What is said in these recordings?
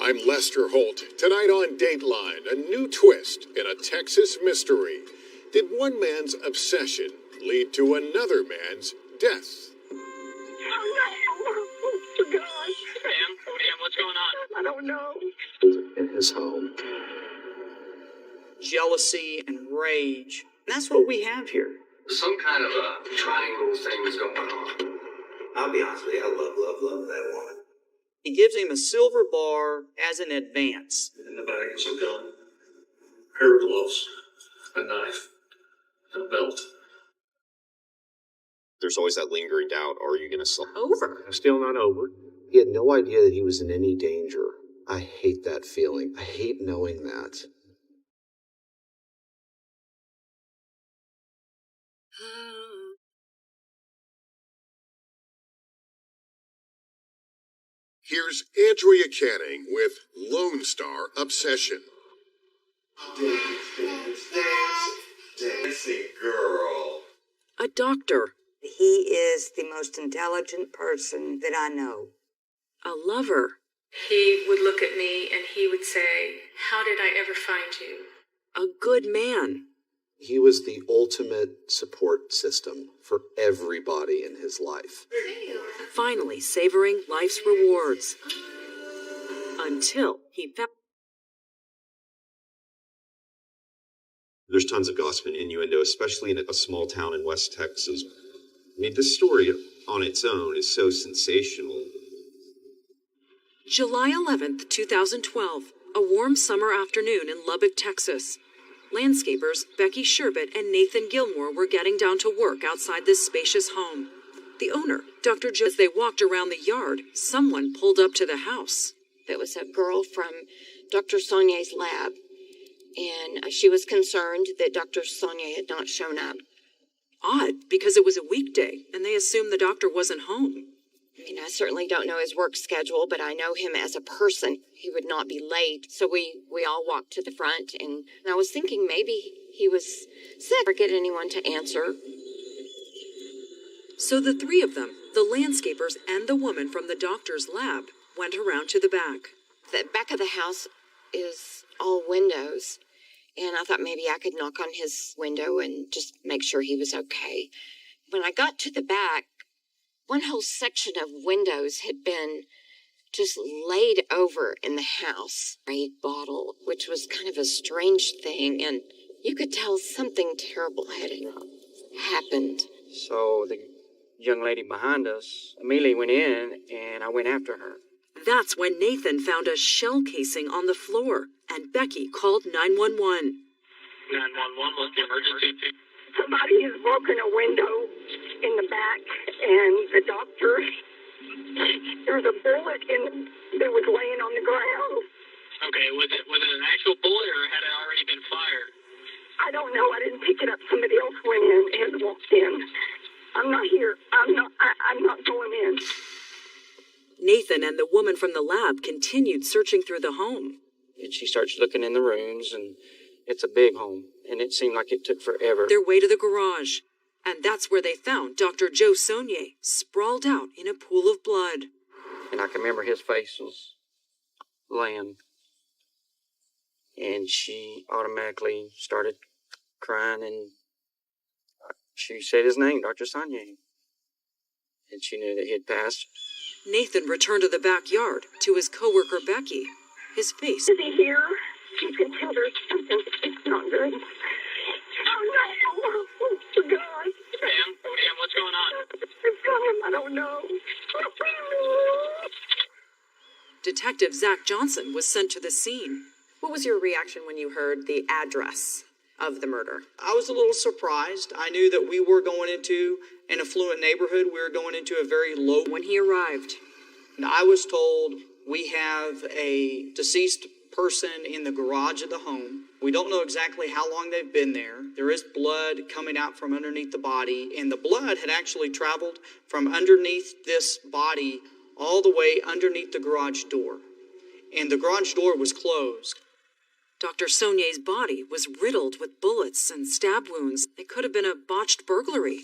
I'm Lester Holt. Tonight on Dateline, a new twist in a Texas mystery. Did one man's obsession lead to another man's death? Oh, no. God. Ma'am, what's going on? I don't know. In his home. Jealousy and rage. That's what we have here. Some kind of a triangle thing is going on. I'll be honest with you, I love that woman. He gives him a silver bar as an advance. In the bag is a gun, a pair of gloves, a knife, and a belt. There's always that lingering doubt. Are you going to sell? Over. Still not over. He had no idea that he was in any danger. I hate that feeling. I hate knowing that. Here's Andrea Canning with Lone Star Obsession. Dancing girl. A doctor. He is the most intelligent person that I know. A lover. He would look at me and he would say, "How did I ever find you?" A good man. He was the ultimate support system for everybody in his life. Finally savoring life's rewards. Until he found... There's tons of gossip and innuendo, especially in a small town in West Texas. I mean, this story on its own is so sensational. July 11th, 2012. A warm summer afternoon in Lubbock, Texas. Landscapers Becky Sherbet and Nathan Gilmore were getting down to work outside this spacious home. The owner, Dr. Joe, as they walked around the yard, someone pulled up to the house. It was a girl from Dr. Saulnier's lab, and she was concerned that Dr. Saulnier had not shown up. Odd, because it was a weekday, and they assumed the doctor wasn't home. I mean, I certainly don't know his work schedule, but I know him as a person. He would not be late. So we all walked to the front, and I was thinking maybe he was sick or get anyone to answer. So the three of them, the landscapers and the woman from the doctor's lab, went around to the back. The back of the house is all windows, and I thought maybe I could knock on his window and just make sure he was okay. When I got to the back, one whole section of windows had been just laid over in the house. A bottle, which was kind of a strange thing, and you could tell something terrible had happened. So the young lady behind us immediately went in, and I went after her. That's when Nathan found a shell casing on the floor, and Becky called 911. 911, what's the emergency? Somebody has broken a window in the back, and the doctor, there was a bullet that was laying on the ground. Okay, was it an actual bullet, or had it already been fired? I don't know. I didn't pick it up. Somebody else went in and walked in. I'm not here. I'm not going in. Nathan and the woman from the lab continued searching through the home. And she starts looking in the rooms, and it's a big home, and it seemed like it took forever. Their way to the garage, and that's where they found Dr. Joe Saulnier sprawled out in a pool of blood. And I can remember his face was laying, and she automatically started crying, and she said his name, Dr. Saulnier, and she knew that he had passed. Nathan returned to the backyard to his coworker Becky. His face. Is he here? You can tell there's something. It's not good. Oh no! Oh God! Ma'am, what's going on? I don't know. Detective Zach Johnson was sent to the scene. What was your reaction when you heard the address of the murder? I was a little surprised. I knew that we were going into an affluent neighborhood. We were going into a very low. When he arrived, I was told we have a deceased person in the garage of the home. We don't know exactly how long they've been there. There is blood coming out from underneath the body, and the blood had actually traveled from underneath this body all the way underneath the garage door. And the garage door was closed. Dr. Saulnier's body was riddled with bullets and stab wounds. It could have been a botched burglary.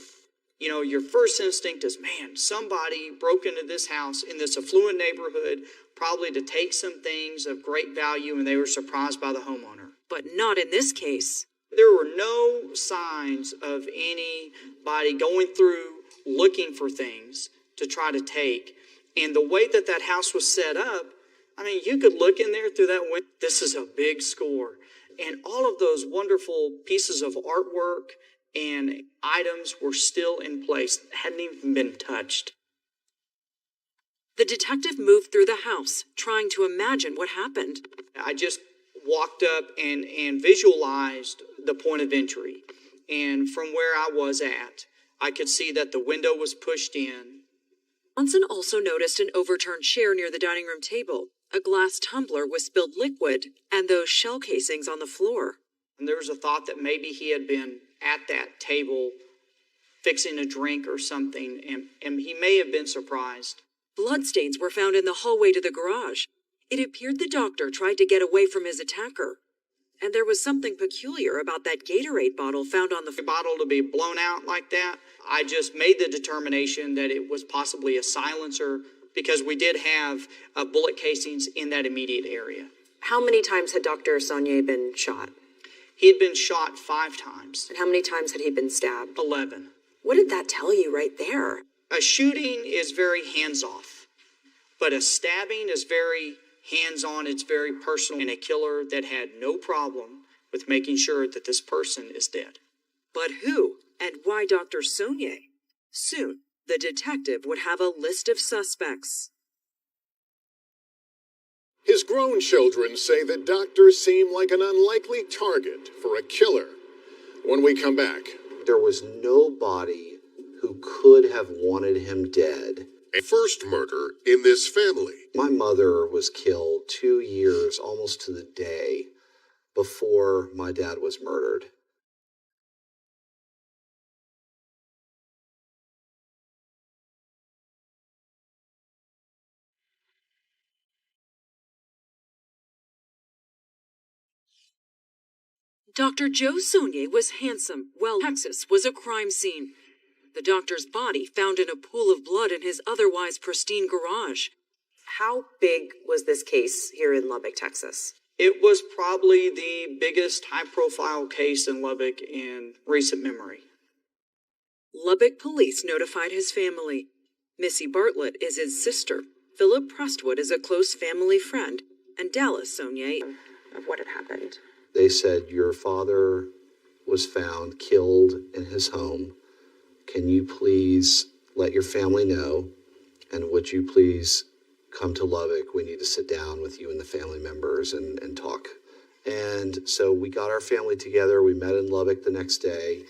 You know, your first instinct is, man, somebody broke into this house in this affluent neighborhood, probably to take some things of great value, and they were surprised by the homeowner. But not in this case. There were no signs of anybody going through looking for things to try to take. And the way that that house was set up, I mean, you could look in there through that window. This is a big score. And all of those wonderful pieces of artwork and items were still in place, hadn't even been touched. The detective moved through the house, trying to imagine what happened. I just walked up and visualized the point of entry. And from where I was at, I could see that the window was pushed in. Johnson also noticed an overturned chair near the dining room table, a glass tumbler with spilled liquid, and those shell casings on the floor. And there was a thought that maybe he had been at that table fixing a drink or something, and he may have been surprised. Bloodstains were found in the hallway to the garage. It appeared the doctor tried to get away from his attacker. And there was something peculiar about that Gatorade bottle found on the bottle to be blown out like that. I just made the determination that it was possibly a silencer because we did have bullet casings in that immediate area. How many times had Dr. Saunier been shot? He had been shot 5 times. And how many times had he been stabbed? 11. What did that tell you right there? A shooting is very hands-off, but a stabbing is very hands-on, it's very personal, and a killer that had no problem with making sure that this person is dead. But who and why Dr. Saunier? Soon, the detective would have a list of suspects. His grown children say the doctor seemed like an unlikely target for a killer. When we come back, there was nobody who could have wanted him dead. A first murder in this family. My mother was killed 2 years, almost to the day, before my dad was murdered. Dr. Joe Saunier was handsome. Well, Texas was a crime scene. The doctor's body found in a pool of blood in his otherwise pristine garage. How big was this case here in Lubbock, Texas? It was probably the biggest high-profile case in Lubbock in recent memory. Lubbock police notified his family. Missy Bartlett is his sister. Philip Prestwood is a close family friend. And Dallas Saunier of what had happened. They said, your father was found killed in his home. Can you please let your family know? And would you please come to Lubbock? We need to sit down with you and the family members and talk. And so we got our family together. We met in Lubbock the next day.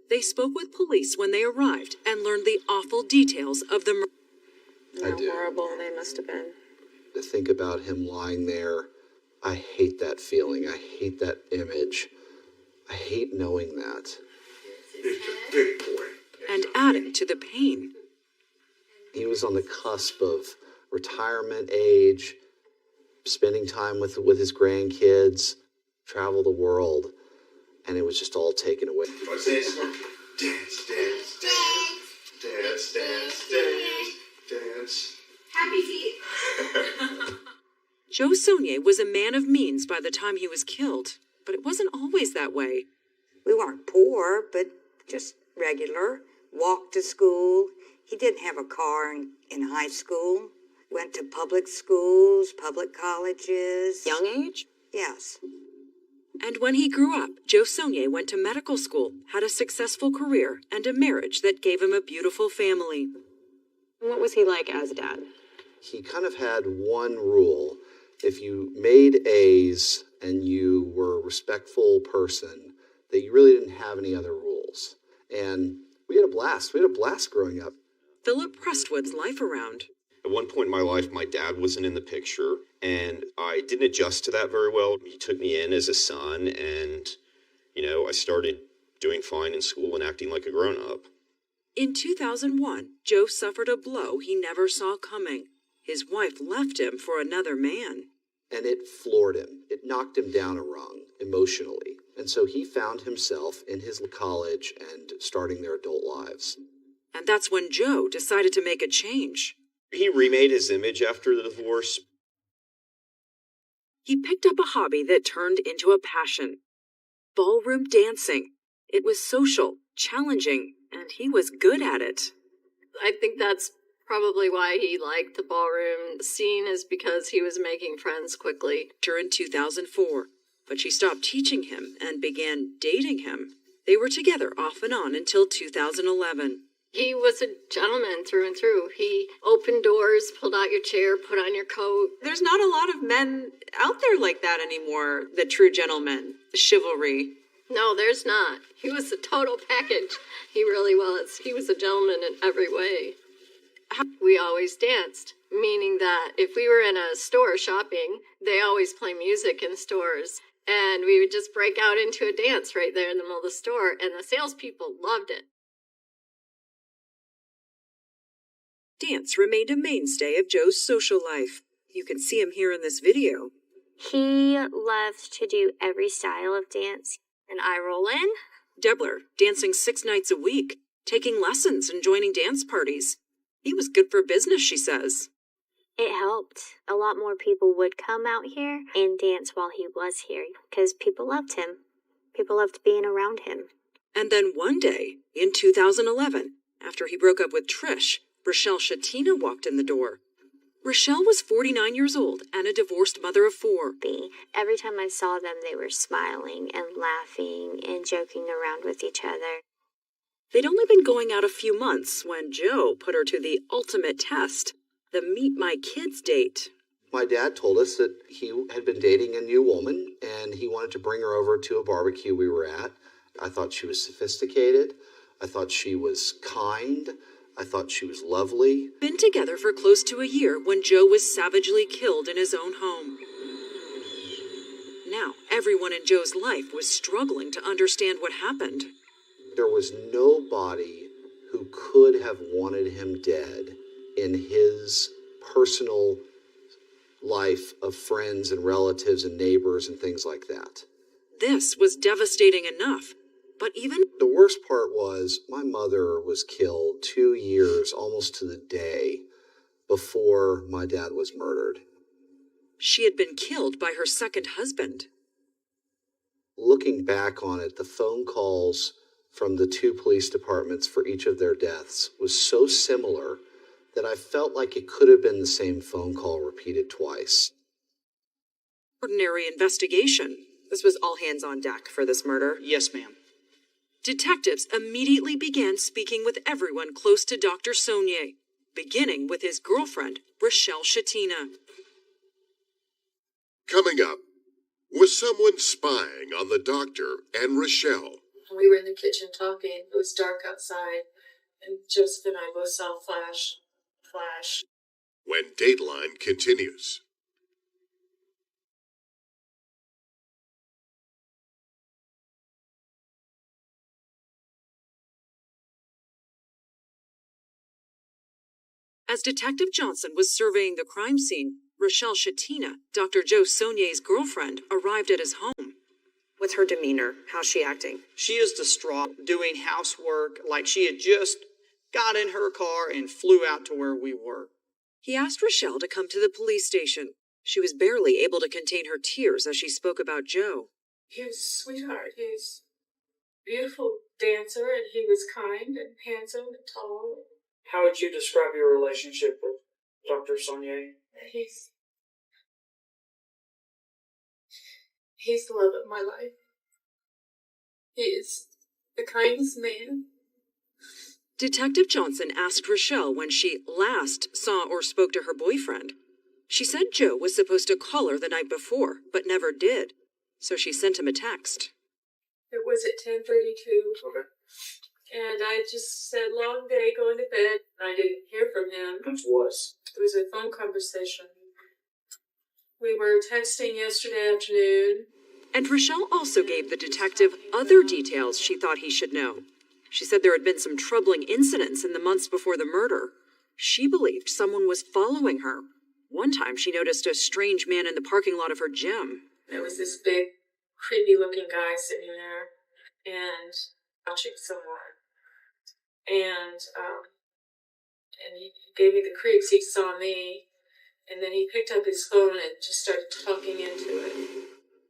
They spoke with police when they arrived and learned the awful details of the murder. How horrible they must have been. To think about him lying there, I hate that feeling. I hate that image. I hate knowing that. It's a big boy. And adding to the pain. He was on the cusp of retirement age, spending time with his grandkids, travel the world, and it was just all taken away. What's this? Dance, dance, dance, dance, dance, dance, dance. Happy feet. Joe Saunier was a man of means by the time he was killed, but it wasn't always that way. We weren't poor, but just regular. Walked to school. He didn't have a car in high school. Went to public schools, public colleges. Young age? Yes. And when he grew up, Joe Saunier went to medical school, had a successful career, and a marriage that gave him a beautiful family. What was he like as a dad? He kind of had one rule. If you made A's and you were a respectful person, that you really didn't have any other rules. And we had a blast. We had a blast growing up. Philip Prestwood's life around. At one point in my life, my dad wasn't in the picture, and I didn't adjust to that very well. He took me in as a son, and, I started doing fine in school and acting like a grown-up. In 2001, Joe suffered a blow he never saw coming. His wife left him for another man. And it floored him. It knocked him down a rung emotionally. And so he found himself in his college and starting their adult lives. And that's when Joe decided to make a change. He remade his image after the divorce. He picked up a hobby that turned into a passion. Ballroom dancing. It was social, challenging, and he was good at it. I think that's probably why he liked the ballroom scene, is because he was making friends quickly. In 2004, but she stopped teaching him and began dating him. They were together off and on until 2011. He was a gentleman through and through. He opened doors, pulled out your chair, put on your coat. There's not a lot of men out there like that anymore. The true gentleman, the chivalry. No, there's not. He was a total package. He really was. He was a gentleman in every way. We always danced, meaning that if we were in a store shopping, they always play music in stores. And we would just break out into a dance right there in the middle of the store, and the salespeople loved it. Dance remained a mainstay of Joe's social life. You can see him here in this video. He loved to do every style of dance. And I roll in. Debler, dancing 6 nights a week, taking lessons and joining dance parties. He was good for business, she says. It helped. A lot more people would come out here and dance while he was here because people loved him. People loved being around him. And then one day, in 2011, after he broke up with Trish, Rochelle Shatina walked in the door. Rochelle was 49 years old and a divorced mother of 4. Every time I saw them, they were smiling and laughing and joking around with each other. They'd only been going out a few months when Joe put her to the ultimate test, the meet my kids date. My dad told us that he had been dating a new woman and he wanted to bring her over to a barbecue we were at. I thought she was sophisticated. I thought she was kind. I thought she was lovely. Been together for close to a year when Joe was savagely killed in his own home. Now, everyone in Joe's life was struggling to understand what happened. There was nobody who could have wanted him dead in his personal life of friends and relatives and neighbors and things like that. This was devastating enough. But even the worst part was my mother was killed 2 years, almost to the day, before my dad was murdered. She had been killed by her second husband. Looking back on it, the phone calls from the 2 police departments for each of their deaths was so similar that I felt like it could have been the same phone call repeated twice. Ordinary investigation. This was all hands on deck for this murder? Yes, ma'am. Detectives immediately began speaking with everyone close to Dr. Saunier, beginning with his girlfriend, Rochelle Shatina. Coming up, was someone spying on the doctor and Rochelle? We were in the kitchen talking. It was dark outside, and Joseph and I both saw a flash. When Dateline continues. As Detective Johnson was surveying the crime scene, Rochelle Shatina, Dr. Joe Saunier's girlfriend, arrived at his home. What's her demeanor? How's she acting? She is distraught, doing housework like she had just got in her car and flew out to where we were. He asked Rochelle to come to the police station. She was barely able to contain her tears as she spoke about Joe. He was a sweetheart. He was a beautiful dancer, and he was kind and handsome and tall. How would you describe your relationship with Dr. Saunier? He's the love of my life. He is the kindest man. Detective Johnson asked Rochelle when she last saw or spoke to her boyfriend. She said Joe was supposed to call her the night before, but never did. So she sent him a text. It was at 10:32. Okay. And I just said, long day, going to bed. I didn't hear from him. It was? It was a phone conversation. We were texting yesterday afternoon. And Rochelle also gave the detective other details she thought he should know. She said there had been some troubling incidents in the months before the murder. She believed someone was following her. One time she noticed a strange man in the parking lot of her gym. There was this big, creepy-looking guy sitting there and watching someone. And and he gave me the creeps. He saw me, and then he picked up his phone and just started talking into it.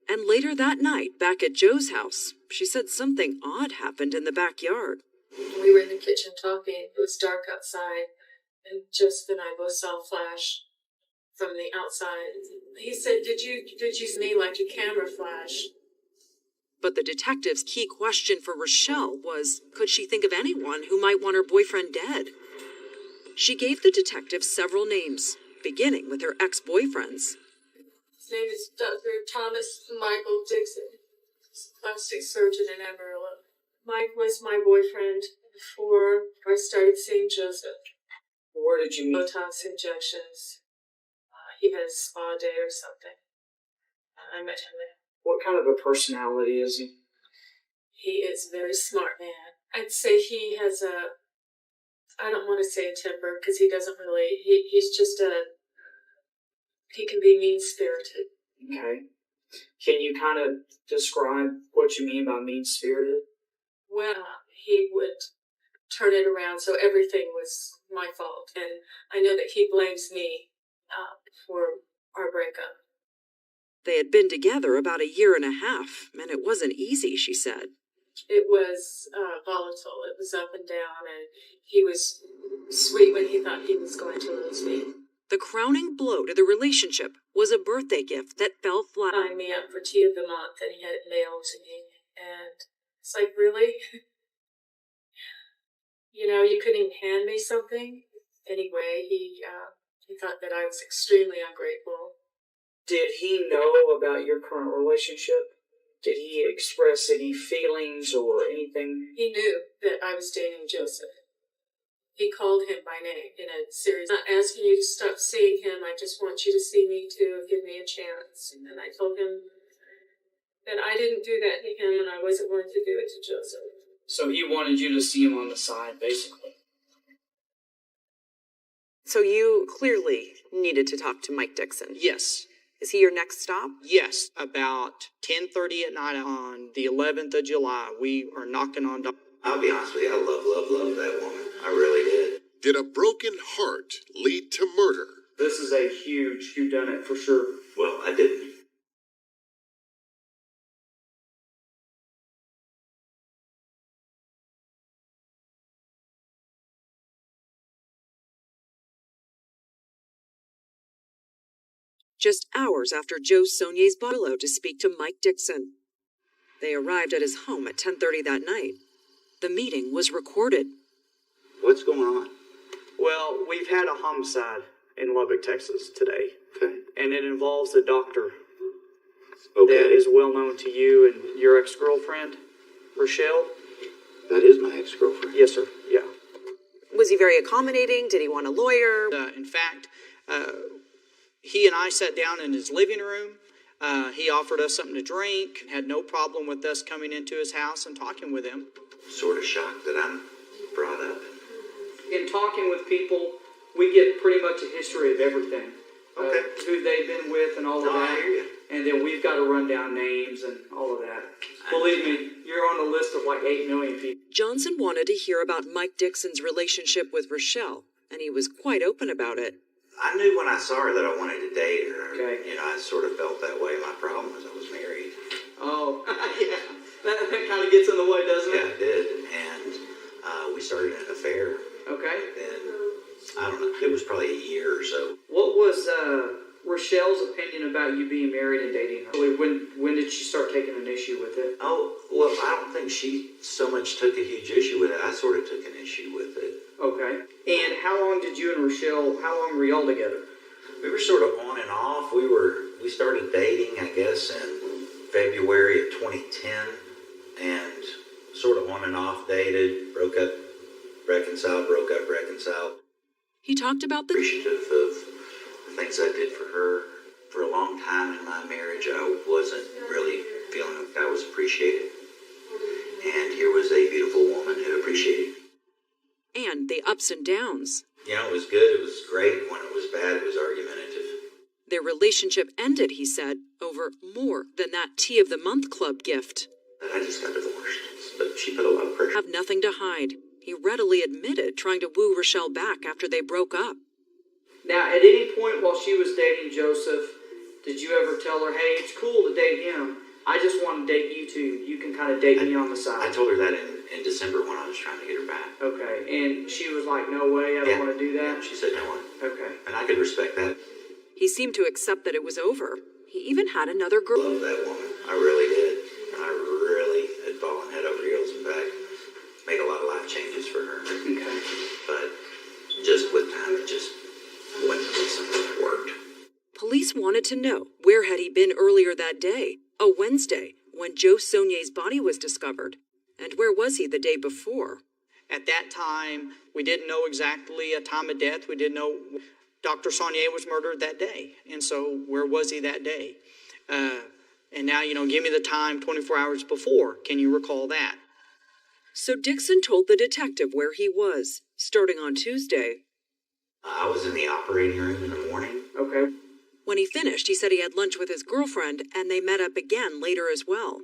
And later that night, back at Joe's house, she said something odd happened in the backyard. We were in the kitchen talking. It was dark outside, and just then I both saw a flash from the outside. He said, "Did you see me like a camera flash?" But the detective's key question for Rochelle was, could she think of anyone who might want her boyfriend dead? She gave the detective several names, beginning with her ex-boyfriends. His name is Dr. Thomas Michael Dixon, plastic surgeon in Amarillo. Mike was my boyfriend before I started seeing Joseph. Where did you meet? Botox injections. He had a spa day or something. I met him there. What kind of a personality is he? He is a very smart man. I'd say he has I don't want to say a temper, because he doesn't really, he's just he can be mean-spirited. Okay. Can you kind of describe what you mean by mean-spirited? Well, he would turn it around so everything was my fault, and I know that he blames me for our breakup. They had been together about 1.5 years, and it wasn't easy, she said. It was volatile. It was up and down, and he was sweet when he thought he was going to lose me. The crowning blow to the relationship was a birthday gift that fell flat. Signed me up for Tea of the Month, and he had it mailed to me, and it's like, really? You couldn't even hand me something? Anyway, he thought that I was extremely ungrateful. Did he know about your current relationship? Did he express any feelings or anything? He knew that I was dating Joseph. He called him by name in a series. I'm not asking you to stop seeing him. I just want you to see me too. Give me a chance. And I told him that I didn't do that to him, and I wasn't going to do it to Joseph. So he wanted you to see him on the side, basically. So you clearly needed to talk to Mike Dixon. Yes. Is he your next stop? Yes. About 10:30 at night on the 11th of July, we are knocking on doors. I'll be honest with you, I love that woman. I really did. Did a broken heart lead to murder? This is a huge whodunit for sure. Well, I didn't. Just hours after Joe Saulnier's bungalow to speak to Mike Dixon. They arrived at his home at 10:30 that night. The meeting was recorded. What's going on? Well, we've had a homicide in Lubbock, Texas today. Okay. And it involves a doctor Okay. that is well known to you and your ex-girlfriend, Rochelle. That is my ex-girlfriend. Yes, sir. Yeah. Was he very accommodating? Did he want a lawyer? In fact, he and I sat down in his living room. He offered us something to drink, had no problem with us coming into his house and talking with him. Sort of shocked that I'm brought up. In talking with people, we get pretty much a history of everything. Okay. Who they've been with and all of No, that. I hear you. And then we've got to run down names and all of that. Believe me, you're on a list of like 8 million people. Johnson wanted to hear about Mike Dixon's relationship with Rochelle, and he was quite open about it. I knew when I saw her that I wanted to date her. Okay. I sort of felt that way. My problem was I was married. Oh, yeah. That kind of gets in the way, doesn't Yeah, it? it did. And we started an affair. Okay. And I don't know, it was probably a year or so. What was Rochelle's opinion about you being married and dating her? When did she start taking an issue with it? Oh, well, I don't think she so much took a huge issue with it. I sort of took an issue with it. Okay. And how long did you and Rochelle, how long were y'all together? We were sort of on and off. We started dating, I guess, in February of 2010, and sort of on and off dated, broke up, reconciled, broke up, reconciled. He talked about the Appreciative of the things I did for her. For a long time in my marriage, I wasn't really feeling like I was appreciated. And here was a beautiful woman who appreciated me. and the ups and downs. It was good, it was great. When it was bad, it was argumentative. Their relationship ended, he said, over more than that Tea of the Month Club gift. I just got divorced, but she put a lot of pressure. Have nothing to hide. He readily admitted trying to woo Rochelle back after they broke up. Now, at any point while she was dating Joseph, did you ever tell her, hey, it's cool to date him, I just want to date you too, you can kind of date me on the side? I told her that in December when I was trying to get her back. Okay, and she was like, no way, I don't want to do that? Yeah, she said no way. Okay. And I could respect that. He seemed to accept that it was over. He even had another girl. I love that woman. I really did. I really had fallen head over heels. In fact, made a lot of life changes for her. Okay. But just with time, it just wouldn't be something that worked. Police wanted to know where had he been earlier that day, a Wednesday, when Joe Saulnier's body was discovered. And where was he the day before? At that time, we didn't know exactly a time of death. We didn't know Dr. Saulnier was murdered that day. And so where was he that day? And now, give me the time 24 hours before. Can you recall that? So Dixon told the detective where he was, starting on Tuesday. I was in the operating room in the morning. Okay. When he finished, he said he had lunch with his girlfriend, and they met up again later as well.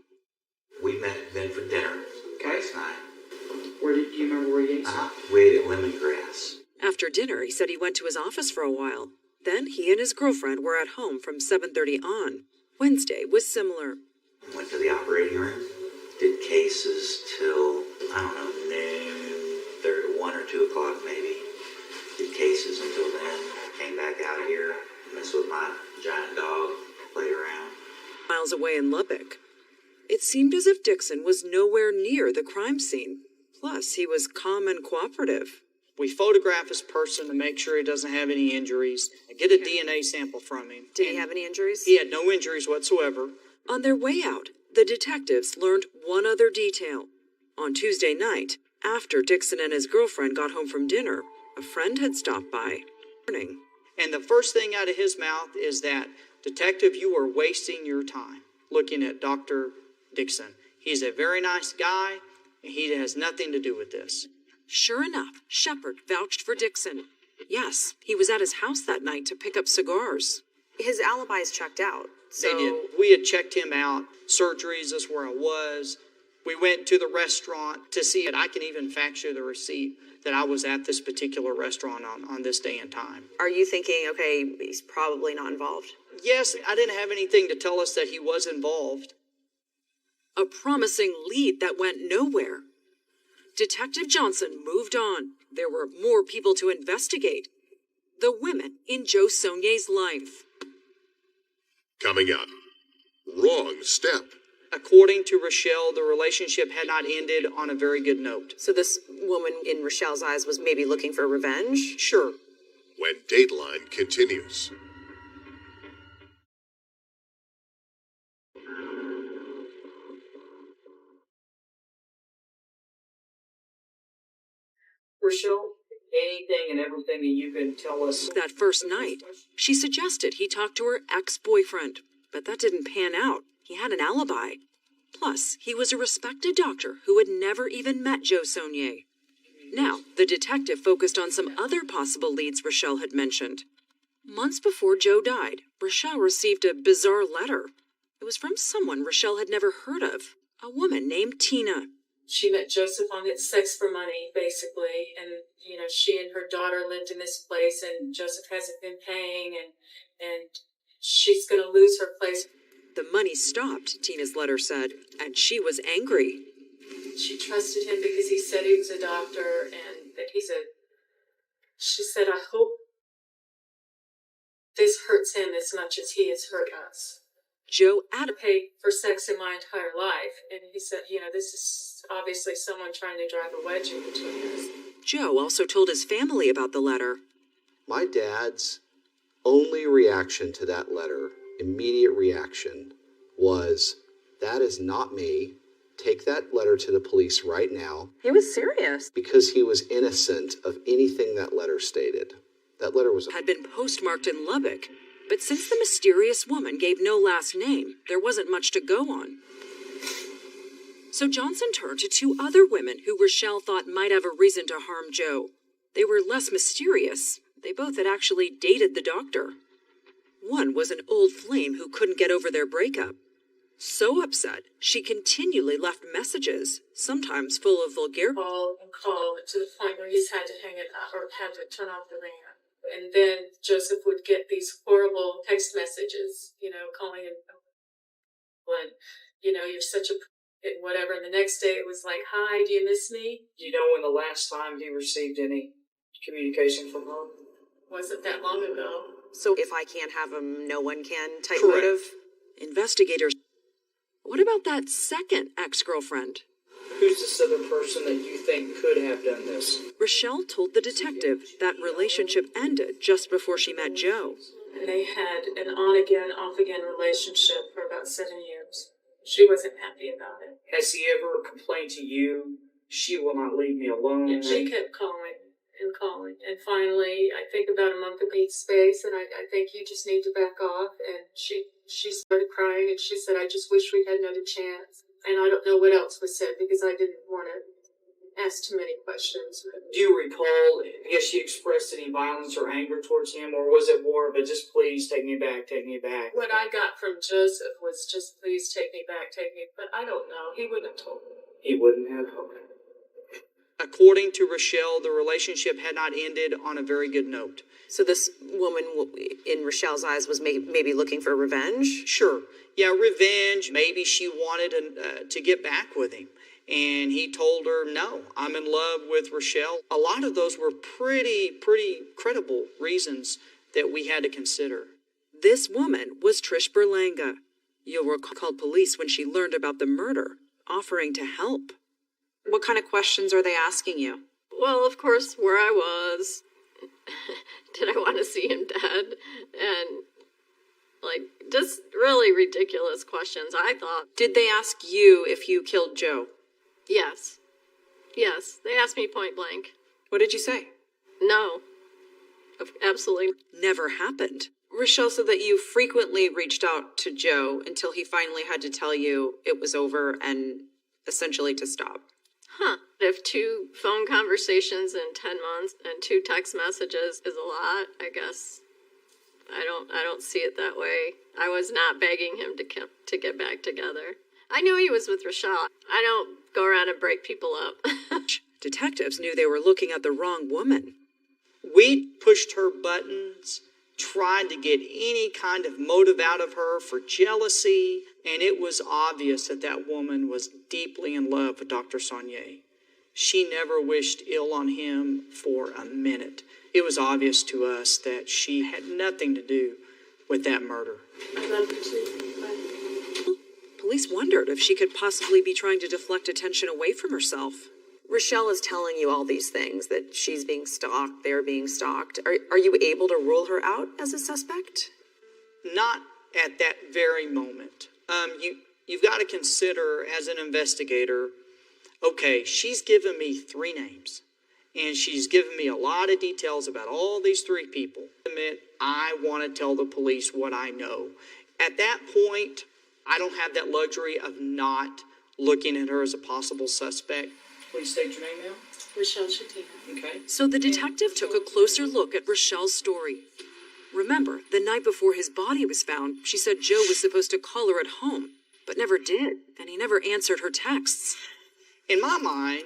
We met then for dinner last night. Do you remember where you ate? We ate at Lemongrass. After dinner, he said he went to his office for a while. Then he and his girlfriend were at home from 7:30 on. Wednesday was similar. Went to the operating room, did cases till, noon, 1 or 2 o'clock maybe. Did cases until then. Came back out here, messed with my giant dog, played around. Miles away in Lubbock. It seemed as if Dixon was nowhere near the crime scene. Plus, he was calm and cooperative. We photograph his person to make sure he doesn't have any injuries. I get a DNA sample from him. Did he have any injuries? He had no injuries whatsoever. On their way out, the detectives learned one other detail. On Tuesday night, after Dixon and his girlfriend got home from dinner, a friend had stopped by. And the first thing out of his mouth is that, Detective, you are wasting your time looking at Dr. Dixon. He's a very nice guy, and he has nothing to do with this. Sure enough, Shepard vouched for Dixon. Yes, he was at his house that night to pick up cigars. His alibi's checked out. So... They did. We had checked him out. Surgeries is where I was. We went to the restaurant to see it. I can even fax you the receipt that I was at this particular restaurant on this day and time. Are you thinking, okay, he's probably not involved? Yes, I didn't have anything to tell us that he was involved. A promising lead that went nowhere. Detective Johnson moved on. There were more people to investigate. The women in Joe Saulnier's life. Coming up, wrong step. According to Rochelle, the relationship had not ended on a very good note. So this woman in Rochelle's eyes was maybe looking for revenge? Sure. When Dateline continues. Rochelle, anything and everything that you can tell us? That first night, she suggested he talk to her ex-boyfriend, but that didn't pan out. He had an alibi. Plus, he was a respected doctor who had never even met Joe Saulnier. Now, the detective focused on some other possible leads Rochelle had mentioned. Months before Joe died, Rochelle received a bizarre letter. It was from someone Rochelle had never heard of, a woman named Tina. She met Joseph on it, sex for money, basically. And, she and her daughter lived in this place, and Joseph hasn't been paying, and she's going to lose her place. The money stopped, Tina's letter said, and she was angry. She trusted him because he said he was a doctor, and that she said, I hope this hurts him as much as he has hurt us. Joe I paid for sex in my entire life. And he said, this is obviously someone trying to drive a wedge in between us. Joe also told his family about the letter. My dad's only reaction to that letter, immediate reaction, was, that is not me. Take that letter to the police right now. He was serious. Because he was innocent of anything that letter stated. That letter had been postmarked in Lubbock. But since the mysterious woman gave no last name, there wasn't much to go on. So Johnson turned to two other women who Rochelle thought might have a reason to harm Joe. They were less mysterious. They both had actually dated the doctor. One was an old flame who couldn't get over their breakup. So upset, she continually left messages, sometimes full of vulgarity. Call to the point where he's had to hang it up or had to turn off the ringer. And then Joseph would get these horrible text messages, calling him, when, you're such a and whatever. And the next day it was like, hi, do you miss me? Do you know when the last time he received any communication from her? Wasn't that long ago. So if I can't have him, no one can type Correct. motive? Investigators. What about that second ex-girlfriend? Who's this other person that you think could have done this? Rochelle told the detective that relationship ended just before she met Joe. And they had an on-again, off-again relationship for about 7 years. She wasn't happy about it. Has he ever complained to you, she will not leave me alone? And she kept calling and calling. And finally, I think about a month ago, space, and I think you just need to back off. And she started crying, and she said, I just wish we had another chance. And I don't know what else was said because I didn't want to ask too many questions. Do you recall, if she expressed any violence or anger towards him, or was it more of a just please take me back, take me back? What I got from Joseph was just please take me back, but I don't know. He wouldn't have told me. He wouldn't have? Okay. According to Rochelle, the relationship had not ended on a very good note. So this woman, in Rochelle's eyes, was maybe looking for revenge? Sure. Yeah, revenge. Maybe she wanted to get back with him. And he told her, no, I'm in love with Rochelle. A lot of those were pretty credible reasons that we had to consider. This woman was Trish Berlanga. You'll recall called police when she learned about the murder, offering to help. What kind of questions are they asking you? Well, of course, where I was. Did I want to see him dead? And, just really ridiculous questions, I thought. Did they ask you if you killed Joe? Yes. Yes, they asked me point blank. What did you say? No. Absolutely. Never happened. Rochelle said that you frequently reached out to Joe until he finally had to tell you it was over and essentially to stop. Huh. If 2 phone conversations in 10 months and 2 text messages is a lot, I guess I don't see it that way. I was not begging him to get back together. I knew he was with Rochelle. I don't go around and break people up. Detectives knew they were looking at the wrong woman. We pushed her buttons, tried to get any kind of motive out of her for jealousy, and it was obvious that that woman was deeply in love with Dr. Saunier. She never wished ill on him for a minute. It was obvious to us that she had nothing to do with that murder. I love her too. Police wondered if she could possibly be trying to deflect attention away from herself. Rochelle is telling you all these things, that she's being stalked, they're being stalked. Are you able to rule her out as a suspect? Not at that very moment. You've got to consider, as an investigator, okay, she's given me 3 names, and she's given me a lot of details about all these 3 people. I want to tell the police what I know. At that point, I don't have that luxury of not looking at her as a possible suspect. Please state your name now. Rochelle Shatina. Okay. So the detective took a closer look at Rochelle's story. Remember, the night before his body was found, she said Joe was supposed to call her at home, but never did, and he never answered her texts. In my mind,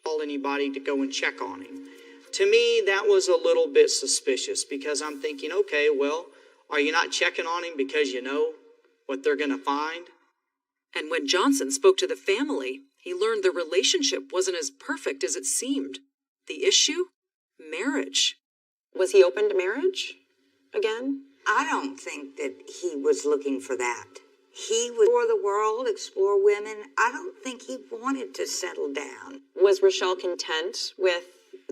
call anybody to go and check on him. To me, that was a little bit suspicious because I'm thinking, okay, well, are you not checking on him because you know what they're going to find? And when Johnson spoke to the family, he learned the relationship wasn't as perfect as it seemed. The issue? Marriage. Was he open to marriage? Again? I don't think that he was looking for that. He would explore the world, explore women. I don't think he wanted to settle down. Was Rochelle content with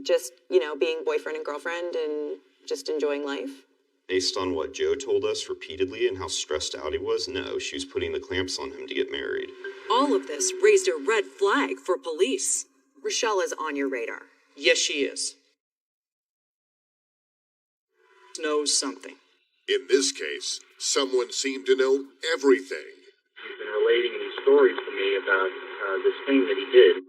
just, being boyfriend and girlfriend and just enjoying life? Based on what Joe told us repeatedly and how stressed out he was, no, she was putting the clamps on him to get married. All of this raised a red flag for police. Rochelle is on your radar. Yes, she is. Knows something. In this case, someone seemed to know everything. He's been relating these stories to me about this thing that he did.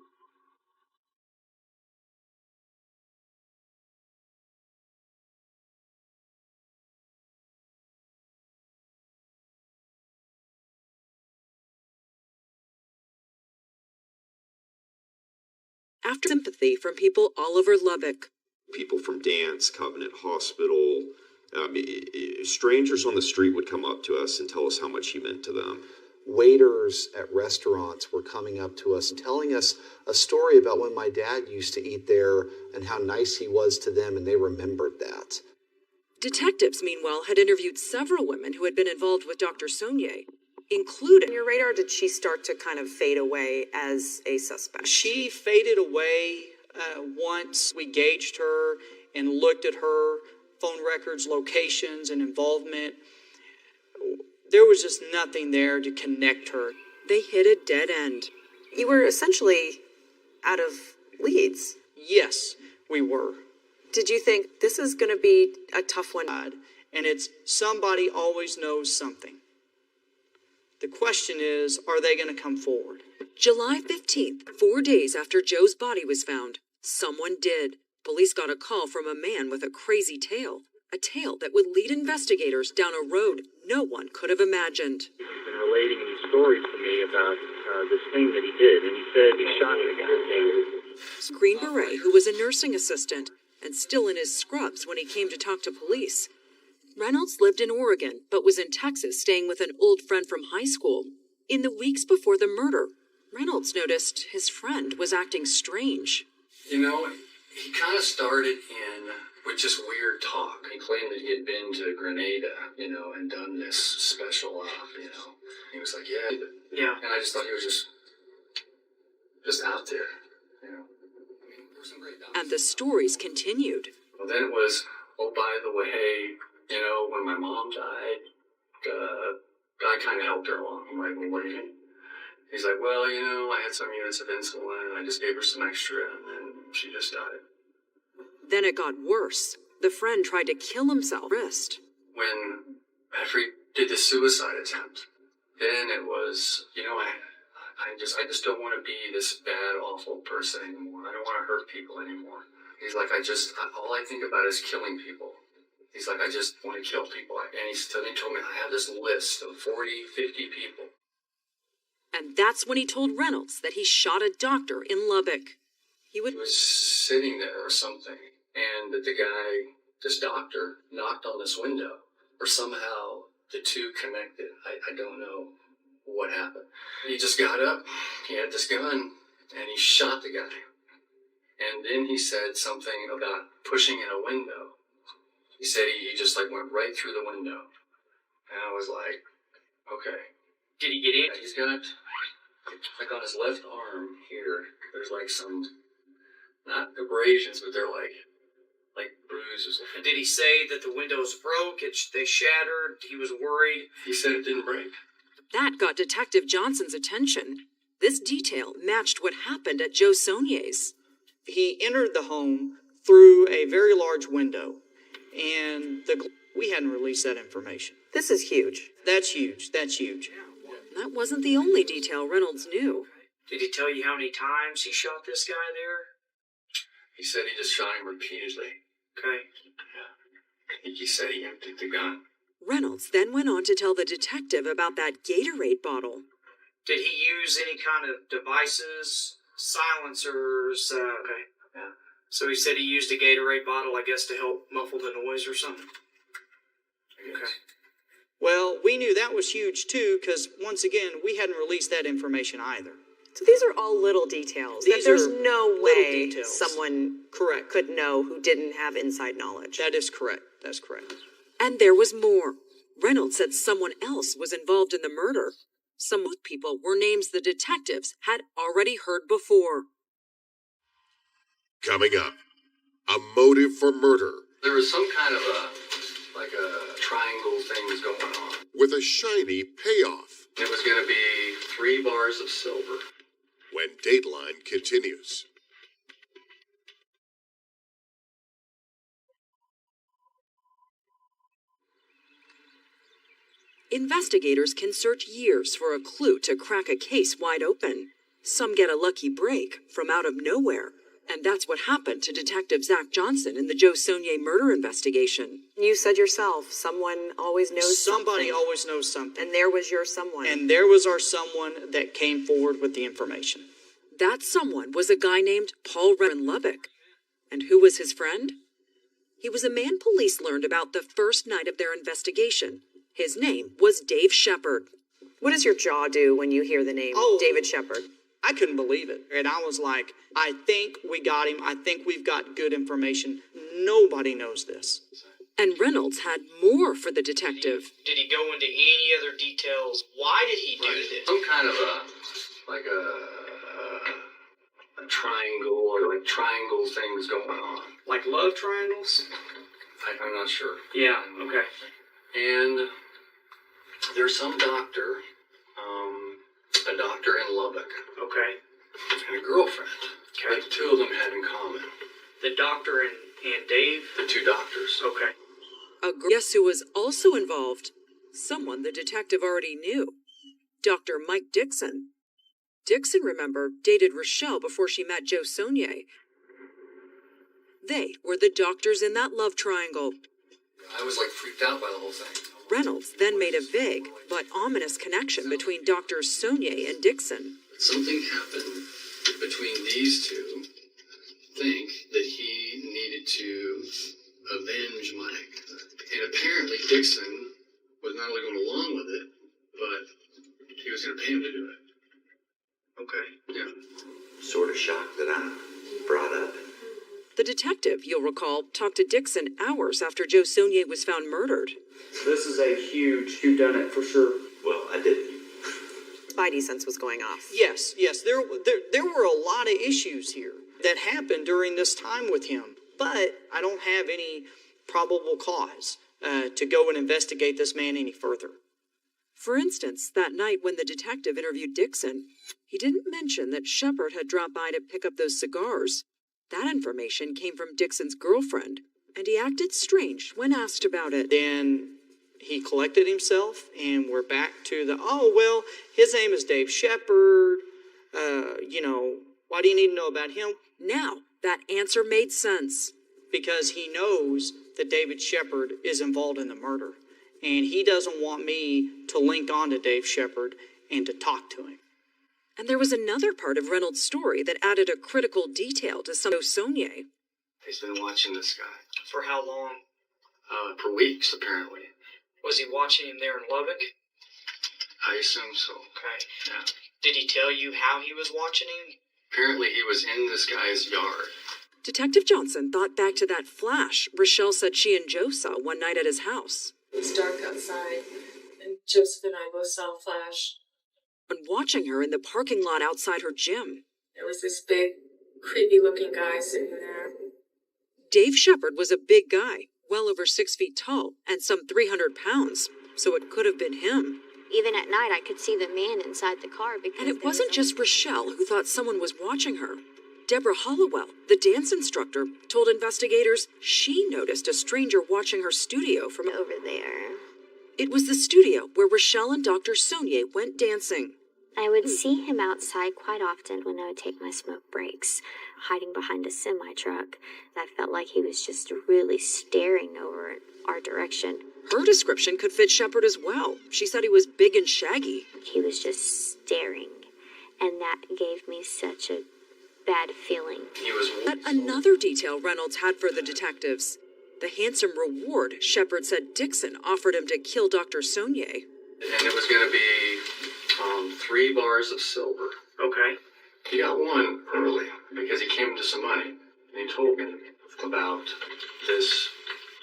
after sympathy from people all over Lubbock. People from Dance, Covenant Hospital, strangers on the street would come up to us and tell us how much he meant to them. Waiters at restaurants were coming up to us and telling us a story about when my dad used to eat there and how nice he was to them, and they remembered that. Detectives, meanwhile, had interviewed several women who had been involved with Dr. Saunier, including... On your radar, did she start to kind of fade away as a suspect? She faded away once we gauged her and looked at her phone records, locations, and involvement. There was just nothing there to connect her. They hit a dead end. You were essentially out of leads. Yes, we were. Did you think this is going to be a tough one? And it's somebody always knows something. The question is, are they going to come forward? July 15th, 4 days after Joe's body was found, someone did. Police got a call from a man with a crazy tale. A tale that would lead investigators down a road no one could have imagined. He's been relating these stories to me about this thing that he did, and he said he shot the guy. Green Beret, who was a nursing assistant and still in his scrubs when he came to talk to police. Reynolds lived in Oregon, but was in Texas staying with an old friend from high school. In the weeks before the murder, Reynolds noticed his friend was acting strange. You know, he kind of started in with just weird talk. He claimed that he had been to Grenada, and done this special op, He was like, yeah. And I just thought he was just out there, And the stories continued. Well, then it was, oh, by the way, when my mom died, I kind of helped her along. I'm like, well, what do you mean? He's like, well, I had some units of insulin, and I just gave her some extra, and then she just died. Then it got worse. The friend tried to kill himself. After he did the suicide attempt, then it was, I just don't want to be this bad, awful person anymore. I don't want to hurt people anymore. He's like, all I think about is killing people. He's like, I just want to kill people. And he told me, I have this list of 40, 50 people. And that's when he told Reynolds that he shot a doctor in Lubbock. He was sitting there or something, and that the guy, this doctor, knocked on this window. Or somehow the two connected. I don't know what happened. He just got up, he had this gun, and he shot the guy. And then he said something about pushing in a window. He said he just went right through the window. And I was like, okay. Did he get in? He's got, on his left arm here, there's some, not abrasions, but they're like bruises. And did he say that the windows broke, they shattered, he was worried? He said it didn't break. That got Detective Johnson's attention. This detail matched what happened at Joe Saunier's. He entered the home through a very large window, and we hadn't released that information. This is huge. That's huge. That wasn't the only detail Reynolds knew. Did he tell you how many times he shot this guy there? He said he just shot him repeatedly. Okay. Yeah. He said he emptied the gun. Reynolds then went on to tell the detective about that Gatorade bottle. Did he use any kind of devices, silencers? Okay. Yeah. So he said he used a Gatorade bottle, I guess, to help muffle the noise or something? Okay. Well, we knew that was huge, too, because, once again, we hadn't released that information either. So these are all little details. There's no way someone could know who didn't have inside knowledge. That is correct. That's correct. And there was more. Reynolds said someone else was involved in the murder. Some people were names the detectives had already heard before. Coming up, a motive for murder. There was some kind of a triangle thing was going on. With a shiny payoff. It was going to be 3 bars of silver. When Dateline continues. Investigators can search years for a clue to crack a case wide open. Some get a lucky break from out of nowhere. And that's what happened to Detective Zach Johnson in the Joe Saunier murder investigation. You said yourself, someone always knows Somebody something. always knows something. And there was your someone. And there was our someone that came forward with the information. That someone was a guy named Paul in Lubbock. And who was his friend? He was a man police learned about the first night of their investigation. His name was Dave Shepard. What does your jaw do when you hear the name David Shepard? I couldn't believe it. And I was like, I think we got him. I think we've got good information. Nobody knows this. And Reynolds had more for the detective. Did he go into any other details? Why did he do this? Some kind of a triangle or like triangle things going on. Like love triangles? I'm not sure. Yeah, okay. And there's some doctor, a doctor in Lubbock. Okay. And a girlfriend. Okay. That the two of them had in common. The doctor and Dave? The two doctors. Okay. Guess who was also involved? Someone the detective already knew. Dr. Mike Dixon. Dixon, remember, dated Rochelle before she met Joe Saunier. They were the doctors in that love triangle. I was like freaked out by the whole thing. Reynolds then made a vague but ominous connection between Doctors Saunier and Dixon. Something happened between these two. Think that he needed to avenge Mike. And apparently Dixon was not only going along with it, but he was going to pay him to do it. Okay. Yeah. Sort of shocked that I'm brought up. The detective, you'll recall, talked to Dixon hours after Joe Saunier was found murdered. This is a huge whodunit for sure. Well, I didn't. Spidey sense was going off. Yes, there were a lot of issues here that happened during this time with him. But I don't have any probable cause to go and investigate this man any further. For instance, that night when the detective interviewed Dixon, he didn't mention that Shepard had dropped by to pick up those cigars. That information came from Dixon's girlfriend, and he acted strange when asked about it. Then he collected himself, and we're back to his name is Dave Shepard. Why do you need to know about him? Now, that answer made sense. Because he knows that David Shepard is involved in the murder. And he doesn't want me to link on to Dave Shepard and to talk to him. And there was another part of Reynolds' story that added a critical detail to some Saunier. He's been watching this guy. For how long? For weeks, apparently. Was he watching him there in Lubbock? I assume so. Okay. Yeah. Did he tell you how he was watching him? Apparently he was in this guy's yard. Detective Johnson thought back to that flash Rochelle said she and Joe saw one night at his house. It was dark outside, and Joseph and I both saw a flash. And watching her in the parking lot outside her gym. There was this big, creepy-looking guy sitting there. Dave Shepard was a big guy, well over 6 feet tall, and some 300 pounds, so it could have been him. Even at night, I could see the man inside the car because... And it wasn't just Rochelle who thought someone was watching her. Deborah Hollowell, the dance instructor, told investigators she noticed a stranger watching her studio from over there. It was the studio where Rochelle and Dr. Saunier went dancing. I would see him outside quite often when I would take my smoke breaks, hiding behind a semi-truck. I felt like he was just really staring over our direction. Her description could fit Shepard as well. She said he was big and shaggy. He was just staring, and that gave me such a bad feeling. But another detail Reynolds had for the detectives. The handsome reward Shepard said Dixon offered him to kill Dr. Saunier. And it was going to be 3 bars of silver. Okay. He got one early because he came to some money, and he told me about this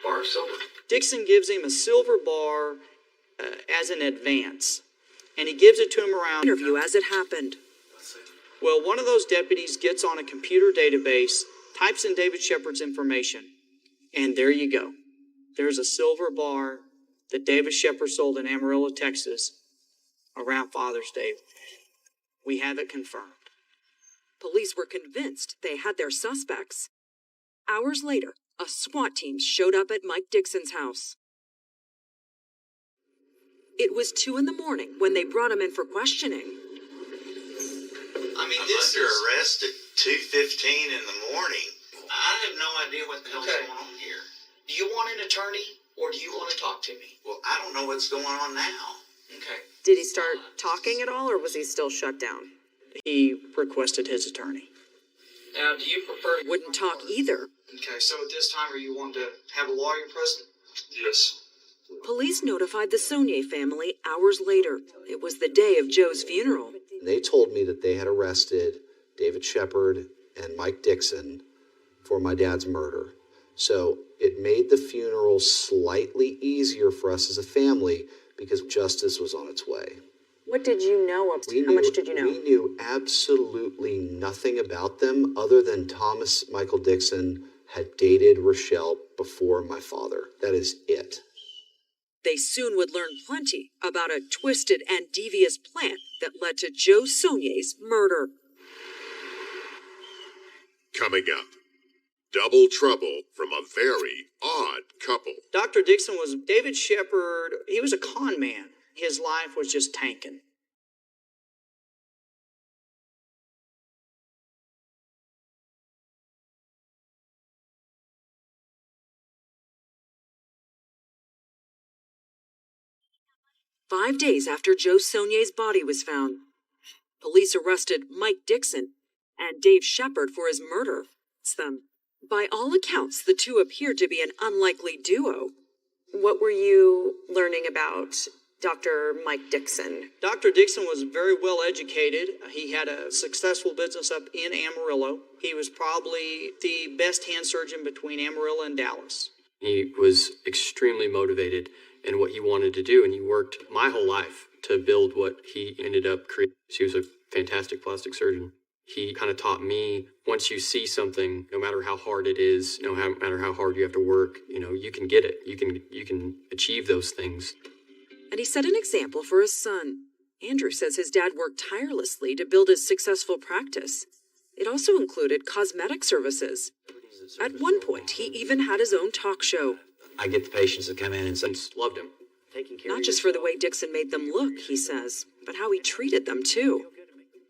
bar of silver. Dixon gives him a silver bar as an advance, and he gives it to him around... Interview as it happened. Well, one of those deputies gets on a computer database, types in David Shepard's information, and there you go. There's a silver bar that David Shepard sold in Amarillo, Texas, around Father's Day. We have it confirmed. Police were convinced they had their suspects. Hours later, a SWAT team showed up at Mike Dixon's house. It was 2 a.m. when they brought him in for questioning. I mean, this under arrest at 2:15 in the morning. I have no idea what the hell's going on here. Do you want an attorney, or do you want to talk to me? Well, I don't know what's going on now. Okay. Did he start talking at all, or was he still shut down? he requested his attorney. Now, do you prefer... Wouldn't talk either. Okay, so at this time, are you wanting to have a lawyer present? Yes. Police notified the Saunier family hours later. It was the day of Joe's funeral. They told me that they had arrested David Shepard and Mike Dixon for my dad's murder. So it made the funeral slightly easier for us as a family because justice was on its way. What did you know? How much did you know? We knew absolutely nothing about them other than Thomas Michael Dixon had dated Rochelle before my father. That is it. They soon would learn plenty about a twisted and devious plan that led to Joe Saunier's murder. Coming up, double trouble from a very odd couple. Dr. Dixon was David Shepard. He was a con man. His life was just tanking. "5 days after Joe Saunier's body was found, police arrested Mike Dixon and Dave Shepard for his murder. It's them. By all accounts, the two appeared to be an unlikely duo. What were you learning about Dr. Mike Dixon? Dr. Dixon was very well educated. He had a successful business up in Amarillo. He was probably the best hand surgeon between Amarillo and Dallas. He was extremely motivated in what he wanted to do, and he worked my whole life to build what he ended up creating. He was a fantastic plastic surgeon. He kind of taught me, once you see something, no matter how hard it is, no matter how hard you have to work, you can get it. You can achieve those things. And he set an example for his son. Andrew says his dad worked tirelessly to build his successful practice. It also included cosmetic services. At one point, he even had his own talk show. I get the patients that come in and loved him. Not just for the way Dixon made them look, he says, but how he treated them too.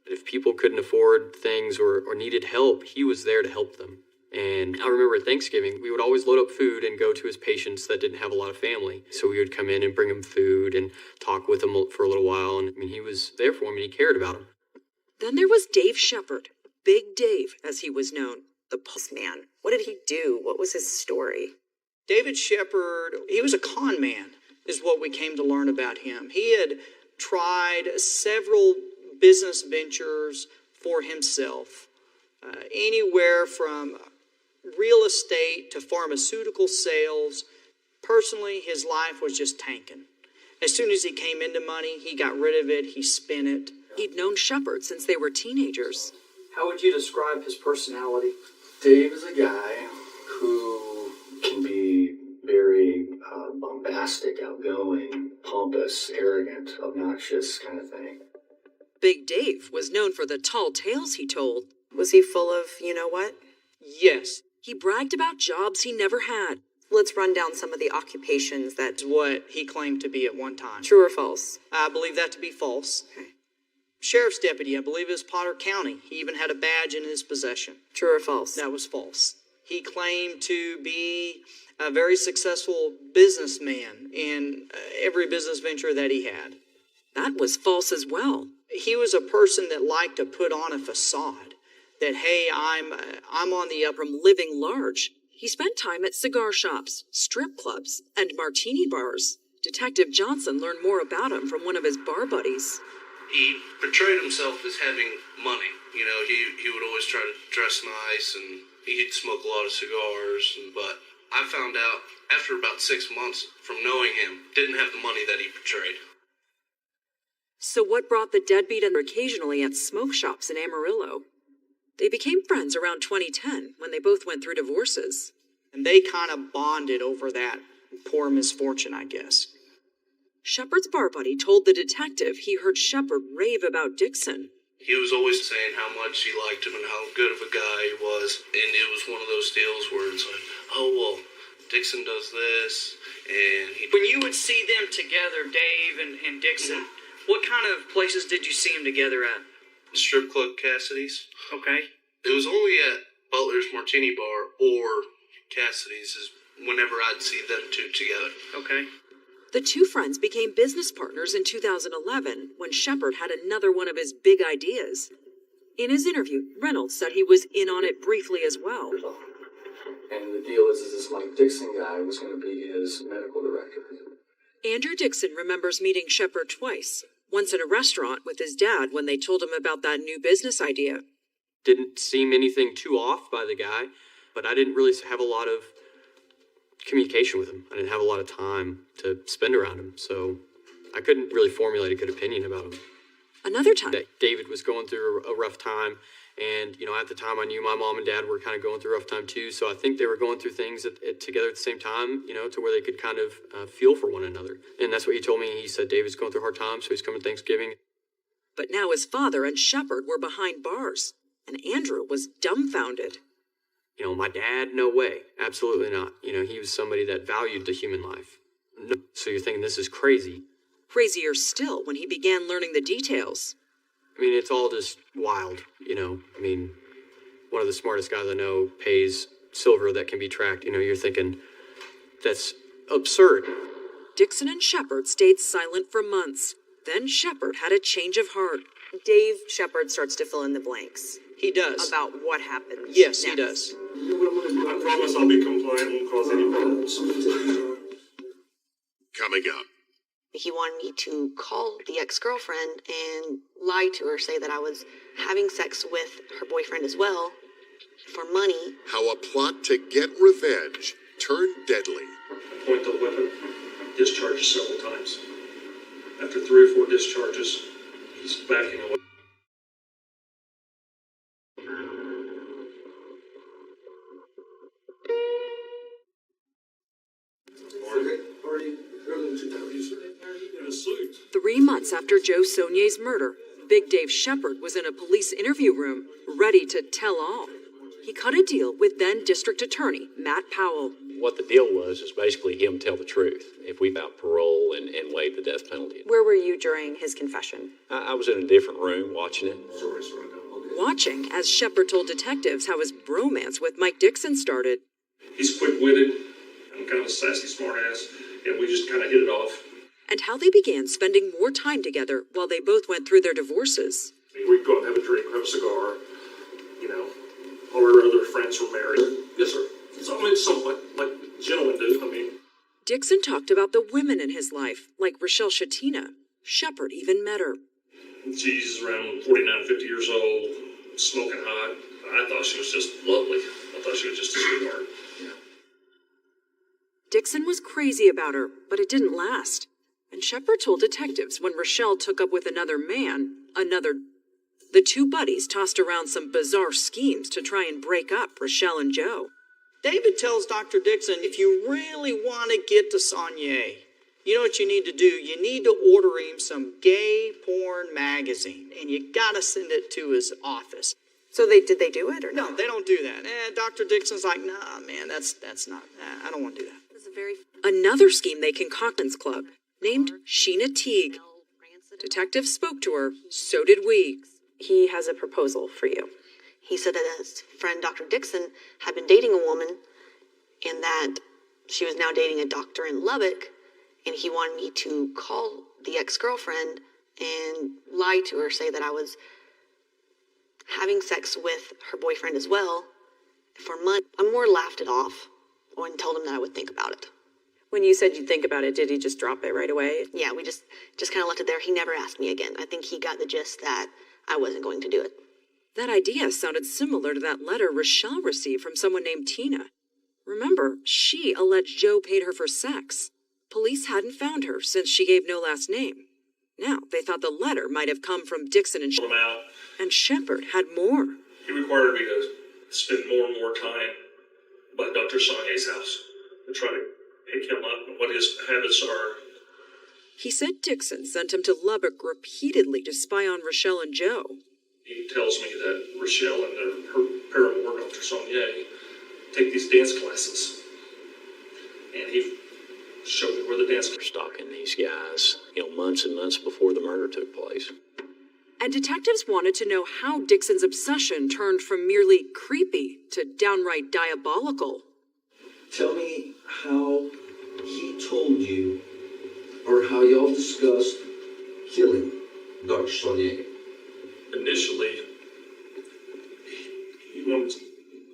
If people couldn't afford things or needed help, he was there to help them. And I remember at Thanksgiving, we would always load up food and go to his patients that didn't have a lot of family. So we would come in and bring them food and talk with them for a little while. And he was there for them and he cared about them. Then there was Dave Shepard, Big Dave as he was known, the Pulse Man. What did he do? What was his story? David Shepard, he was a con man, is what we came to learn about him. He had tried several business ventures for himself, anywhere from real estate to pharmaceutical sales. Personally, his life was just tanking. As soon as he came into money, he got rid of it, he spent it. He'd known Shepard since they were teenagers. How would you describe his personality? Dave is a guy who can be very bombastic, outgoing, pompous, arrogant, obnoxious kind of thing. Big Dave was known for the tall tales he told. Was he full of you-know-what? Yes. He bragged about jobs he never had. Let's run down some of the occupations that... What he claimed to be at one time. True or false? I believe that to be false. Okay. Sheriff's deputy, I believe it was Potter County. He even had a badge in his possession. True or false? That was false. He claimed to be a very successful businessman in every business venture that he had. That was false as well. He was a person that liked to put on a facade that, hey, I'm on the up. From living large, he spent time at cigar shops, strip clubs, and martini bars. Detective Johnson learned more about him from one of his bar buddies. He portrayed himself as having money. He would always try to dress nice, and he'd smoke a lot of cigars. But I found out after about 6 months from knowing him, didn't have the money that he portrayed. So what brought the deadbeat and occasionally at smoke shops in Amarillo? They became friends around 2010 when they both went through divorces. And they kind of bonded over that poor misfortune, I guess. Shepard's bar buddy told the detective he heard Shepard rave about Dixon. He was always saying how much he liked him and how good of a guy he was. And it was one of those deals where it's like, oh, well, Dixon does this, and he... When you would see them together, Dave and Dixon, what kind of places did you see them together at? Strip Club Cassidy's. Okay. It was only at Butler's Martini Bar or Cassidy's is whenever I'd see them two together. Okay. The two friends became business partners in 2011 when Shepard had another one of his big ideas. In his interview, Reynolds said he was in on it briefly as well. And the deal is this Mike Dixon guy was going to be his medical director. Andrew Dixon remembers meeting Shepard twice, once in a restaurant with his dad when they told him about that new business idea. Didn't seem anything too off by the guy, but I didn't really have a lot of communication with him. I didn't have a lot of time to spend around him, so I couldn't really formulate a good opinion about him. Another time, David was going through a rough time, and at the time I knew my mom and dad were kind of going through a rough time too, so I think they were going through things together at the same time, to where they could kind of feel for one another. And that's what he told me. He said David's going through a hard time, so he's coming Thanksgiving. But now his father and Shepard were behind bars, and Andrew was dumbfounded. My dad, no way. Absolutely not. He was somebody that valued the human life. No. So you're thinking this is crazy. Crazier still when he began learning the details. It's all just wild, one of the smartest guys I know pays silver that can be tracked. You're thinking, that's absurd. Dixon and Shepard stayed silent for months. Then Shepard had a change of heart. Dave Shepard starts to fill in the blanks. He does. About what happened. Yes, next. he does. I promise I'll be compliant, won't cause any problems. Coming up. He wanted me to call the ex-girlfriend and lie to her, say that I was having sex with her boyfriend as well for money. How a plot to get revenge turned deadly. Point the weapon, discharges several times. After 3 or 4 discharges, he's backing away. Already 3 months after Joe Saulnier's murder, Big Dave Shepard was in a police interview room, ready to tell all. He cut a deal with then District Attorney Matt Powell. What the deal was is basically him tell the truth if we about parole and waive the death penalty. Where were you during his confession? I was in a different room watching it. Watching as Shepard told detectives how his bromance with Mike Dixon started. He's quick-witted. I'm kind of a sassy smartass, and we just kind of hit it off. And how they began spending more time together while they both went through their divorces. We'd go out and have a drink, have a cigar. All our other friends were married. Yes, sir. Somewhat like gentlemen do. Dixon talked about the women in his life, like Rochelle Shatina. Shepard even met her. She's around 49, 50 years old, smoking hot. I thought she was just lovely. I thought she was just a sweetheart. Dixon was crazy about her, but it didn't last. And Shepard told detectives when Rochelle took up with another man, the two buddies tossed around some bizarre schemes to try and break up Rochelle and Joe. David tells Dr. Dixon, if you really want to get to Saulnier, you know what you need to do? You need to order him some gay porn magazine, and you gotta send it to his office. So did they do it or no? No, they don't do that. Dr. Dixon's like, nah, man, that's not. I don't want to do that. Another scheme they concocted club named Sheena Teague. Detectives spoke to her. So did we. He has a proposal for you. He said that his friend Dr. Dixon had been dating a woman and that she was now dating a doctor in Lubbock, and he wanted me to call the ex-girlfriend and lie to her, say that I was having sex with her boyfriend as well for money. I more laughed it off and told him that I would think about it. When you said you'd think about it, did he just drop it right away? Yeah, we just kind of left it there. He never asked me again. I think he got the gist that I wasn't going to do it. That idea sounded similar to that letter Rochelle received from someone named Tina. Remember, she alleged Joe paid her for sex. Police hadn't found her since she gave no last name. Now, they thought the letter might have come from Dixon and Shepard had more. He required me to spend more and more time by Dr. Saulnier's house to try to pick him up and what his habits are. He said Dixon sent him to Lubbock repeatedly to spy on Rochelle and Joe. He tells me that Rochelle and her paramour, Dr. Saulnier, take these dance classes. And he showed me where the dance were stalking these guys, months and months before the murder took place. And detectives wanted to know how Dixon's obsession turned from merely creepy to downright diabolical. Tell me how he told you, or how y'all discussed killing Dr. Saulnier. Initially, he wanted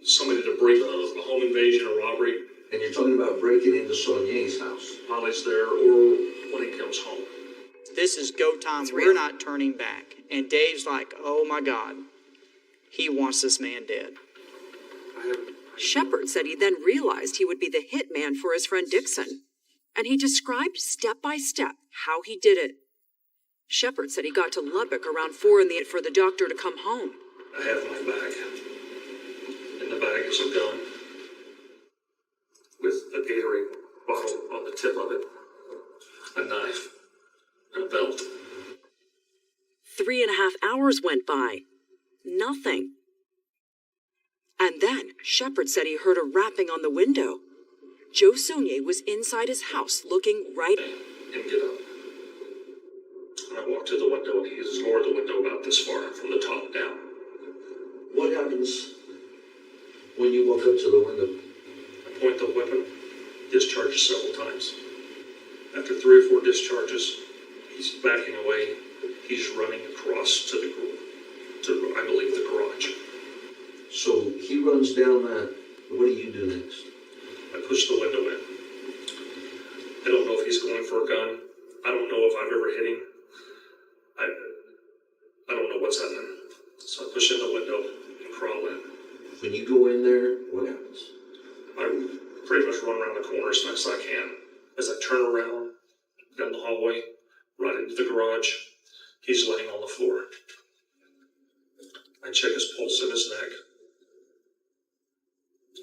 somebody to break a home invasion or robbery. And you're talking about breaking into Soigné's house. While he's there or when he comes home. This is go time. We're not turning back. And Dave's like, oh my God, he wants this man dead. Shepard said he then realized he would be the hitman for his friend Dixon, and he described step by step how he did it. Shepard said he got to Lubbock around 4 in the for the doctor to come home. I have my bag. In the bag is a gun with a Gatorade bottle on the tip of it, a knife, and a belt. 3.5 hours went by. Nothing. And then Shepard said he heard a rapping on the window. Joe Saunier was inside his house looking right And get up. And I walked to the window, and he has lowered the window about this far from the top down. What happens when you walk up to the window? I point the weapon, discharges several times. After 3 or 4 discharges, he's backing away. He's running across to I believe, the garage. So he runs down that. What do you do next? I push the window in. I don't know if he's going for a gun. I don't know if I've ever hit him. I don't know what's happening. So I push in the window and crawl in. When you go in there, what happens? I pretty much run around the corner as fast as I can. As I turn around down the hallway, right into the garage, he's laying on the floor. I check his pulse in his neck.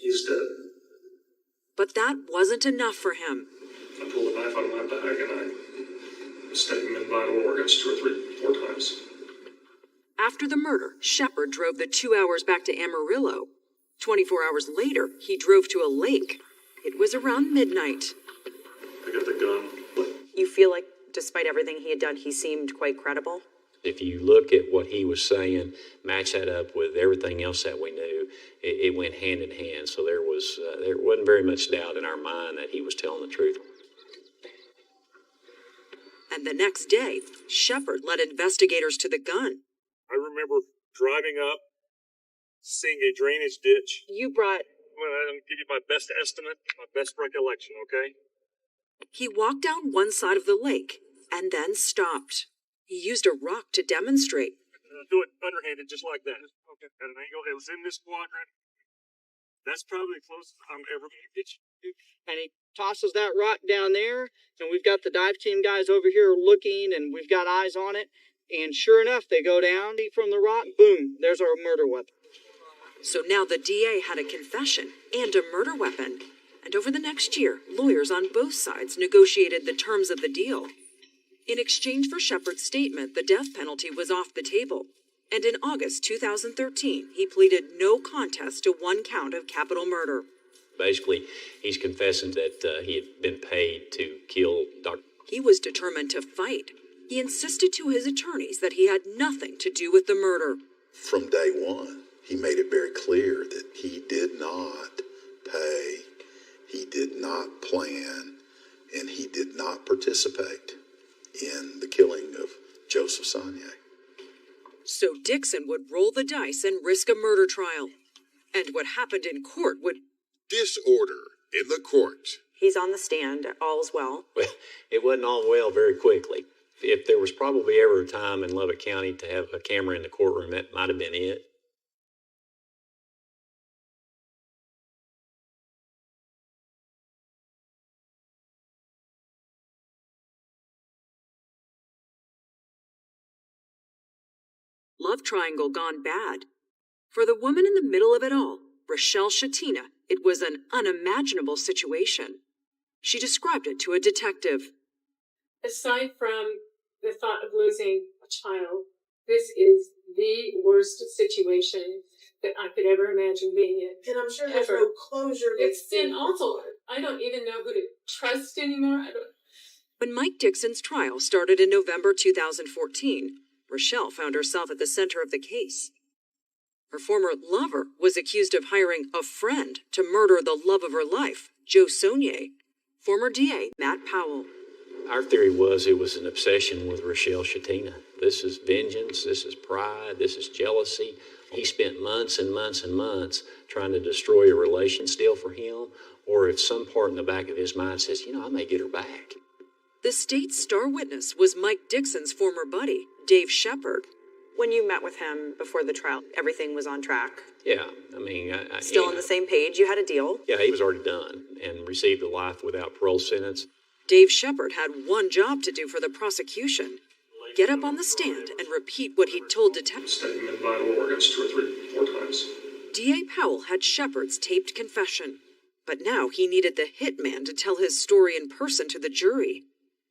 He's dead. But that wasn't enough for him. I pull a knife out of my bag and I stab him in vital organs 2 or 3, 4 times. After the murder, Shepard drove the 2 hours back to Amarillo. 24 hours later, he drove to a lake. It was around midnight. I got the gun. You feel like, despite everything he had done, he seemed quite credible? If you look at what he was saying, match that up with everything else that we knew, it went hand in hand. So there wasn't very much doubt in our mind that he was telling the truth. And the next day, Shepard led investigators to the gun. I remember driving up, seeing a drainage ditch. You brought... Well, I'll give you my best estimate, my best recollection, okay? He walked down one side of the lake and then stopped. He used a rock to demonstrate. Do it underhanded, just like that. Okay. At an angle. It was in this quadrant. That's probably the closest I'm ever going to get you. And he tosses that rock down there, and we've got the dive team guys over here looking, and we've got eyes on it. And sure enough, they go down, deep from the rock, boom, there's our murder weapon. So now the DA had a confession and a murder weapon. And over the next year, lawyers on both sides negotiated the terms of the deal. In exchange for Shepard's statement, the death penalty was off the table. And in August 2013, he pleaded no contest to 1 count of capital murder. Basically, he's confessing that he had been paid to kill Dr. He was determined to fight. He insisted to his attorneys that he had nothing to do with the murder. From day one, he made it very clear that he did not pay, he did not plan, and he did not participate in the killing of Joseph Saunier. So Dixon would roll the dice and risk a murder trial. And what happened in court would... Disorder in the court. He's on the stand, all's well. Well, it wasn't all well very quickly. If there was probably ever a time in Lubbock County to have a camera in the courtroom, that might have been it. Love triangle gone bad. For the woman in the middle of it all, Rochelle Shatina, it was an unimaginable situation. She described it to a detective. Aside from the thought of losing a child, this is the worst situation that I could ever imagine being in. And I'm sure there's no closure. It's been awful. I don't even know who to trust anymore. When Mike Dixon's trial started in November 2014, Rochelle found herself at the center of the case. Her former lover was accused of hiring a friend to murder the love of her life, Joe Saunier. Former DA Matt Powell. Our theory was it was an obsession with Rochelle Shatina. This is vengeance, this is pride, this is jealousy he spent months and months and months trying to destroy a relation still for him, or if some part in the back of his mind says, I may get her back. The state's star witness was Mike Dixon's former buddy, Dave Shepard. When you met with him before the trial, everything was on track. Yeah, I mean... Still on the same page, you had a deal. Yeah, he was already done and received a life without parole sentence. Dave Shepard had one job to do for the prosecution. Get up on the stand and repeat what he'd told detectives. Stating in vital organs 2 or 3, 4 times. D.A. Powell had Shepard's taped confession, but now he needed the hitman to tell his story in person to the jury.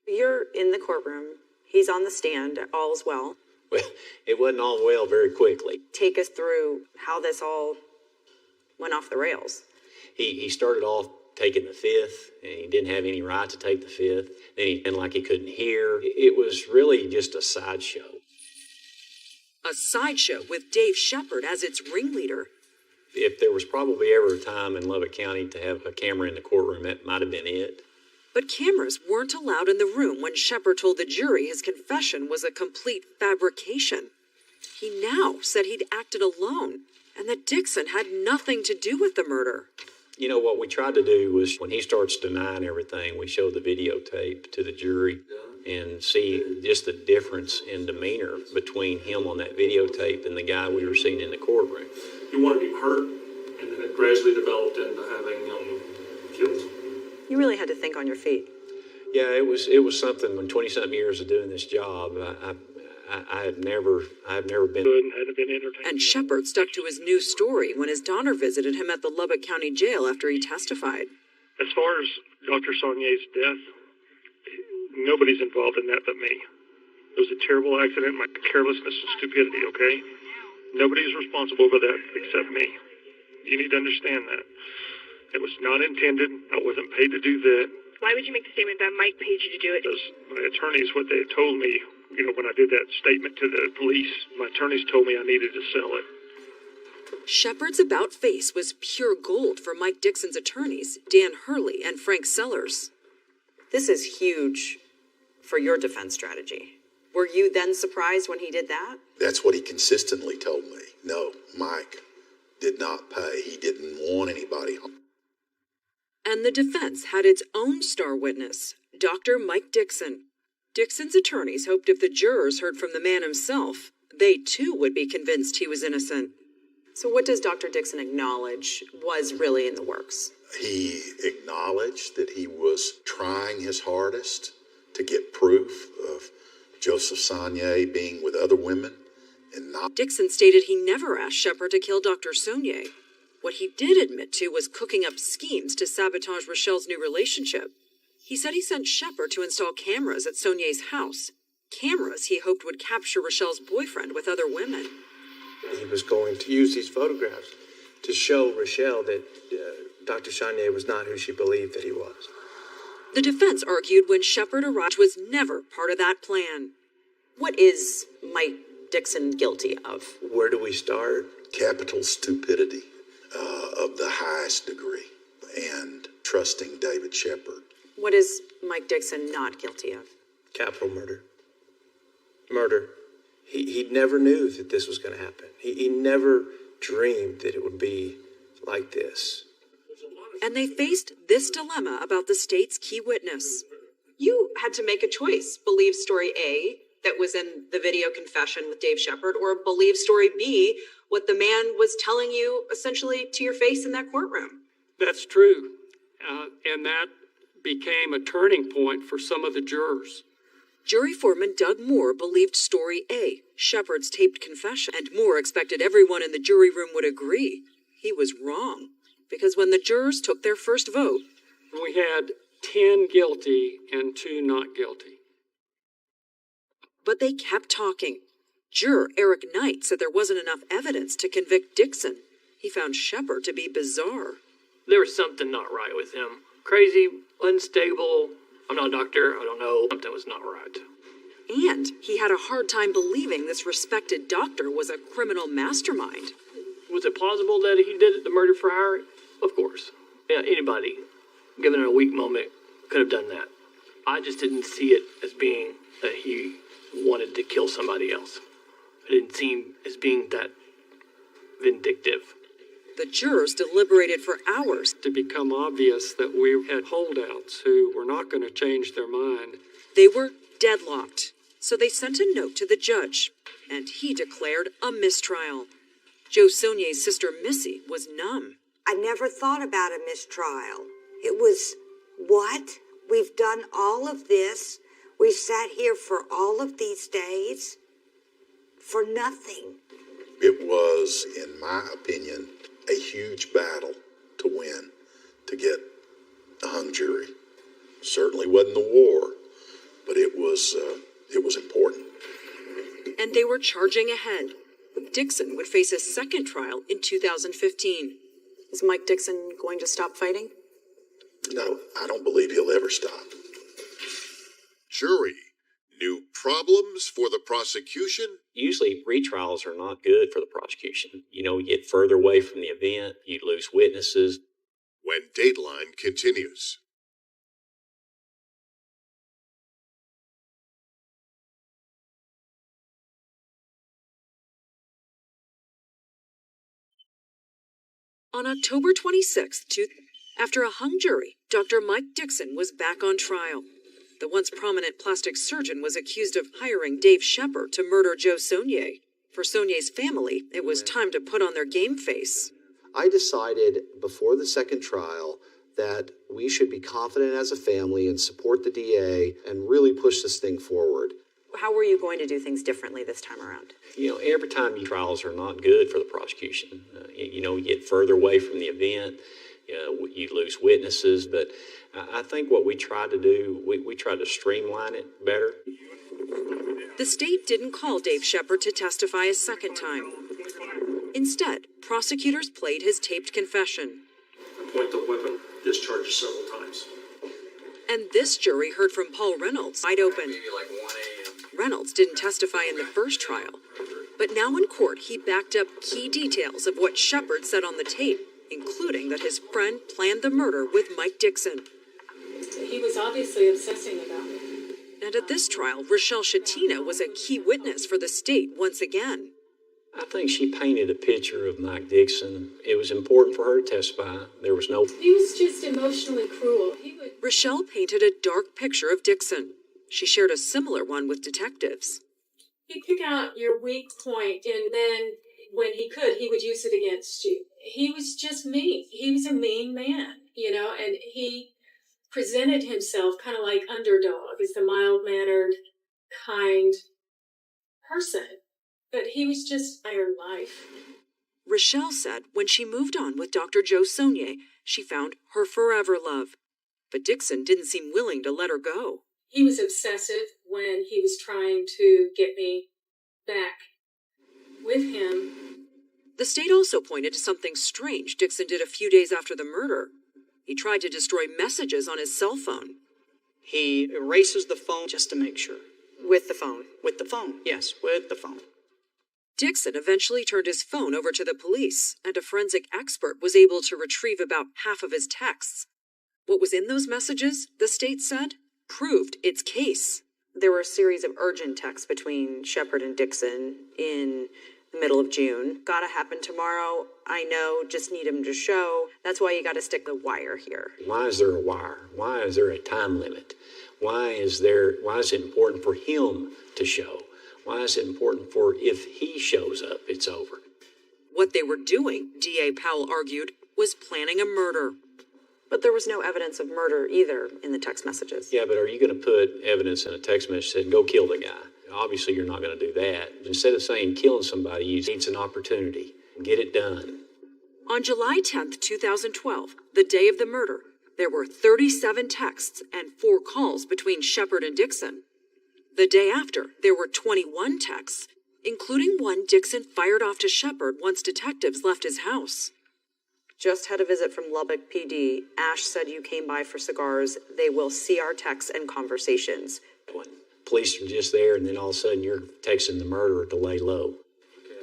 You're in the courtroom. He's on the stand. All's well. Well, it wasn't all well very quickly. Take us through how this all went off the rails. He started off taking the fifth, and he didn't have any right to take the fifth. Then he felt like he couldn't hear. It was really just a sideshow. A sideshow with Dave Shepard as its ringleader. If there was probably ever a time in Lubbock County to have a camera in the courtroom, that might have been it. But cameras weren't allowed in the room when Shepard told the jury his confession was a complete fabrication. He now said he'd acted alone, and that Dixon had nothing to do with the murder. What we tried to do was, when he starts denying everything, we show the videotape to the jury and see just the difference in demeanor between him on that videotape and the guy we were seeing in the courtroom. You wanted him hurt, and then it gradually developed into having him killed. You really had to think on your feet. Yeah, it was something. In 20-something years of doing this job, I had never been good and hadn't been entertained. And Shepard stuck to his new story when his daughter visited him at the Lubbock County Jail after he testified. As far as Dr. Saulnier's death, nobody's involved in that but me. It was a terrible accident, my carelessness and stupidity, okay? Nobody's responsible for that except me. You need to understand that. It was not intended. I wasn't paid to do that. Why would you make the statement that Mike paid you to do it? Because my attorneys, what they had told me, when I did that statement to the police, my attorneys told me I needed to sell it. Shepard's about face was pure gold for Mike Dixon's attorneys, Dan Hurley and Frank Sellers. This is huge for your defense strategy. Were you then surprised when he did that? That's what he consistently told me. No, Mike did not pay. He didn't want anybody home. And the defense had its own star witness, Dr. Mike Dixon. Dixon's attorneys hoped if the jurors heard from the man himself, they too would be convinced he was innocent. So what does Dr. Dixon acknowledge was really in the works? He acknowledged that he was trying his hardest to get proof of Joseph Saulnier being with other women and not... Dixon stated he never asked Shepard to kill Dr. Saulnier. What he did admit to was cooking up schemes to sabotage Rochelle's new relationship. He said he sent Shepard to install cameras at Saulnier's house. Cameras he hoped would capture Rochelle's boyfriend with other women. He was going to use these photographs to show Rochelle that Dr. Saulnier was not who she believed that he was. The defense argued when Shepard arrived was never part of that plan. What is Mike Dixon guilty of? Where do we start? Capital stupidity of the highest degree and trusting David Shepard. What is Mike Dixon not guilty of? Capital murder. Murder. He never knew that this was going to happen. He never dreamed that it would be like this. And they faced this dilemma about the state's key witness. You had to make a choice. Believe story A, that was in the video confession with Dave Shepard, or believe story B, what the man was telling you essentially to your face in that courtroom. That's true. And that became a turning point for some of the jurors. Jury foreman Doug Moore believed story A, Shepard's taped confession, and Moore expected everyone in the jury room would agree. He was wrong, because when the jurors took their first vote, we had 10 guilty and 2 not guilty. But they kept talking. Juror Eric Knight said there wasn't enough evidence to convict Dixon. He found Shepard to be bizarre. There was something not right with him. Crazy, unstable. I'm not a doctor. I don't know. Something was not right. And he had a hard time believing this respected doctor was a criminal mastermind. Was it plausible that he did the murder for hire? Of course. Yeah, anybody, given a weak moment, could have done that. I just didn't see it as being that he wanted to kill somebody else. It didn't seem as being that vindictive. The jurors deliberated for hours. To become obvious that we had holdouts who were not going to change their mind. They were deadlocked, so they sent a note to the judge, and he declared a mistrial. Joe Saulnier's sister Missy was numb. I never thought about a mistrial. It was, what? We've done all of this. We've sat here for all of these days for nothing. It was, in my opinion, a huge battle to win, to get a hung jury. Certainly wasn't the war, but it was important. And they were charging ahead. Dixon would face a second trial in 2015. Is Mike Dixon going to stop fighting? No, I don't believe he'll ever stop. Jury, new problems for the prosecution? Usually retrials are not good for the prosecution. You get further away from the event, you lose witnesses. When Dateline continues. On October 26th, after a hung jury, Dr. Mike Dixon was back on trial. The once prominent plastic surgeon was accused of hiring Dave Shepard to murder Joe Saulnier. For Saulnier's family, it was time to put on their game face. I decided before the second trial that we should be confident as a family and support the DA and really push this thing forward. How were you going to do things differently this time around? Every time trials are not good for the prosecution. You get further away from the event, you lose witnesses, but I think what we tried to do, we tried to streamline it better. The state didn't call Dave Shepard to testify a second time. Instead, prosecutors played his taped confession. Point the weapon, discharge several times. And this jury heard from Paul Reynolds, wide open. Maybe like 1 a.m. Reynolds didn't testify in the first trial, but now in court he backed up key details of what Shepard said on the tape, including that his friend planned the murder with Mike Dixon. He was obviously obsessing about it. And at this trial, Rochelle Shatina was a key witness for the state once again. I think she painted a picture of Mike Dixon. It was important for her to testify. There was no... He was just emotionally cruel. Rochelle painted a dark picture of Dixon. She shared a similar one with detectives. He'd pick out your weak point, and then when he could, he would use it against you. He was just mean. He was a mean man, and he presented himself kind of like underdog, as the mild-mannered, kind person. But he was just iron life. Rochelle said when she moved on with Dr. Joe Saulnier, she found her forever love. But Dixon didn't seem willing to let her go. He was obsessive when he was trying to get me back with him. The state also pointed to something strange Dixon did a few days after the murder. He tried to destroy messages on his cell phone. He erases the phone just to make sure. With the phone? With the phone, yes, with the phone. Dixon eventually turned his phone over to the police, and a forensic expert was able to retrieve about half of his texts. What was in those messages, the state said, proved its case. There were a series of urgent texts between Shepard and Dixon in the middle of June. Gotta happen tomorrow. I know, just need him to show. That's why you gotta stick the wire here. Why is there a wire? Why is there a time limit? Why is it important for him to show? Why is it important for if he shows up, it's over? What they were doing, D.A. Powell argued, was planning a murder. But there was no evidence of murder either in the text messages. Yeah, but are you going to put evidence in a text message that said, go kill the guy? Obviously, you're not going to do that. Instead of saying killing somebody, you need an opportunity. Get it done. On July 10th, 2012, the day of the murder, there were 37 texts and 4 calls between Shepard and Dixon. The day after, there were 21 texts, including one Dixon fired off to Shepard once detectives left his house. Just had a visit from Lubbock PD. Ash said you came by for cigars. They will see our texts and conversations. When police are just there, and then all of a sudden you're texting the murderer to lay low.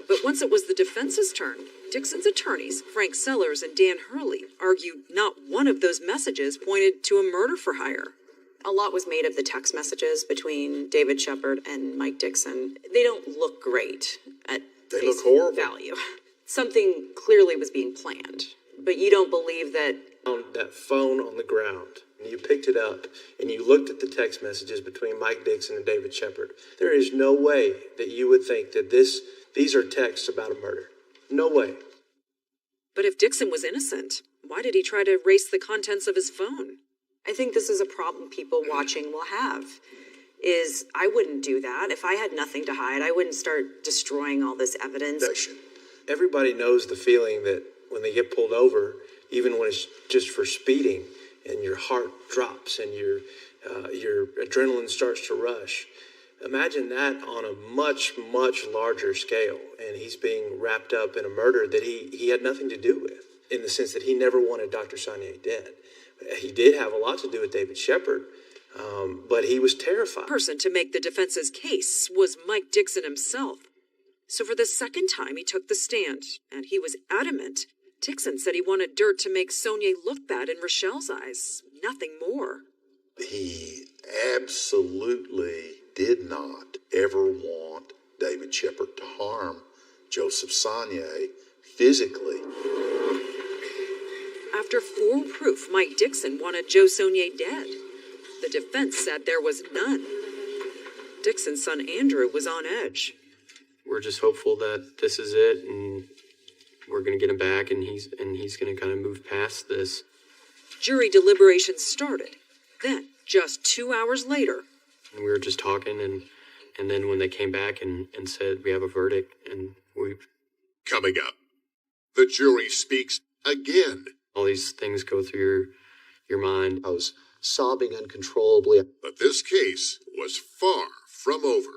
But once it was the defense's turn, Dixon's attorneys, Frank Sellers and Dan Hurley, argued not one of those messages pointed to a murder for hire. A lot was made of the text messages between David Shepard and Mike Dixon. They don't look great at They face look horrible. value. Something clearly was being planned, but you don't believe that. On that phone on the ground, and you picked it up, and you looked at the text messages between Mike Dixon and David Shepard. There is no way that you would think that these are texts about a murder. No way. But if Dixon was innocent, why did he try to erase the contents of his phone? I think this is a problem people watching will have. Is I wouldn't do that. If I had nothing to hide, I wouldn't start destroying all this evidence. Everybody knows the feeling that when they get pulled over, even when it's just for speeding, and your heart drops and your adrenaline starts to rush. Imagine that on a much, much larger scale, and he's being wrapped up in a murder that he had nothing to do with, in the sense that he never wanted Dr. Saunier dead. He did have a lot to do with David Shepard, but he was terrified. The person to make the defense's case was Mike Dixon himself. So for the second time, he took the stand, and he was adamant. Dixon said he wanted dirt to make Saunier look bad in Rochelle's eyes, nothing more. He absolutely did not ever want David Shepard to harm Joseph Saunier physically. After full proof, Mike Dixon wanted Joe Saunier dead. The defense said there was none. Dixon's son Andrew was on edge. We're just hopeful that this is it, and we're going to get him back, and he's going to kind of move past this. Jury deliberations started. Then, just 2 hours later, and we were just talking, and then when they came back and said we have a verdict, and we... Coming up, the jury speaks again. All these things go through your mind. I was sobbing uncontrollably. But this case was far from over.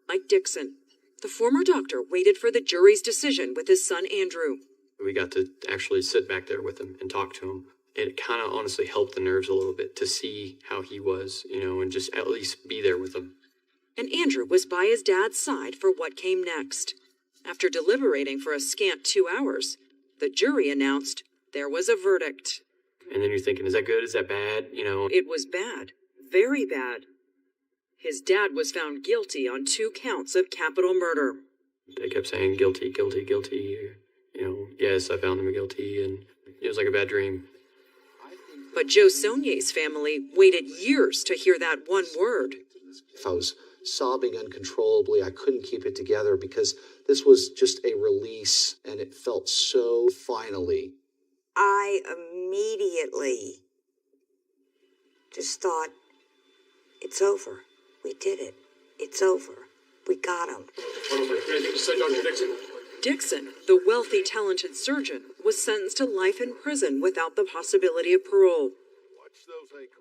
Mike Dixon, the former doctor, waited for the jury's decision with his son Andrew. We got to actually sit back there with him and talk to him. It kind of honestly helped the nerves a little bit to see how he was, and just at least be there with him. And Andrew was by his dad's side for what came next. After deliberating for a scant 2 hours, the jury announced there was a verdict. And then you're thinking, is that good? Is that bad? It was bad. Very bad. His dad was found guilty on 2 counts of capital murder. They kept saying, guilty, guilty, guilty. Yes, I found him guilty, and it was like a bad dream. But Joe Saunier's family waited years to hear that one word. I was sobbing uncontrollably. I couldn't keep it together because this was just a release, and it felt so finally. I immediately just thought, it's over. We did it. It's over. We got him. Anything to say, Dr. Dixon? Dixon, the wealthy, talented surgeon, was sentenced to life in prison without the possibility of parole.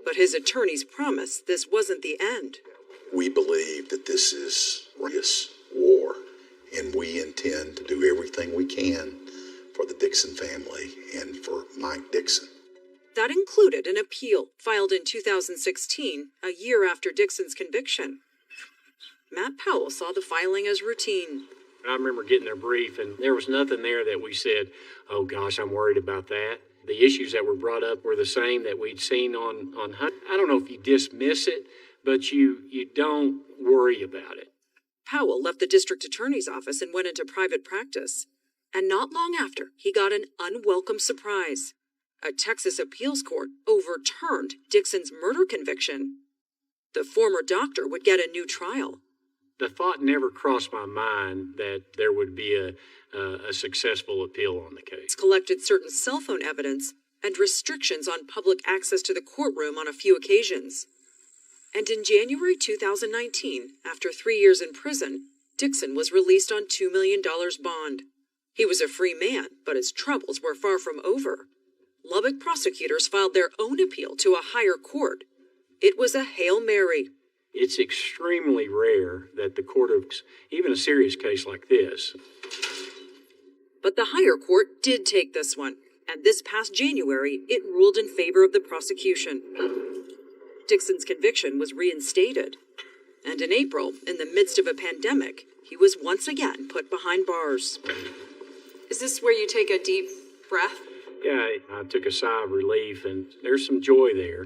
But his attorneys promised this wasn't the end. We believe that this is war, and we intend to do everything we can for the Dixon family and for Mike Dixon. That included an appeal filed in 2016, a year after Dixon's conviction. Matt Powell saw the filing as routine. I remember getting their brief, and there was nothing there that we said, oh gosh, I'm worried about that. The issues that were brought up were the same that we'd seen on Hunt. I don't know if you dismiss it, but you don't worry about it. Powell left the district attorney's office and went into private practice. And not long after, he got an unwelcome surprise. A Texas appeals court overturned Dixon's murder conviction. The former doctor would get a new trial. The thought never crossed my mind that there would be a successful appeal on the case. Collected certain cell phone evidence and restrictions on public access to the courtroom on a few occasions. And in January 2019, after 3 years in prison, Dixon was released on $2 million bond. He was a free man, but his troubles were far from over. Lubbock prosecutors filed their own appeal to a higher court. It was a Hail Mary. It's extremely rare that the court of, even a serious case like this. But the higher court did take this one, and this past January, it ruled in favor of the prosecution. Dixon's conviction was reinstated. And in April, in the midst of a pandemic, he was once again put behind bars. Is this where you take a deep breath? Yeah, I took a sigh of relief, and there's some joy there.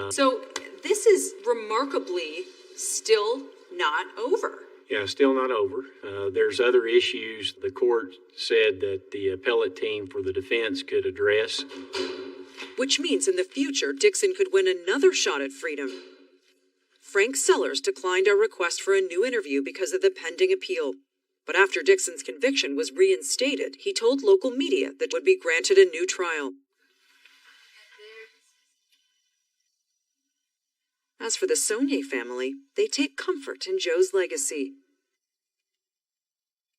So this is remarkably still not over. Yeah, still not over. There's other issues the court said that the appellate team for the defense could address. Which means in the future, Dixon could win another shot at freedom. Frank Sellers declined our request for a new interview because of the pending appeal. But after Dixon's conviction was reinstated, he told local media that would be granted a new trial. As for the Saunier family, they take comfort in Joe's legacy.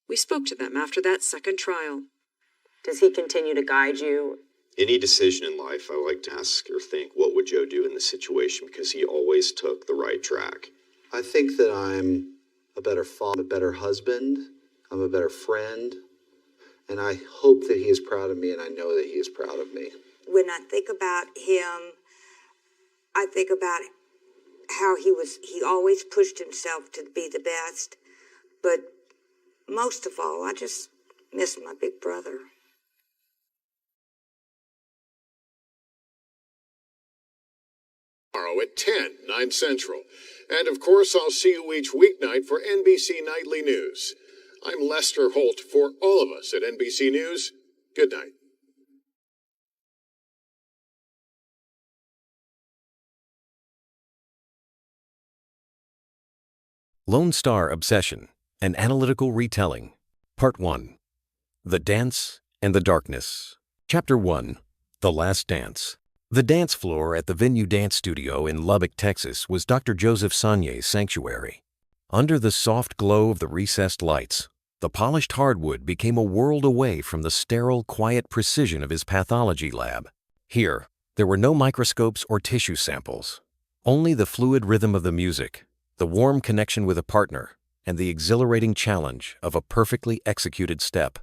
We spoke to them after that second trial. Does he continue to guide you? Any decision in life, I like to ask or think, what would Joe do in this situation? Because he always took the right track. I think that I'm a better father, a better husband, I'm a better friend, and I hope that he is proud of me, and I know that he is proud of me. When I think about him, I think about how he always pushed himself to be the best, but most of all, I just miss my big brother. Tomorrow at 10, 9 Central. And of course, I'll see you each weeknight for NBC Nightly News. I'm Lester Holt. For all of us at NBC News, good night. Lone Star Obsession, an analytical retelling. Part 1. The Dance and the Darkness. Chapter 1. The Last Dance. The dance floor at the Venue Dance Studio in Lubbock, Texas, was Dr. Joseph Saunier's sanctuary. Under the soft glow of the recessed lights, the polished hardwood became a world away from the sterile, quiet precision of his pathology lab. Here, there were no microscopes or tissue samples, only the fluid rhythm of the music, the warm connection with a partner, and the exhilarating challenge of a perfectly executed step.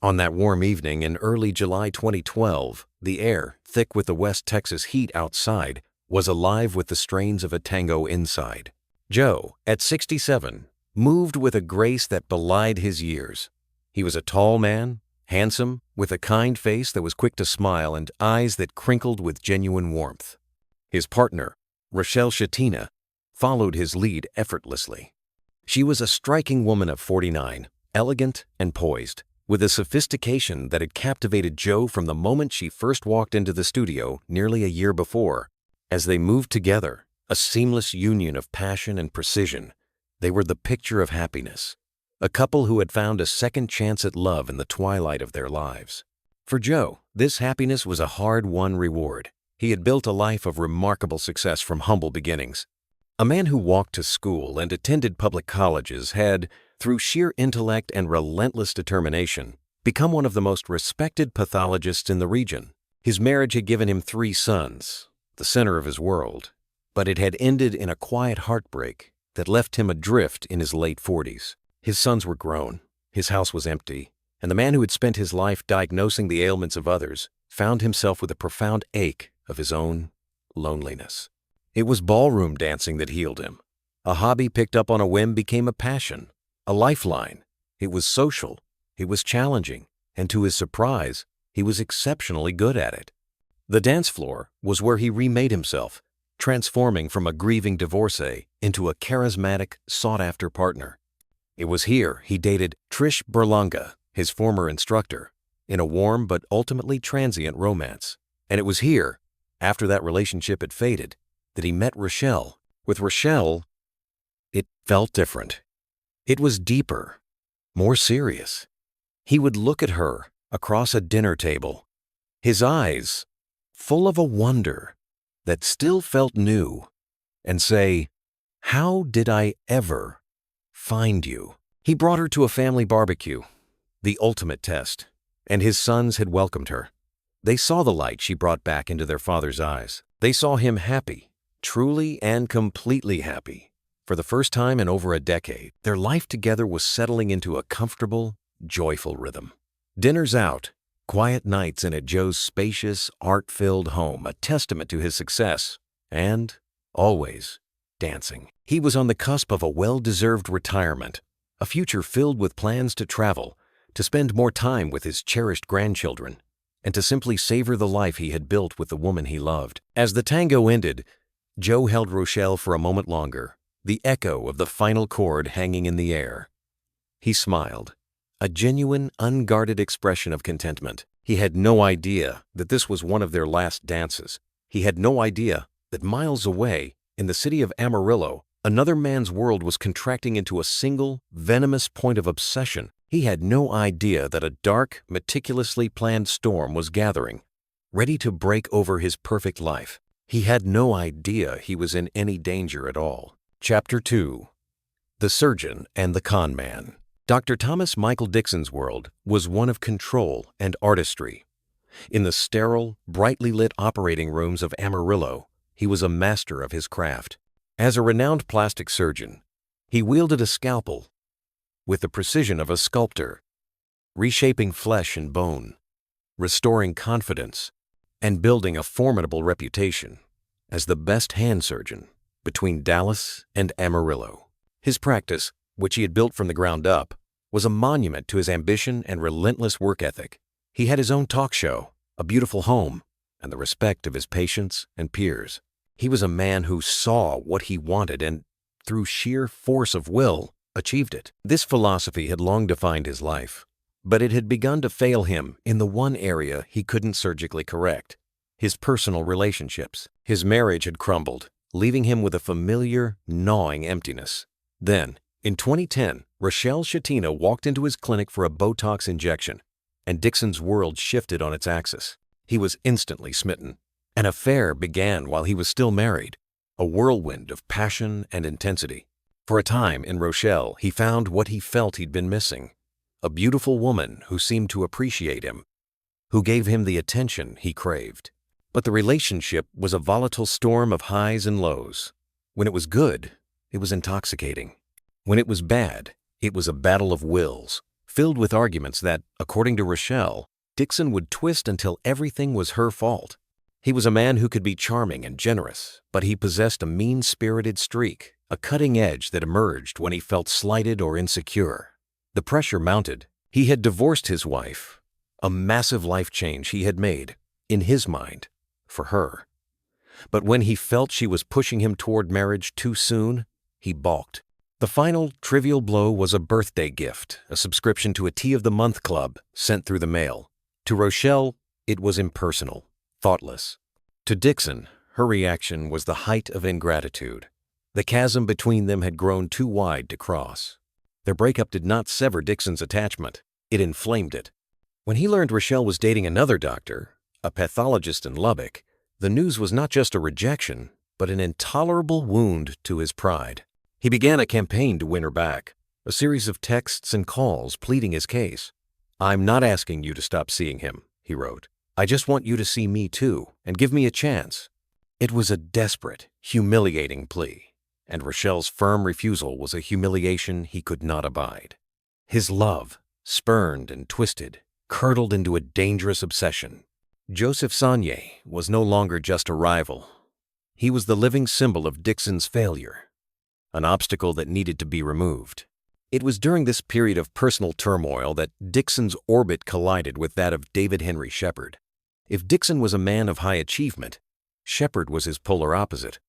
On that warm evening in early July 2012, the air, thick with the West Texas heat outside, was alive with the strains of a tango inside. Joe, at 67, moved with a grace that belied his years. He was a tall man, handsome, with a kind face that was quick to smile and eyes that crinkled with genuine warmth. His partner, Rochelle Shatina, followed his lead effortlessly. She was a striking woman of 49, elegant and poised, with a sophistication that had captivated Joe from the moment she first walked into the studio nearly a year before. As they moved together, a seamless union of passion and precision, they were the picture of happiness, a couple who had found a second chance at love in the twilight of their lives. For Joe, this happiness was a hard-won reward. He had built a life of remarkable success from humble beginnings. A man who walked to school and attended public colleges had, through sheer intellect and relentless determination, become one of the most respected pathologists in the region. His marriage had given him 3 sons, the center of his world, but it had ended in a quiet heartbreak that left him adrift in his late 40s. His sons were grown, his house was empty, and the man who had spent his life diagnosing the ailments of others found himself with a profound ache of his own loneliness. It was ballroom dancing that healed him. A hobby picked up on a whim became a passion, a lifeline. It was social, it was challenging, and to his surprise, he was exceptionally good at it. The dance floor was where he remade himself, transforming from a grieving divorcee into a charismatic, sought-after partner. It was here he dated Trish Berlanga, his former instructor, in a warm but ultimately transient romance. And it was here, after that relationship had faded, that he met Rochelle. With Rochelle, it felt different. It was deeper, more serious. He would look at her across a dinner table, his eyes full of a wonder that still felt new, and say, "How did I ever find you?" He brought her to a family barbecue, the ultimate test, and his sons had welcomed her. They saw the light she brought back into their father's eyes. They saw him happy, truly and completely happy. For the first time in over a decade, their life together was settling into a comfortable, joyful rhythm. Dinners out, quiet nights in at Joe's spacious, art-filled home, a testament to his success, and, always, dancing. He was on the cusp of a well-deserved retirement, a future filled with plans to travel, to spend more time with his cherished grandchildren. and to simply savor the life he had built with the woman he loved. As the tango ended, Joe held Rochelle for a moment longer, the echo of the final chord hanging in the air. He smiled, a genuine, unguarded expression of contentment. He had no idea that this was one of their last dances. He had no idea that miles away, in the city of Amarillo, another man's world was contracting into a single, venomous point of obsession. He had no idea that a dark, meticulously planned storm was gathering, ready to break over his perfect life. He had no idea he was in any danger at all. Chapter 2. The Surgeon and the Con Man. Dr. Thomas Michael Dixon's world was one of control and artistry. In the sterile, brightly lit operating rooms of Amarillo, he was a master of his craft. As a renowned plastic surgeon, he wielded a scalpel with the precision of a sculptor, reshaping flesh and bone, restoring confidence, and building a formidable reputation as the best hand surgeon between Dallas and Amarillo. His practice, which he had built from the ground up, was a monument to his ambition and relentless work ethic. He had his own talk show, a beautiful home, and the respect of his patients and peers. He was a man who saw what he wanted and, through sheer force of will, achieved it. This philosophy had long defined his life, but it had begun to fail him in the one area he couldn't surgically correct: his personal relationships. His marriage had crumbled, leaving him with a familiar, gnawing emptiness. Then, in 2010, Rochelle Shatina walked into his clinic for a Botox injection, and Dixon's world shifted on its axis. He was instantly smitten. An affair began while he was still married, a whirlwind of passion and intensity. For a time in Rochelle, he found what he felt he'd been missing: a beautiful woman who seemed to appreciate him, who gave him the attention he craved. But the relationship was a volatile storm of highs and lows. When it was good, it was intoxicating. When it was bad, it was a battle of wills, filled with arguments that, according to Rochelle, Dixon would twist until everything was her fault. He was a man who could be charming and generous, but he possessed a mean-spirited streak, a cutting edge that emerged when he felt slighted or insecure. The pressure mounted. He had divorced his wife, a massive life change he had made, in his mind, for her. But when he felt she was pushing him toward marriage too soon, he balked. The final trivial blow was a birthday gift, a subscription to a Tea of the Month club sent through the mail. To Rochelle, it was impersonal, thoughtless. To Dixon, her reaction was the height of ingratitude. The chasm between them had grown too wide to cross. Their breakup did not sever Dixon's attachment. It inflamed it. When he learned Rochelle was dating another doctor, a pathologist in Lubbock, the news was not just a rejection, but an intolerable wound to his pride. He began a campaign to win her back, a series of texts and calls pleading his case. "I'm not asking you to stop seeing him," he wrote. "I just want you to see me too, and give me a chance." It was a desperate, humiliating plea, and Rochelle's firm refusal was a humiliation he could not abide. His love, spurned and twisted, curdled into a dangerous obsession. Joseph Saunier was no longer just a rival. He was the living symbol of Dixon's failure, an obstacle that needed to be removed. It was during this period of personal turmoil that Dixon's orbit collided with that of David Henry Shepard. If Dixon was a man of high achievement, Shepard was his polar opposite,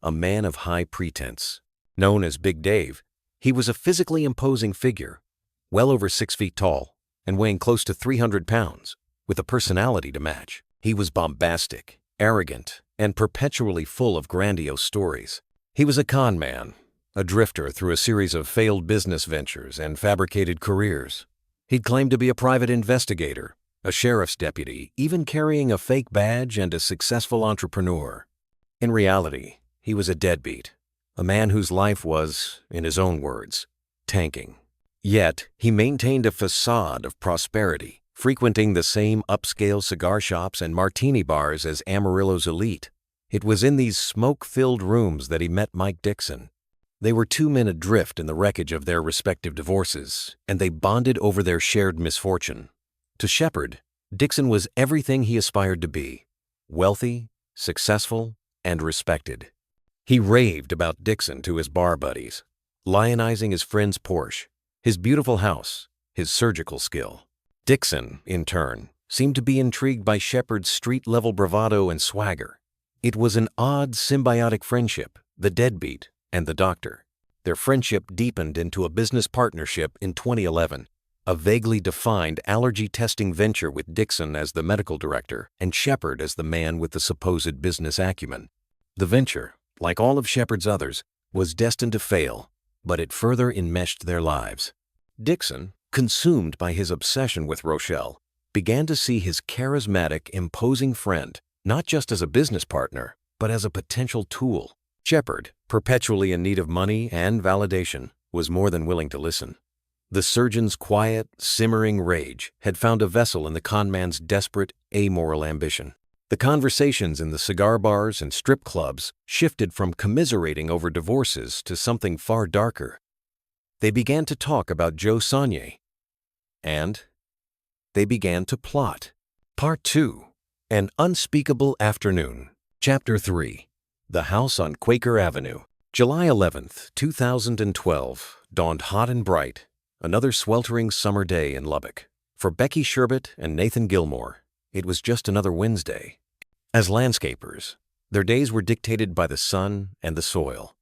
a man of high pretense. Known as Big Dave, he was a physically imposing figure, well over 6 feet tall and weighing close to 300 pounds, with a personality to match. He was bombastic, arrogant, and perpetually full of grandiose stories. He was a con man, a drifter through a series of failed business ventures and fabricated careers. He'd claimed to be a private investigator, a sheriff's deputy, even carrying a fake badge, and a successful entrepreneur. In reality, he was a deadbeat, a man whose life was, in his own words, tanking. Yet, he maintained a facade of prosperity, frequenting the same upscale cigar shops and martini bars as Amarillo's elite. It was in these smoke-filled rooms that he met Mike Dixon. They were two men adrift in the wreckage of their respective divorces, and they bonded over their shared misfortune. To Shepard, Dixon was everything he aspired to be: wealthy, successful, and respected. He raved about Dixon to his bar buddies, lionizing his friend's Porsche, his beautiful house, his surgical skill. Dixon, in turn, seemed to be intrigued by Shepard's street-level bravado and swagger. It was an odd symbiotic friendship, the deadbeat and the doctor. Their friendship deepened into a business partnership in 2011, a vaguely defined allergy testing venture with Dixon as the medical director and Shepard as the man with the supposed business acumen. The venture, like all of Shepard's others, was destined to fail, but it further enmeshed their lives. Dixon, consumed by his obsession with Rochelle, began to see his charismatic, imposing friend not just as a business partner, but as a potential tool. Shepard, perpetually in need of money and validation, was more than willing to listen. The surgeon's quiet, simmering rage had found a vessel in the conman's desperate, amoral ambition. The conversations in the cigar bars and strip clubs shifted from commiserating over divorces to something far darker. They began to talk about Joe Saunier, and they began to plot. Part 2. An Unspeakable Afternoon. Chapter 3. The House on Quaker Avenue. July 11th, 2012, dawned hot and bright, another sweltering summer day in Lubbock. For Becky Sherbet and Nathan Gilmore, it was just another Wednesday. As landscapers, their days were dictated by the sun and the soil.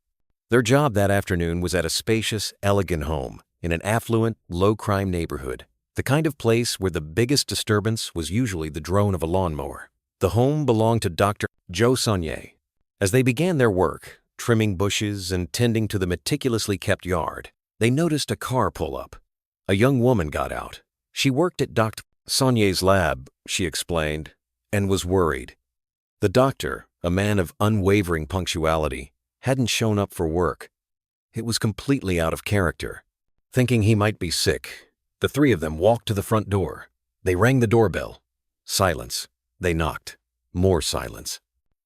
Their job that afternoon was at a spacious, elegant home in an affluent, low-crime neighborhood, the kind of place where the biggest disturbance was usually the drone of a lawnmower. The home belonged to Dr. Joe Saunier. As they began their work, trimming bushes and tending to the meticulously kept yard, they noticed a car pull up. A young woman got out. She worked at Dr. Saunier's lab, she explained, and was worried. The doctor, a man of unwavering punctuality, hadn't shown up for work. It was completely out of character. Thinking he might be sick, the three of them walked to the front door. They rang the doorbell. Silence. They knocked. More silence.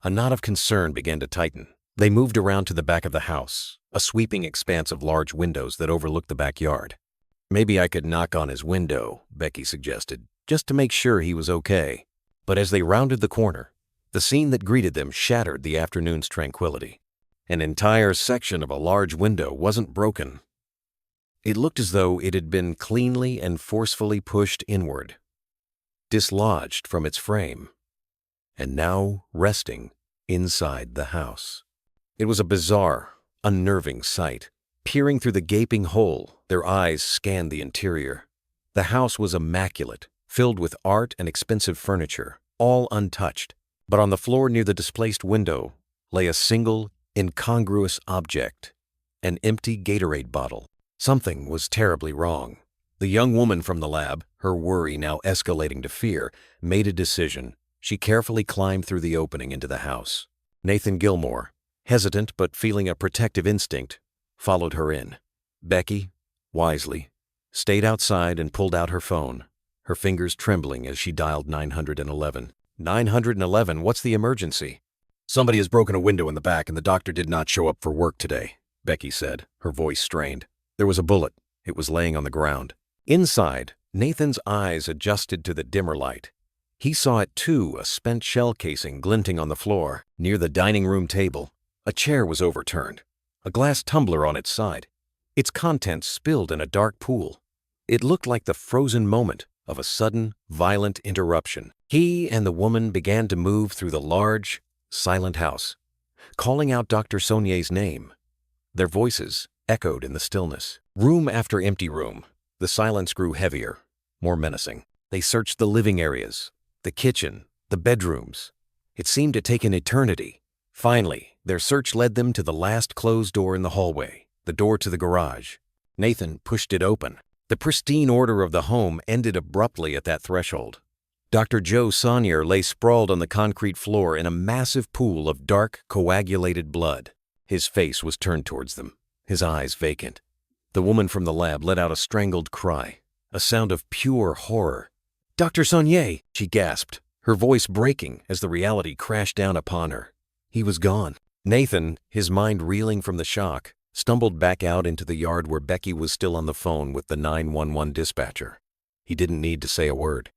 A knot of concern began to tighten. They moved around to the back of the house, a sweeping expanse of large windows that overlooked the backyard. Maybe I could knock on his window, Becky suggested, just to make sure he was okay. But as they rounded the corner, the scene that greeted them shattered the afternoon's tranquility. An entire section of a large window wasn't broken. It looked as though it had been cleanly and forcefully pushed inward, dislodged from its frame, and now resting inside the house. It was a bizarre, unnerving sight. Peering through the gaping hole, their eyes scanned the interior. The house was immaculate, filled with art and expensive furniture, all untouched. But on the floor near the displaced window lay a single, incongruous object, an empty Gatorade bottle. Something was terribly wrong. The young woman from the lab, her worry now escalating to fear, made a decision. She carefully climbed through the opening into the house. Nathan Gilmore, hesitant but feeling a protective instinct, followed her in. Becky, wisely, stayed outside and pulled out her phone, her fingers trembling as she dialed 911. 911, what's the emergency? Somebody has broken a window in the back and the doctor did not show up for work today, Becky said, her voice strained. There was a bullet. It was laying on the ground. Inside, Nathan's eyes adjusted to the dimmer light. He saw it too, a spent shell casing glinting on the floor. Near the dining room table, a chair was overturned, a glass tumbler on its side. Its contents spilled in a dark pool. It looked like the frozen moment of a sudden, violent interruption. He and the woman began to move through the large, silent house, calling out Dr. Saunier's name. Their voices echoed in the stillness. Room after empty room, the silence grew heavier, more menacing. They searched the living areas, the kitchen, the bedrooms. It seemed to take an eternity. Finally, their search led them to the last closed door in the hallway, the door to the garage. Nathan pushed it open. The pristine order of the home ended abruptly at that threshold. Dr. Joe Saunier lay sprawled on the concrete floor in a massive pool of dark, coagulated blood. His face was turned towards them, his eyes vacant. The woman from the lab let out a strangled cry, a sound of pure horror. "Dr. Saunier!" she gasped, her voice breaking as the reality crashed down upon her. He was gone. Nathan, his mind reeling from the shock, stumbled back out into the yard where Becky was still on the phone with the 911 dispatcher. He didn't need to say a word.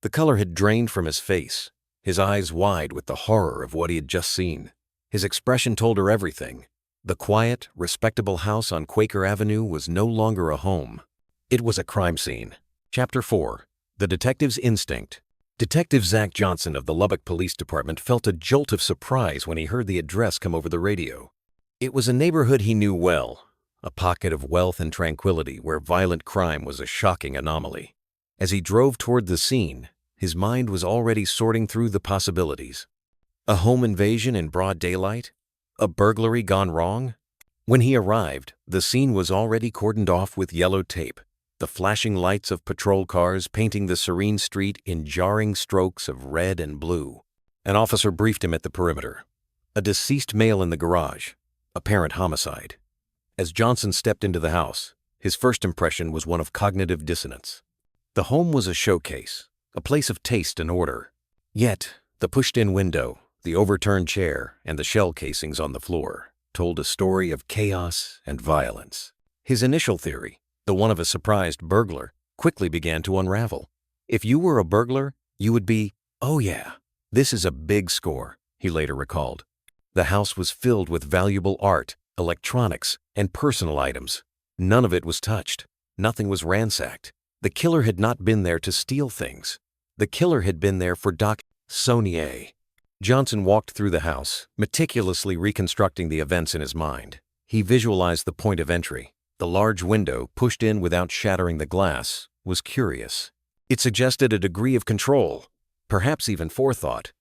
The color had drained from his face, his eyes wide with the horror of what he had just seen. His expression told her everything. The quiet, respectable house on Quaker Avenue was no longer a home. It was a crime scene. Chapter 4. The Detective's Instinct. Detective Zach Johnson of the Lubbock Police Department felt a jolt of surprise when he heard the address come over the radio. It was a neighborhood he knew well, a pocket of wealth and tranquility where violent crime was a shocking anomaly. As he drove toward the scene, his mind was already sorting through the possibilities. A home invasion in broad daylight? A burglary gone wrong? When he arrived, the scene was already cordoned off with yellow tape, the flashing lights of patrol cars painting the serene street in jarring strokes of red and blue. An officer briefed him at the perimeter. A deceased male in the garage. Apparent homicide. As Johnson stepped into the house, his first impression was one of cognitive dissonance. The home was a showcase, a place of taste and order. Yet, the pushed-in window, the overturned chair, and the shell casings on the floor told a story of chaos and violence. His initial theory, the one of a surprised burglar, quickly began to unravel. If you were a burglar, you would be, "Oh yeah, this is a big score," he later recalled. The house was filled with valuable art, electronics, and personal items. None of it was touched. Nothing was ransacked. The killer had not been there to steal things. The killer had been there for Doc Saunier. Johnson walked through the house, meticulously reconstructing the events in his mind. He visualized the point of entry. The large window, pushed in without shattering the glass, was curious. It suggested a degree of control, perhaps even forethought.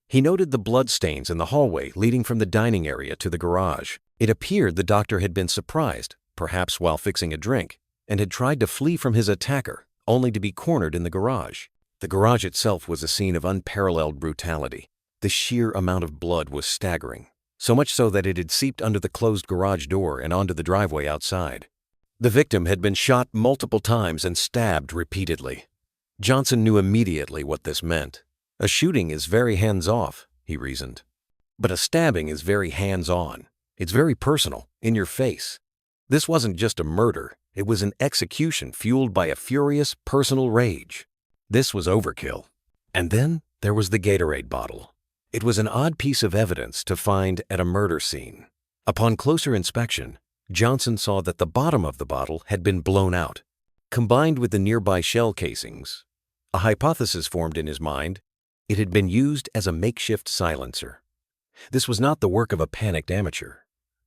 He noted the bloodstains in the hallway leading from the dining area to the garage. It appeared the doctor had been surprised, perhaps while fixing a drink, and had tried to flee from his attacker, only to be cornered in the garage. The garage itself was a scene of unparalleled brutality. The sheer amount of blood was staggering, so much so that it had seeped under the closed garage door and onto the driveway outside. The victim had been shot multiple times and stabbed repeatedly. Johnson knew immediately what this meant. A shooting is very hands-off, he reasoned. But a stabbing is very hands-on. It's very personal, in your face. This wasn't just a murder, it was an execution fueled by a furious personal rage. This was overkill. And then there was the Gatorade bottle. It was an odd piece of evidence to find at a murder scene. Upon closer inspection, Johnson saw that the bottom of the bottle had been blown out. Combined with the nearby shell casings, a hypothesis formed in his mind. It had been used as a makeshift silencer. This was not the work of a panicked amateur.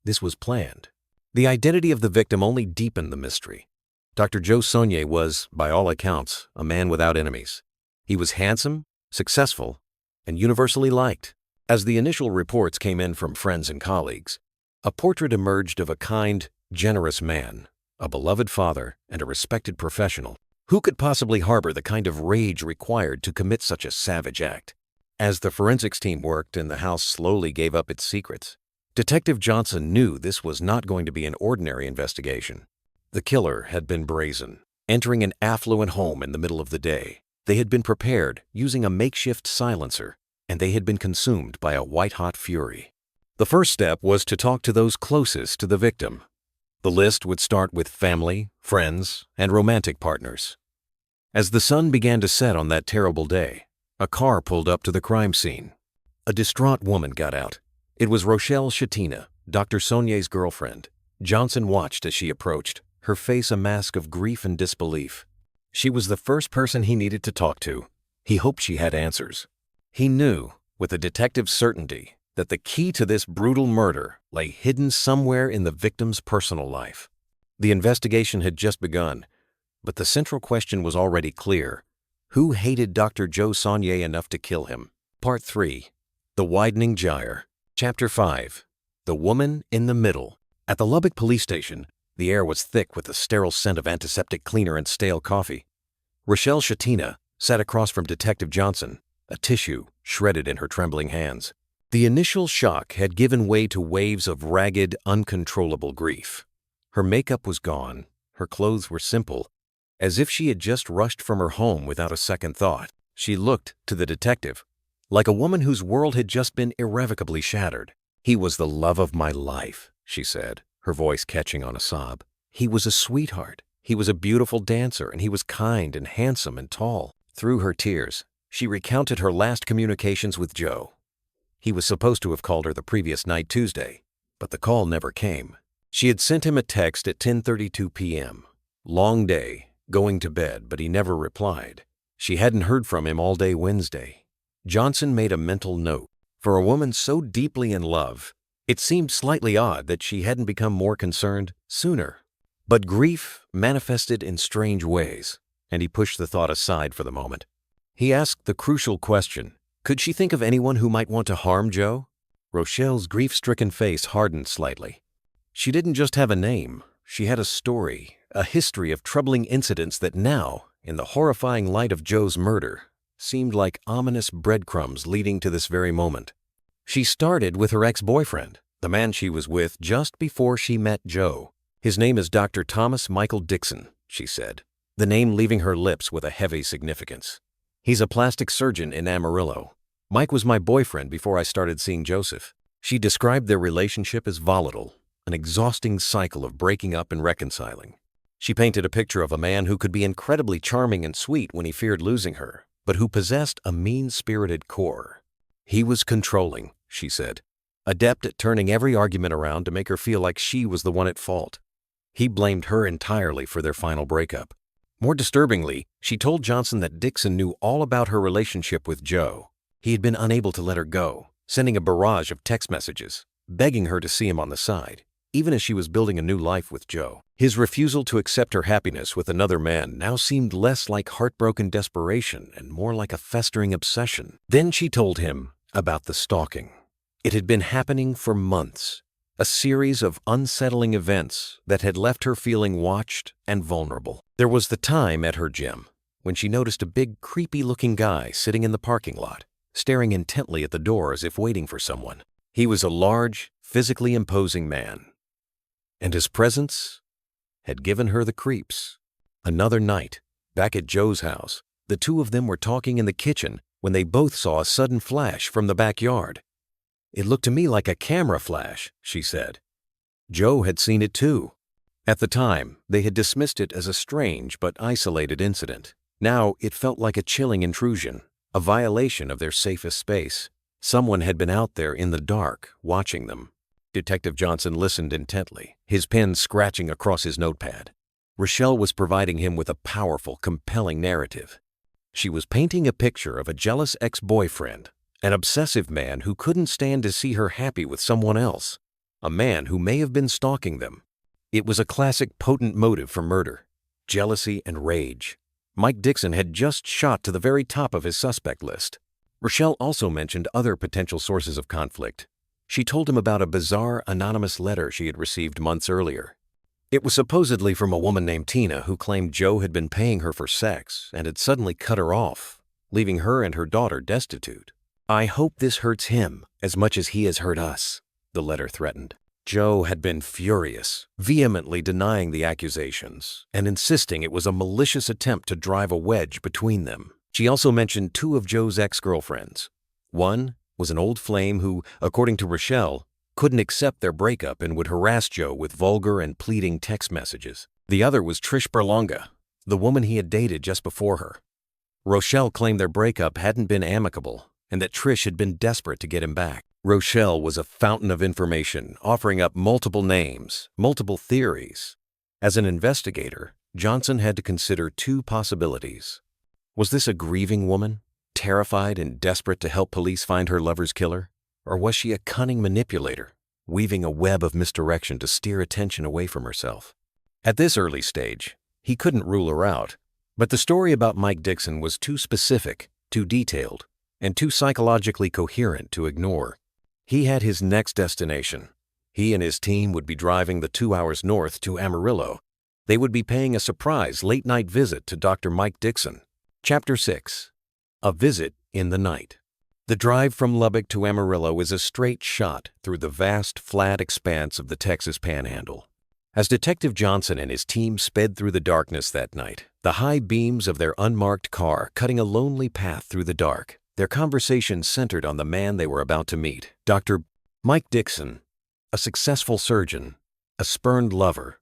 This was planned. The identity of the victim only deepened the mystery. Dr. Joe Saunier was, by all accounts, a man without enemies. He was handsome, successful, and universally liked. As the initial reports came in from friends and colleagues, a portrait emerged of a kind, generous man, a beloved father, and a respected professional. Who could possibly harbor the kind of rage required to commit such a savage act? As the forensics team worked and the house slowly gave up its secrets, Detective Johnson knew this was not going to be an ordinary investigation. The killer had been brazen, entering an affluent home in the middle of the day. They had been prepared using a makeshift silencer, and they had been consumed by a white-hot fury. The first step was to talk to those closest to the victim. The list would start with family, friends, and romantic partners. As the sun began to set on that terrible day, a car pulled up to the crime scene. A distraught woman got out. It was Rochelle Shatina, Dr. Saunier's girlfriend. Johnson watched as she approached, her face a mask of grief and disbelief. She was the first person he needed to talk to. He hoped she had answers. He knew, with a detective's certainty, that the key to this brutal murder lay hidden somewhere in the victim's personal life. The investigation had just begun, but the central question was already clear. Who hated Dr. Joe Saunier enough to kill him? Part 3. The Widening Gyre. Chapter 5. The Woman in the Middle. At the Lubbock police station, the air was thick with the sterile scent of antiseptic cleaner and stale coffee. Rochelle Shatina sat across from Detective Johnson, a tissue shredded in her trembling hands. The initial shock had given way to waves of ragged, uncontrollable grief. Her makeup was gone, her clothes were simple, as if she had just rushed from her home without a second thought. She looked, to the detective, like a woman whose world had just been irrevocably shattered. "He was the love of my life," she said, her voice catching on a sob. "He was a sweetheart. He was a beautiful dancer, and he was kind and handsome and tall." Through her tears, she recounted her last communications with Joe. He was supposed to have called her the previous night, Tuesday, but the call never came. She had sent him a text at 10:32 p.m. Long day, going to bed, but he never replied. She hadn't heard from him all day Wednesday. Johnson made a mental note. For a woman so deeply in love, it seemed slightly odd that she hadn't become more concerned sooner. But grief manifested in strange ways, and he pushed the thought aside for the moment. He asked the crucial question, could she think of anyone who might want to harm Joe? Rochelle's grief-stricken face hardened slightly. She didn't just have a name, she had a story, a history of troubling incidents that now, in the horrifying light of Joe's murder, seemed like ominous breadcrumbs leading to this very moment. She started with her ex-boyfriend, the man she was with just before she met Joe. His name is Dr. Thomas Michael Dixon, she said, the name leaving her lips with a heavy significance. He's a plastic surgeon in Amarillo. Mike was my boyfriend before I started seeing Joseph. She described their relationship as volatile, an exhausting cycle of breaking up and reconciling. She painted a picture of a man who could be incredibly charming and sweet when he feared losing her, but who possessed a mean-spirited core. He was controlling, she said, adept at turning every argument around to make her feel like she was the one at fault. He blamed her entirely for their final breakup. More disturbingly, she told Johnson that Dixon knew all about her relationship with Joe. He had been unable to let her go, sending a barrage of text messages, begging her to see him on the side, even as she was building a new life with Joe. His refusal to accept her happiness with another man now seemed less like heartbroken desperation and more like a festering obsession. Then she told him about the stalking. It had been happening for months, a series of unsettling events that had left her feeling watched and vulnerable. There was the time at her gym when she noticed a big, creepy-looking guy sitting in the parking lot, staring intently at the door as if waiting for someone. He was a large, physically imposing man, and his presence had given her the creeps. Another night, back at Joe's house, the two of them were talking in the kitchen when they both saw a sudden flash from the backyard. It looked to me like a camera flash, she said. Joe had seen it too. At the time, they had dismissed it as a strange but isolated incident. Now it felt like a chilling intrusion, a violation of their safest space. Someone had been out there in the dark, watching them. Detective Johnson listened intently, his pen scratching across his notepad. Rochelle was providing him with a powerful, compelling narrative. She was painting a picture of a jealous ex-boyfriend, an obsessive man who couldn't stand to see her happy with someone else, a man who may have been stalking them. It was a classic potent motive for murder, jealousy and rage. Mike Dixon had just shot to the very top of his suspect list. Rochelle also mentioned other potential sources of conflict. She told him about a bizarre anonymous letter she had received months earlier. It was supposedly from a woman named Tina who claimed Joe had been paying her for sex and had suddenly cut her off, leaving her and her daughter destitute. "I hope this hurts him as much as he has hurt us," the letter threatened. Joe had been furious, vehemently denying the accusations and insisting it was a malicious attempt to drive a wedge between them. She also mentioned two of Joe's ex-girlfriends. One was an old flame who, according to Rochelle, couldn't accept their breakup and would harass Joe with vulgar and pleading text messages. The other was Trish Berlanga, the woman he had dated just before her. Rochelle claimed their breakup hadn't been amicable and that Trish had been desperate to get him back. Rochelle was a fountain of information, offering up multiple names, multiple theories. As an investigator, Johnson had to consider two possibilities. Was this a grieving woman, terrified and desperate to help police find her lover's killer? Or was she a cunning manipulator, weaving a web of misdirection to steer attention away from herself? At this early stage, he couldn't rule her out, but the story about Mike Dixon was too specific, too detailed, and too psychologically coherent to ignore. He had his next destination. He and his team would be driving the 2 hours north to Amarillo. They would be paying a surprise late-night visit to Dr. Mike Dixon. Chapter 6. A Visit in the Night. The drive from Lubbock to Amarillo is a straight shot through the vast, flat expanse of the Texas Panhandle. As Detective Johnson and his team sped through the darkness that night, the high beams of their unmarked car cutting a lonely path through the dark, their conversation centered on the man they were about to meet, Dr. Mike Dixon, a successful surgeon, a spurned lover,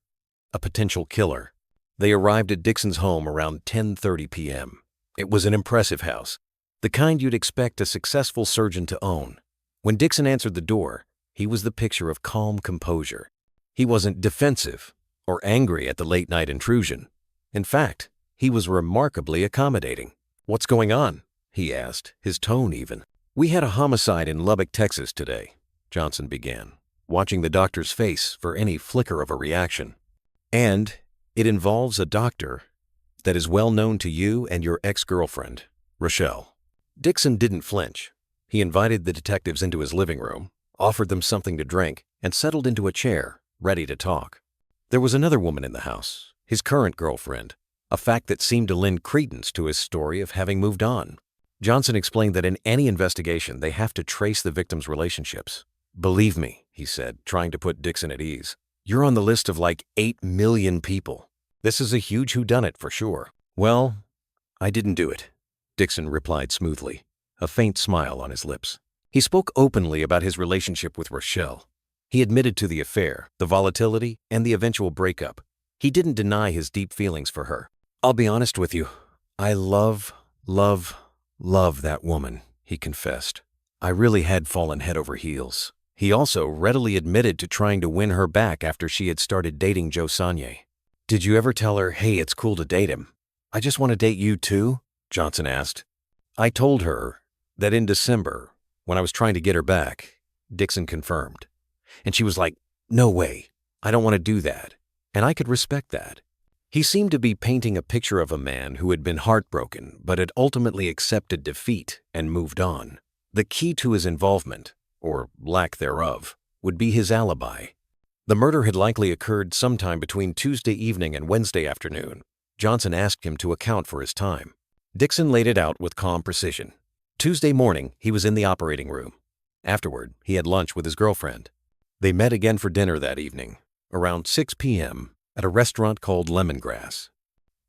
a potential killer. They arrived at Dixon's home around 10:30 p.m. It was an impressive house, the kind you'd expect a successful surgeon to own. When Dixon answered the door, he was the picture of calm composure. He wasn't defensive or angry at the late-night intrusion. In fact, he was remarkably accommodating. "What's going on?" he asked, his tone even. "We had a homicide in Lubbock, Texas today," Johnson began, watching the doctor's face for any flicker of a reaction. "And it involves a doctor that is well known to you and your ex-girlfriend, Rochelle." Dixon didn't flinch. He invited the detectives into his living room, offered them something to drink, and settled into a chair, ready to talk. There was another woman in the house, his current girlfriend, a fact that seemed to lend credence to his story of having moved on. Johnson explained that in any investigation, they have to trace the victims' relationships. "Believe me," he said, trying to put Dixon at ease, "you're on the list of like 8 million people. This is a huge whodunit for sure." "Well, I didn't do it," Dixon replied smoothly, a faint smile on his lips. He spoke openly about his relationship with Rochelle. He admitted to the affair, the volatility, and the eventual breakup. He didn't deny his deep feelings for her. "I'll be honest with you. I love that woman," he confessed. "I really had fallen head over heels." He also readily admitted to trying to win her back after she had started dating Joe Sagne. "Did you ever tell her, hey, it's cool to date him? I just want to date you too?" Johnson asked. "I told her that in December, when I was trying to get her back," Dixon confirmed. "And she was like, no way, I don't want to do that." And I could respect that. He seemed to be painting a picture of a man who had been heartbroken but had ultimately accepted defeat and moved on. The key to his involvement, or lack thereof, would be his alibi. The murder had likely occurred sometime between Tuesday evening and Wednesday afternoon. Johnson asked him to account for his time. Dixon laid it out with calm precision. Tuesday morning, he was in the operating room. Afterward, he had lunch with his girlfriend. They met again for dinner that evening, around 6 p.m., at a restaurant called Lemongrass.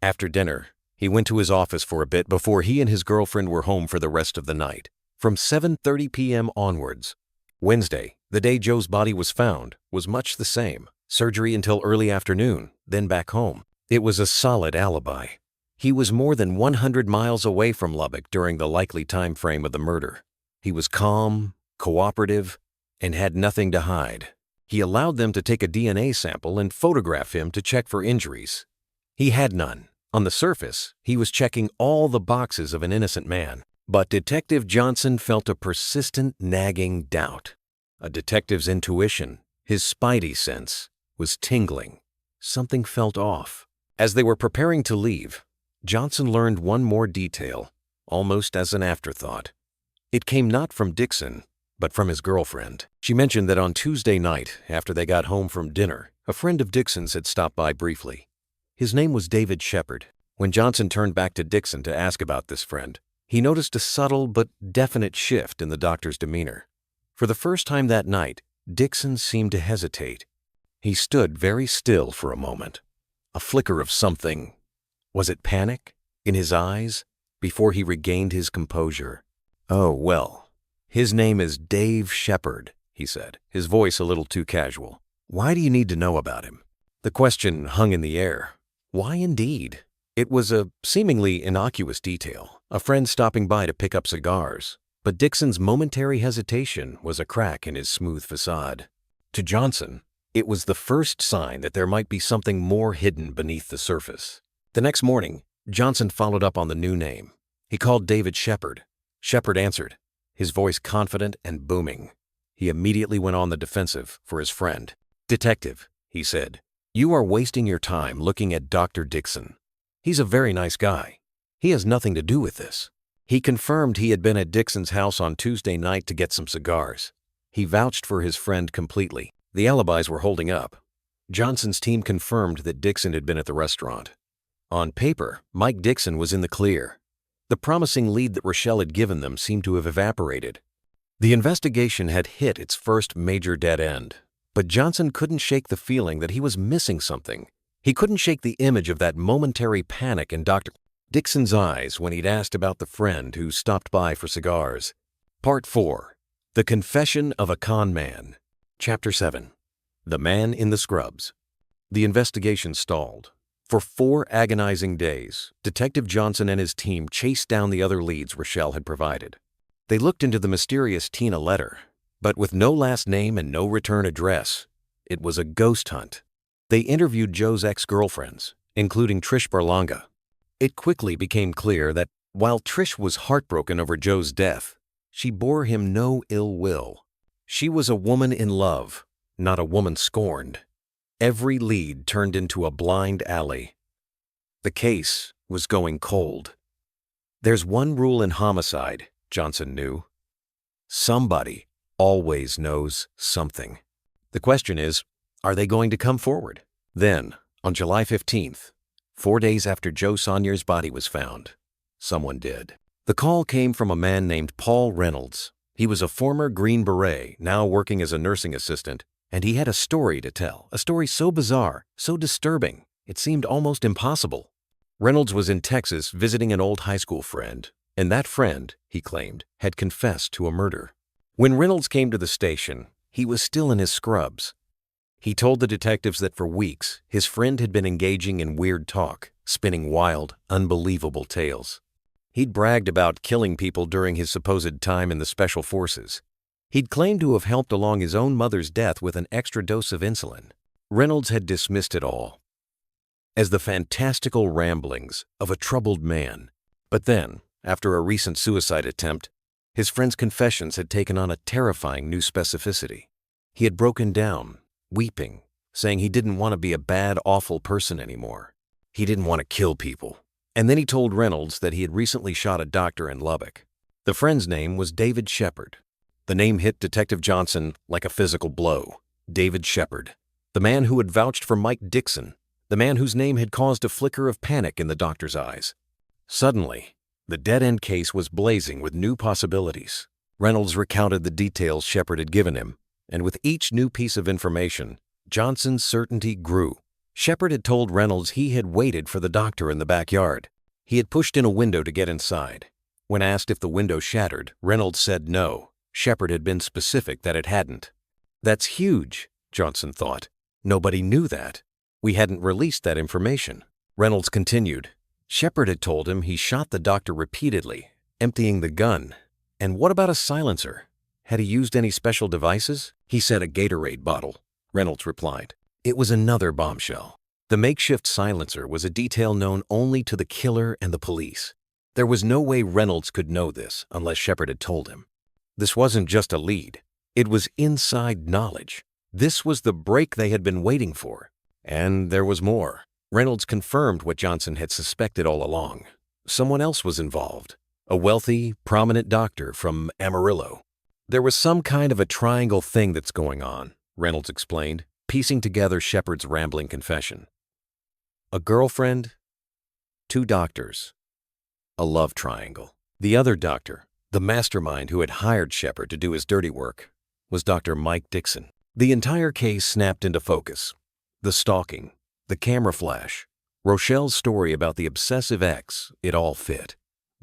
After dinner, he went to his office for a bit before he and his girlfriend were home for the rest of the night. From 7:30 p.m. onwards, Wednesday, the day Joe's body was found, was much the same. Surgery until early afternoon, then back home. It was a solid alibi. He was more than 100 miles away from Lubbock during the likely time frame of the murder. He was calm, cooperative, and had nothing to hide. He allowed them to take a DNA sample and photograph him to check for injuries. He had none. On the surface, he was checking all the boxes of an innocent man. But Detective Johnson felt a persistent, nagging doubt. A detective's intuition, his spidey sense, was tingling. Something felt off. As they were preparing to leave, Johnson learned one more detail, almost as an afterthought. It came not from Dixon, but from his girlfriend. She mentioned that on Tuesday night, after they got home from dinner, a friend of Dixon's had stopped by briefly. His name was David Shepard. When Johnson turned back to Dixon to ask about this friend, he noticed a subtle but definite shift in the doctor's demeanor. For the first time that night, Dixon seemed to hesitate. He stood very still for a moment. A flicker of something, was it panic, in his eyes, before he regained his composure. "Oh, well, his name is Dave Shepard," he said, his voice a little too casual. "Why do you need to know about him?" The question hung in the air. Why indeed? It was a seemingly innocuous detail, a friend stopping by to pick up cigars, but Dixon's momentary hesitation was a crack in his smooth facade. To Johnson, it was the first sign that there might be something more hidden beneath the surface. The next morning, Johnson followed up on the new name. He called David Shepard. Shepard answered, his voice confident and booming. He immediately went on the defensive for his friend. "Detective," he said, "you are wasting your time looking at Dr. Dixon. He's a very nice guy. He has nothing to do with this." He confirmed he had been at Dixon's house on Tuesday night to get some cigars. He vouched for his friend completely. The alibis were holding up. Johnson's team confirmed that Dixon had been at the restaurant. On paper, Mike Dixon was in the clear. The promising lead that Rochelle had given them seemed to have evaporated. The investigation had hit its first major dead end, but Johnson couldn't shake the feeling that he was missing something. He couldn't shake the image of that momentary panic in Dr. Dixon's eyes when he'd asked about the friend who stopped by for cigars. Part 4. The Confession of a Con Man. Chapter 7. The Man in the Scrubs. The investigation stalled. For 4 agonizing days, Detective Johnson and his team chased down the other leads Rochelle had provided. They looked into the mysterious Tina letter, but with no last name and no return address, it was a ghost hunt. They interviewed Joe's ex-girlfriends, including Trish Berlanga. It quickly became clear that While Trish was heartbroken over Joe's death, she bore him no ill will. She was a woman in love, not a woman scorned. Every lead turned into a blind alley. The case was going cold. There's one rule in homicide, Johnson knew. Somebody always knows something. The question is, are they going to come forward? Then, on July 15th, 4 days after Joe Saunier's body was found, someone did. The call came from a man named Paul Reynolds. He was a former Green Beret, now working as a nursing assistant, and he had a story to tell, a story so bizarre, so disturbing, it seemed almost impossible. Reynolds was in Texas visiting an old high school friend, and that friend, he claimed, had confessed to a murder. When Reynolds came to the station, he was still in his scrubs. He told the detectives that for weeks, his friend had been engaging in weird talk, spinning wild, unbelievable tales. He'd bragged about killing people during his supposed time in the Special Forces. He'd claimed to have helped along his own mother's death with an extra dose of insulin. Reynolds had dismissed it all as the fantastical ramblings of a troubled man. But then, after a recent suicide attempt, his friend's confessions had taken on a terrifying new specificity. He had broken down, weeping, saying he didn't want to be a bad, awful person anymore. He didn't want to kill people. And then he told Reynolds that he had recently shot a doctor in Lubbock. The friend's name was David Shepard. The name hit Detective Johnson like a physical blow. David Shepard, the man who had vouched for Mike Dixon, the man whose name had caused a flicker of panic in the doctor's eyes. Suddenly, the dead-end case was blazing with new possibilities. Reynolds recounted the details Shepard had given him, and with each new piece of information, Johnson's certainty grew. Shepard had told Reynolds he had waited for the doctor in the backyard. He had pushed in a window to get inside. When asked if the window shattered, Reynolds said no. Shepard had been specific that it hadn't. That's huge, Johnson thought. Nobody knew that. We hadn't released that information. Reynolds continued. Shepard had told him he shot the doctor repeatedly, emptying the gun. And what about a silencer? Had he used any special devices? He said a Gatorade bottle. Reynolds replied. It was another bombshell. The makeshift silencer was a detail known only to the killer and the police. There was no way Reynolds could know this unless Shepard had told him. This wasn't just a lead. It was inside knowledge. This was the break they had been waiting for. And there was more. Reynolds confirmed what Johnson had suspected all along. Someone else was involved. A wealthy, prominent doctor from Amarillo. There was some kind of a triangle thing that's going on, Reynolds explained, piecing together Shepard's rambling confession. A girlfriend, 2 doctors, a love triangle. The other doctor, the mastermind who had hired Shepard to do his dirty work, was Dr. Mike Dixon. The entire case snapped into focus. The stalking, the camera flash, Rochelle's story about the obsessive ex, it all fit.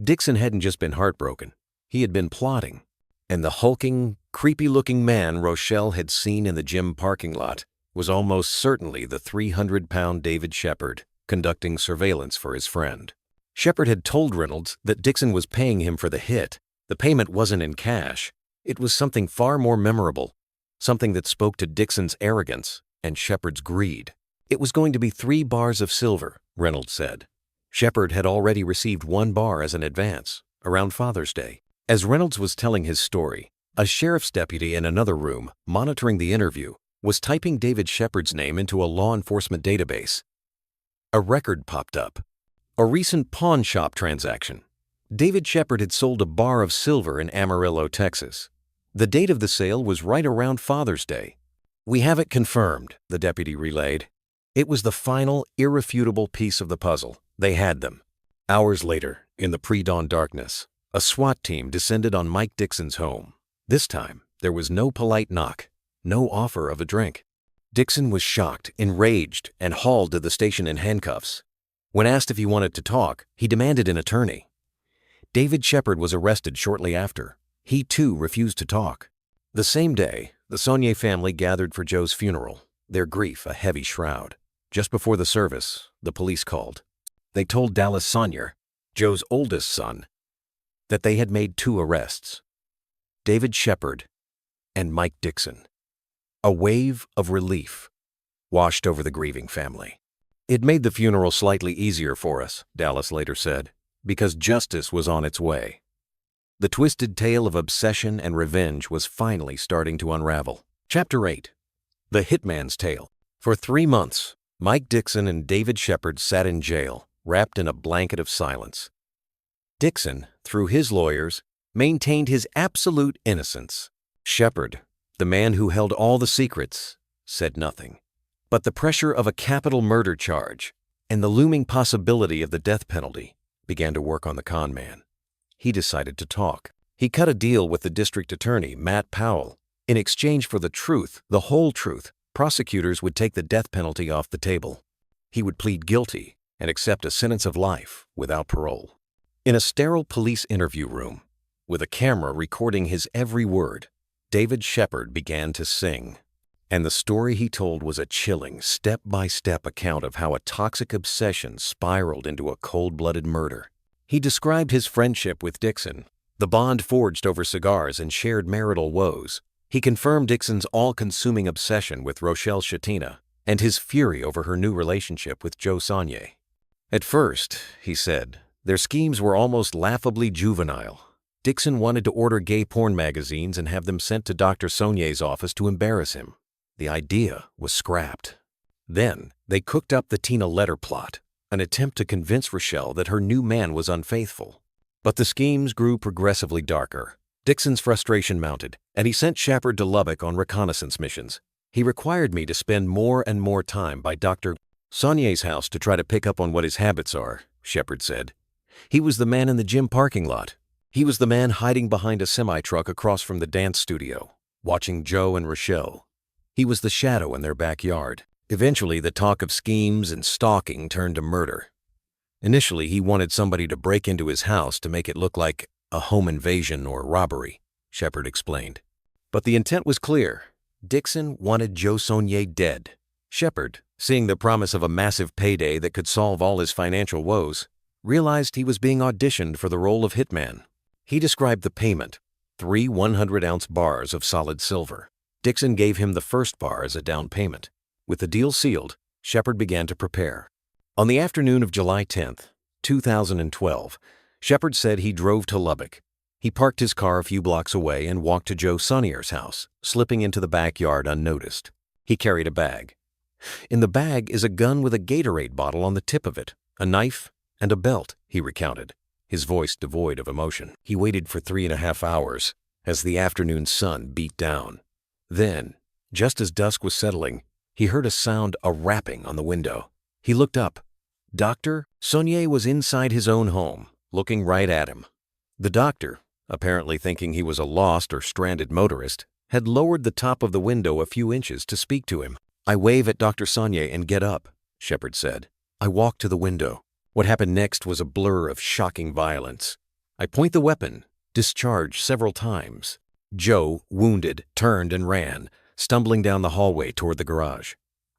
Dixon hadn't just been heartbroken. He had been plotting. And the hulking, creepy-looking man Rochelle had seen in the gym parking lot was almost certainly the 300-pound David Shepard conducting surveillance for his friend. Shepard had told Reynolds that Dixon was paying him for the hit. The payment wasn't in cash. It was something far more memorable, something that spoke to Dixon's arrogance and Shepard's greed. It was going to be 3 bars of silver, Reynolds said. Shepard had already received 1 bar as an advance, around Father's Day. As Reynolds was telling his story, a sheriff's deputy in another room, monitoring the interview, was typing David Shepard's name into a law enforcement database. A record popped up. A recent pawn shop transaction. David Shepard had sold a bar of silver in Amarillo, Texas. The date of the sale was right around Father's Day. We have it confirmed, the deputy relayed. It was the final, irrefutable piece of the puzzle. They had them. Hours later, in the pre-dawn darkness, a SWAT team descended on Mike Dixon's home. This time, there was no polite knock, no offer of a drink. Dixon was shocked, enraged, and hauled to the station in handcuffs. When asked if he wanted to talk, he demanded an attorney. David Shepard was arrested shortly after. He, too, refused to talk. The same day, the Saunier family gathered for Joe's funeral, their grief a heavy shroud. Just before the service, the police called. They told Dallas Saunier, Joe's oldest son, that they had made 2 arrests, David Shepard and Mike Dixon. A wave of relief washed over the grieving family. It made the funeral slightly easier for us, Dallas later said. because justice was on its way. The twisted tale of obsession and revenge was finally starting to unravel. Chapter 8. The Hitman's Tale. For 3 months, Mike Dixon and David Shepard sat in jail, wrapped in a blanket of silence. Dixon, through his lawyers, maintained his absolute innocence. Shepard, the man who held all the secrets, said nothing. But the pressure of a capital murder charge and the looming possibility of the death penalty began to work on the con man. He decided to talk. He cut a deal with the district attorney, Matt Powell. In exchange for the truth, the whole truth, prosecutors would take the death penalty off the table. He would plead guilty and accept a sentence of life without parole. In a sterile police interview room, with a camera recording his every word, David Shepard began to sing. And the story he told was a chilling, step-by-step account of how a toxic obsession spiraled into a cold-blooded murder. He described his friendship with Dixon, the bond forged over cigars and shared marital woes. He confirmed Dixon's all-consuming obsession with Rochelle Shatina and his fury over her new relationship with Joe Saunier. At first, he said, their schemes were almost laughably juvenile. Dixon wanted to order gay porn magazines and have them sent to Dr. Saunier's office to embarrass him. The idea was scrapped. Then, they cooked up the Tina letter plot, an attempt to convince Rochelle that her new man was unfaithful. But the schemes grew progressively darker. Dixon's frustration mounted, and he sent Shepard to Lubbock on reconnaissance missions. He required me to spend more and more time by Dr. Saunier's house to try to pick up on what his habits are, Shepard said. He was the man in the gym parking lot. He was the man hiding behind a semi-truck across from the dance studio, watching Joe and Rochelle. He was the shadow in their backyard. Eventually, the talk of schemes and stalking turned to murder. Initially, he wanted somebody to break into his house to make it look like a home invasion or robbery, Shepard explained. But the intent was clear. Dixon wanted Joe Saunier dead. Shepard, seeing the promise of a massive payday that could solve all his financial woes, realized he was being auditioned for the role of hitman. He described the payment, 3 100-ounce bars of solid silver. Dixon gave him the first bar as a down payment. With the deal sealed, Shepard began to prepare. On the afternoon of July 10th, 2012, Shepard said he drove to Lubbock. He parked his car a few blocks away and walked to Joe Saunier's house, slipping into the backyard unnoticed. He carried a bag. In the bag is a gun with a Gatorade bottle on the tip of it, a knife, and a belt, he recounted, his voice devoid of emotion. He waited for 3.5 hours as the afternoon sun beat down. Then, just as dusk was settling, he heard a rapping on the window. He looked up. Dr. Saunier was inside his own home, looking right at him. The doctor, apparently thinking he was a lost or stranded motorist, had lowered the top of the window a few inches to speak to him. I wave at Dr. Saunier and get up, Shepard said. I walk to the window. What happened next was a blur of shocking violence. I point the weapon, discharge several times. Joe, wounded, turned and ran, stumbling down the hallway toward the garage.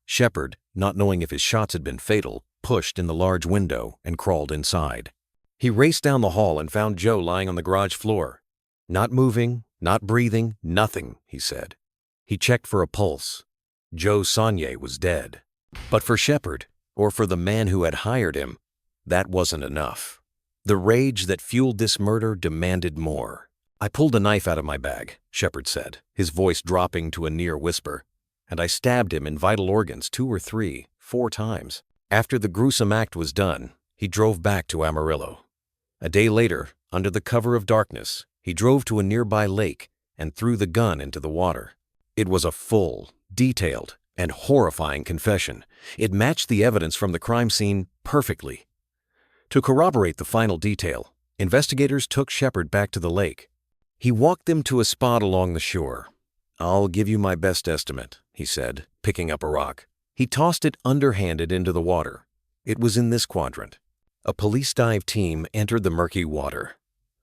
Shepard, not knowing if his shots had been fatal, pushed in the large window and crawled inside. He raced down the hall and found Joe lying on the garage floor. Not moving, not breathing, nothing, he said. He checked for a pulse. Joe Saunier was dead. But for Shepard, or for the man who had hired him, that wasn't enough. The rage that fueled this murder demanded more. I pulled a knife out of my bag, Shepard said, his voice dropping to a near whisper, and I stabbed him in vital organs 2 or 3, 4 times. After the gruesome act was done, he drove back to Amarillo. A day later, under the cover of darkness, he drove to a nearby lake and threw the gun into the water. It was a full, detailed, and horrifying confession. It matched the evidence from the crime scene perfectly. To corroborate the final detail, investigators took Shepard back to the lake. He walked them to a spot along the shore. I'll give you my best estimate, he said, picking up a rock. He tossed it underhanded into the water. It was in this quadrant. A police dive team entered the murky water.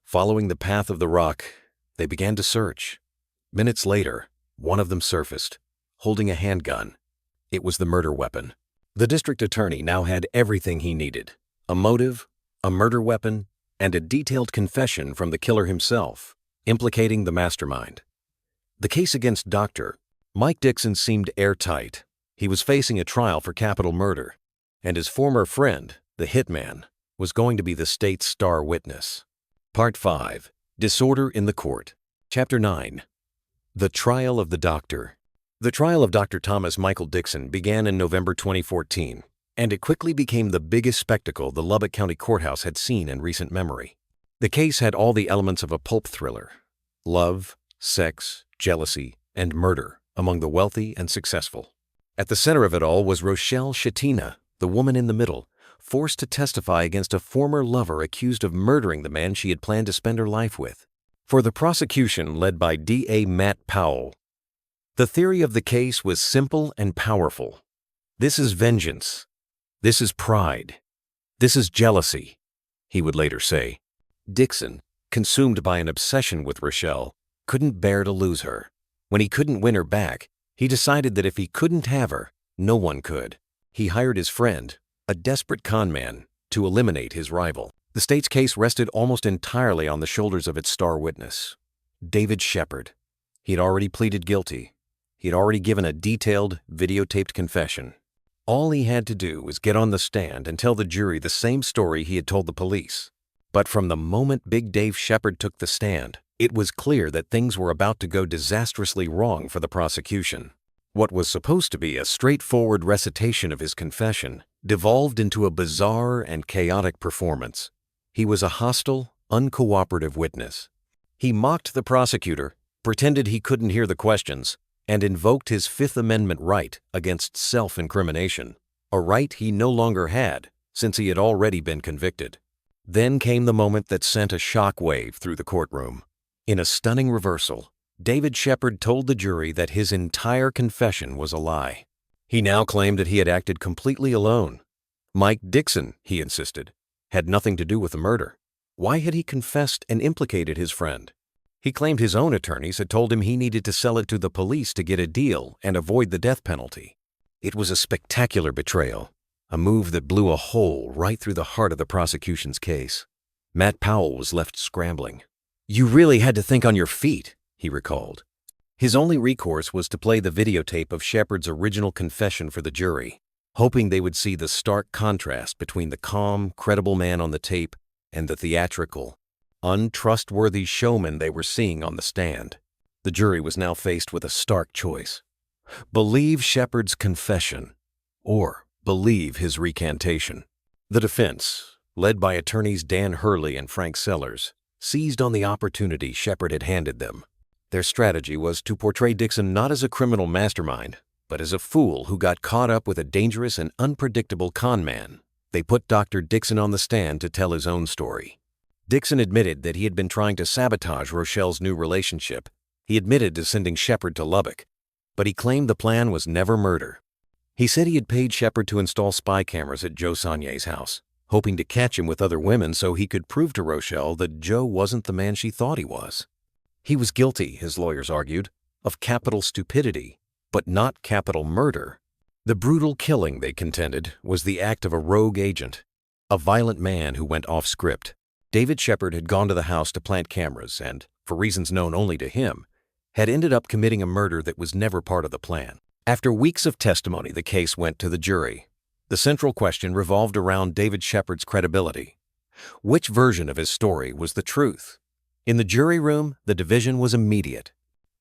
Following the path of the rock, they began to search. Minutes later, one of them surfaced, holding a handgun. It was the murder weapon. The district attorney now had everything he needed: a motive, a murder weapon, and a detailed confession from the killer himself, implicating the mastermind. The case against Dr. Mike Dixon seemed airtight. He was facing a trial for capital murder, and his former friend, the hitman, was going to be the state's star witness. Part 5. Disorder in the Court. Chapter 9. The Trial of the Doctor. The trial of Dr. Thomas Michael Dixon began in November 2014, and it quickly became the biggest spectacle the Lubbock County Courthouse had seen in recent memory. The case had all the elements of a pulp thriller: love, sex, jealousy, and murder among the wealthy and successful. At the center of it all was Rochelle Shatina, the woman in the middle, forced to testify against a former lover accused of murdering the man she had planned to spend her life with. For the prosecution, led by D.A. Matt Powell, the theory of the case was simple and powerful. This is vengeance. This is pride. This is jealousy, he would later say. Dixon, consumed by an obsession with Rochelle, couldn't bear to lose her. When he couldn't win her back, he decided that if he couldn't have her, no one could. He hired his friend, a desperate con man, to eliminate his rival. The state's case rested almost entirely on the shoulders of its star witness, David Shepard. He had already pleaded guilty. He had already given a detailed, videotaped confession. All he had to do was get on the stand and tell the jury the same story he had told the police. But from the moment Big Dave Shepard took the stand, it was clear that things were about to go disastrously wrong for the prosecution. What was supposed to be a straightforward recitation of his confession devolved into a bizarre and chaotic performance. He was a hostile, uncooperative witness. He mocked the prosecutor, pretended he couldn't hear the questions, and invoked his Fifth Amendment right against self-incrimination, a right he no longer had since he had already been convicted. Then came the moment that sent a shock wave through the courtroom. In a stunning reversal, David Shepard told the jury that his entire confession was a lie. He now claimed that he had acted completely alone. Mike Dixon, he insisted, had nothing to do with the murder. Why had he confessed and implicated his friend? He claimed his own attorneys had told him he needed to sell it to the police to get a deal and avoid the death penalty. It was a spectacular betrayal, a move that blew a hole right through the heart of the prosecution's case. Matt Powell was left scrambling. "You really had to think on your feet," he recalled. His only recourse was to play the videotape of Shepard's original confession for the jury, hoping they would see the stark contrast between the calm, credible man on the tape and the theatrical, untrustworthy showman they were seeing on the stand. The jury was now faced with a stark choice: believe Shepard's confession or believe his recantation. The defense, led by attorneys Dan Hurley and Frank Sellers, seized on the opportunity Shepard had handed them. Their strategy was to portray Dixon not as a criminal mastermind, but as a fool who got caught up with a dangerous and unpredictable con man. They put Dr. Dixon on the stand to tell his own story. Dixon admitted that he had been trying to sabotage Rochelle's new relationship. He admitted to sending Shepard to Lubbock, but he claimed the plan was never murder. He said he had paid Shepard to install spy cameras at Joe Saulnier's house, hoping to catch him with other women so he could prove to Rochelle that Joe wasn't the man she thought he was. He was guilty, his lawyers argued, of capital stupidity, but not capital murder. The brutal killing, they contended, was the act of a rogue agent, a violent man who went off script. David Shepard had gone to the house to plant cameras and, for reasons known only to him, had ended up committing a murder that was never part of the plan. After weeks of testimony, the case went to the jury. The central question revolved around David Shepard's credibility. Which version of his story was the truth? In the jury room, the division was immediate.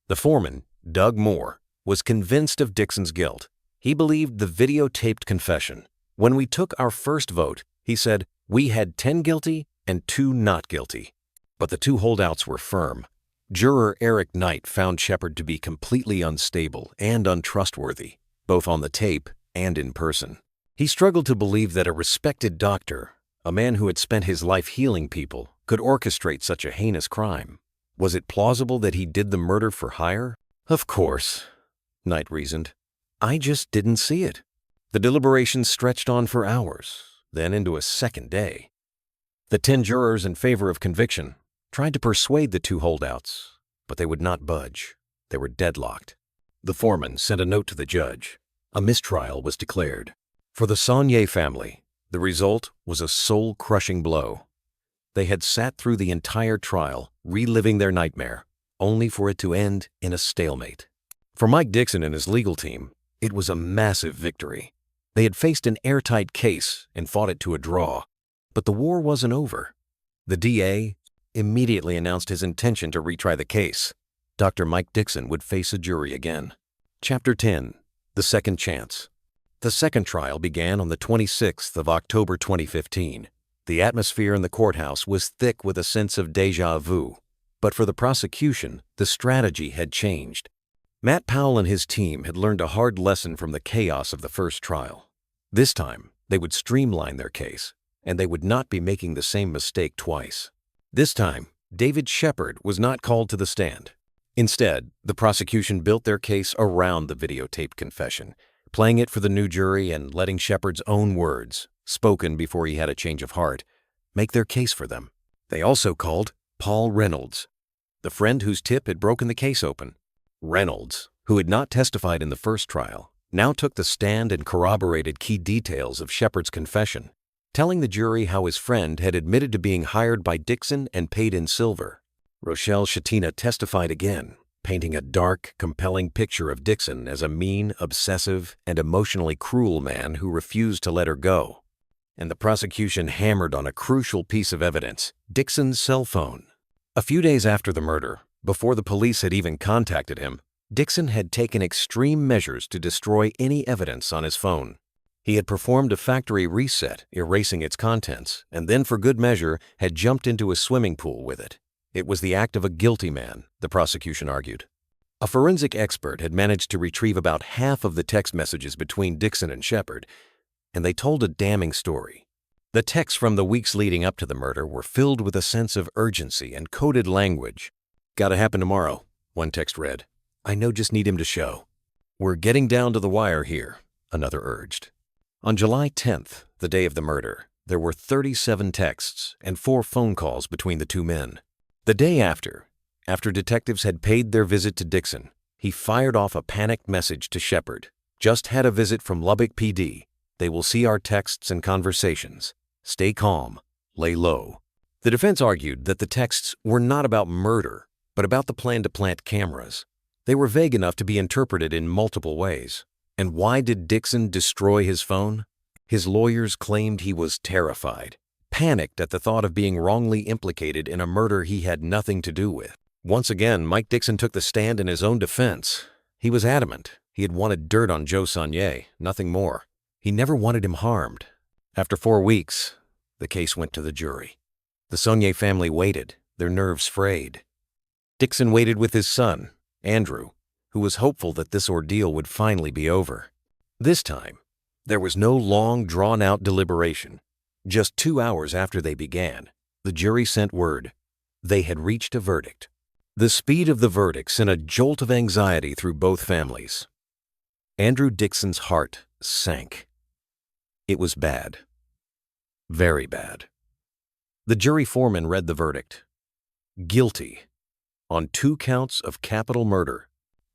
The foreman, Doug Moore, was convinced of Dixon's guilt. He believed the videotaped confession. When we took our first vote, he said, we had 10 guilty and 2 not guilty. But the 2 holdouts were firm. Juror Eric Knight found Shepard to be completely unstable and untrustworthy, both on the tape and in person. He struggled to believe that a respected doctor, a man who had spent his life healing people, could orchestrate such a heinous crime. Was it plausible that he did the murder for hire? Of course, Knight reasoned. I just didn't see it. The deliberations stretched on for hours, then into a second day. The 10 jurors in favor of conviction tried to persuade the 2 holdouts, but they would not budge. They were deadlocked. The foreman sent a note to the judge. A mistrial was declared. For the Saulnier family, the result was a soul-crushing blow. They had sat through the entire trial, reliving their nightmare, only for it to end in a stalemate. For Mike Dixon and his legal team, it was a massive victory. They had faced an airtight case and fought it to a draw. But the war wasn't over. The DA immediately announced his intention to retry the case. Dr. Mike Dixon would face a jury again. Chapter 10. The Second Chance. The second trial began on the 26th of October 2015. The atmosphere in the courthouse was thick with a sense of déjà vu. But for the prosecution, the strategy had changed. Matt Powell and his team had learned a hard lesson from the chaos of the first trial. This time, they would streamline their case, and they would not be making the same mistake twice. This time, David Shepard was not called to the stand. Instead, the prosecution built their case around the videotaped confession, playing it for the new jury and letting Shepard's own words, spoken before he had a change of heart, make their case for them. They also called Paul Reynolds, the friend whose tip had broken the case open. Reynolds, who had not testified in the first trial, now took the stand and corroborated key details of Shepard's confession, telling the jury how his friend had admitted to being hired by Dixon and paid in silver. Rochelle Shatina testified again, painting a dark, compelling picture of Dixon as a mean, obsessive, and emotionally cruel man who refused to let her go. And the prosecution hammered on a crucial piece of evidence, Dixon's cell phone. A few days after the murder, before the police had even contacted him, Dixon had taken extreme measures to destroy any evidence on his phone. He had performed a factory reset, erasing its contents, and then for good measure had jumped into a swimming pool with it. It was the act of a guilty man, the prosecution argued. A forensic expert had managed to retrieve about half of the text messages between Dixon and Shepard, and they told a damning story. The texts from the weeks leading up to the murder were filled with a sense of urgency and coded language. "Gotta happen tomorrow," one text read. "I know, just need him to show." "We're getting down to the wire here," another urged. On July 10th, the day of the murder, there were 37 texts and 4 phone calls between the two men. The day after detectives had paid their visit to Dixon, he fired off a panicked message to Shepard. "Just had a visit from Lubbock PD. They will see our texts and conversations. Stay calm, lay low." The defense argued that the texts were not about murder, but about the plan to plant cameras. They were vague enough to be interpreted in multiple ways. And why did Dixon destroy his phone? His lawyers claimed he was terrified, panicked at the thought of being wrongly implicated in a murder he had nothing to do with. Once again, Mike Dixon took the stand in his own defense. He was adamant. He had wanted dirt on Joe Saunier, nothing more. He never wanted him harmed. After 4 weeks, the case went to the jury. The Saunier family waited, their nerves frayed. Dixon waited with his son, Andrew, who was hopeful that this ordeal would finally be over. This time, there was no long, drawn-out deliberation. Just 2 hours after they began, the jury sent word. They had reached a verdict. The speed of the verdict sent a jolt of anxiety through both families. Andrew Dixon's heart sank. It was bad. Very bad. The jury foreman read the verdict. Guilty on 2 counts of capital murder.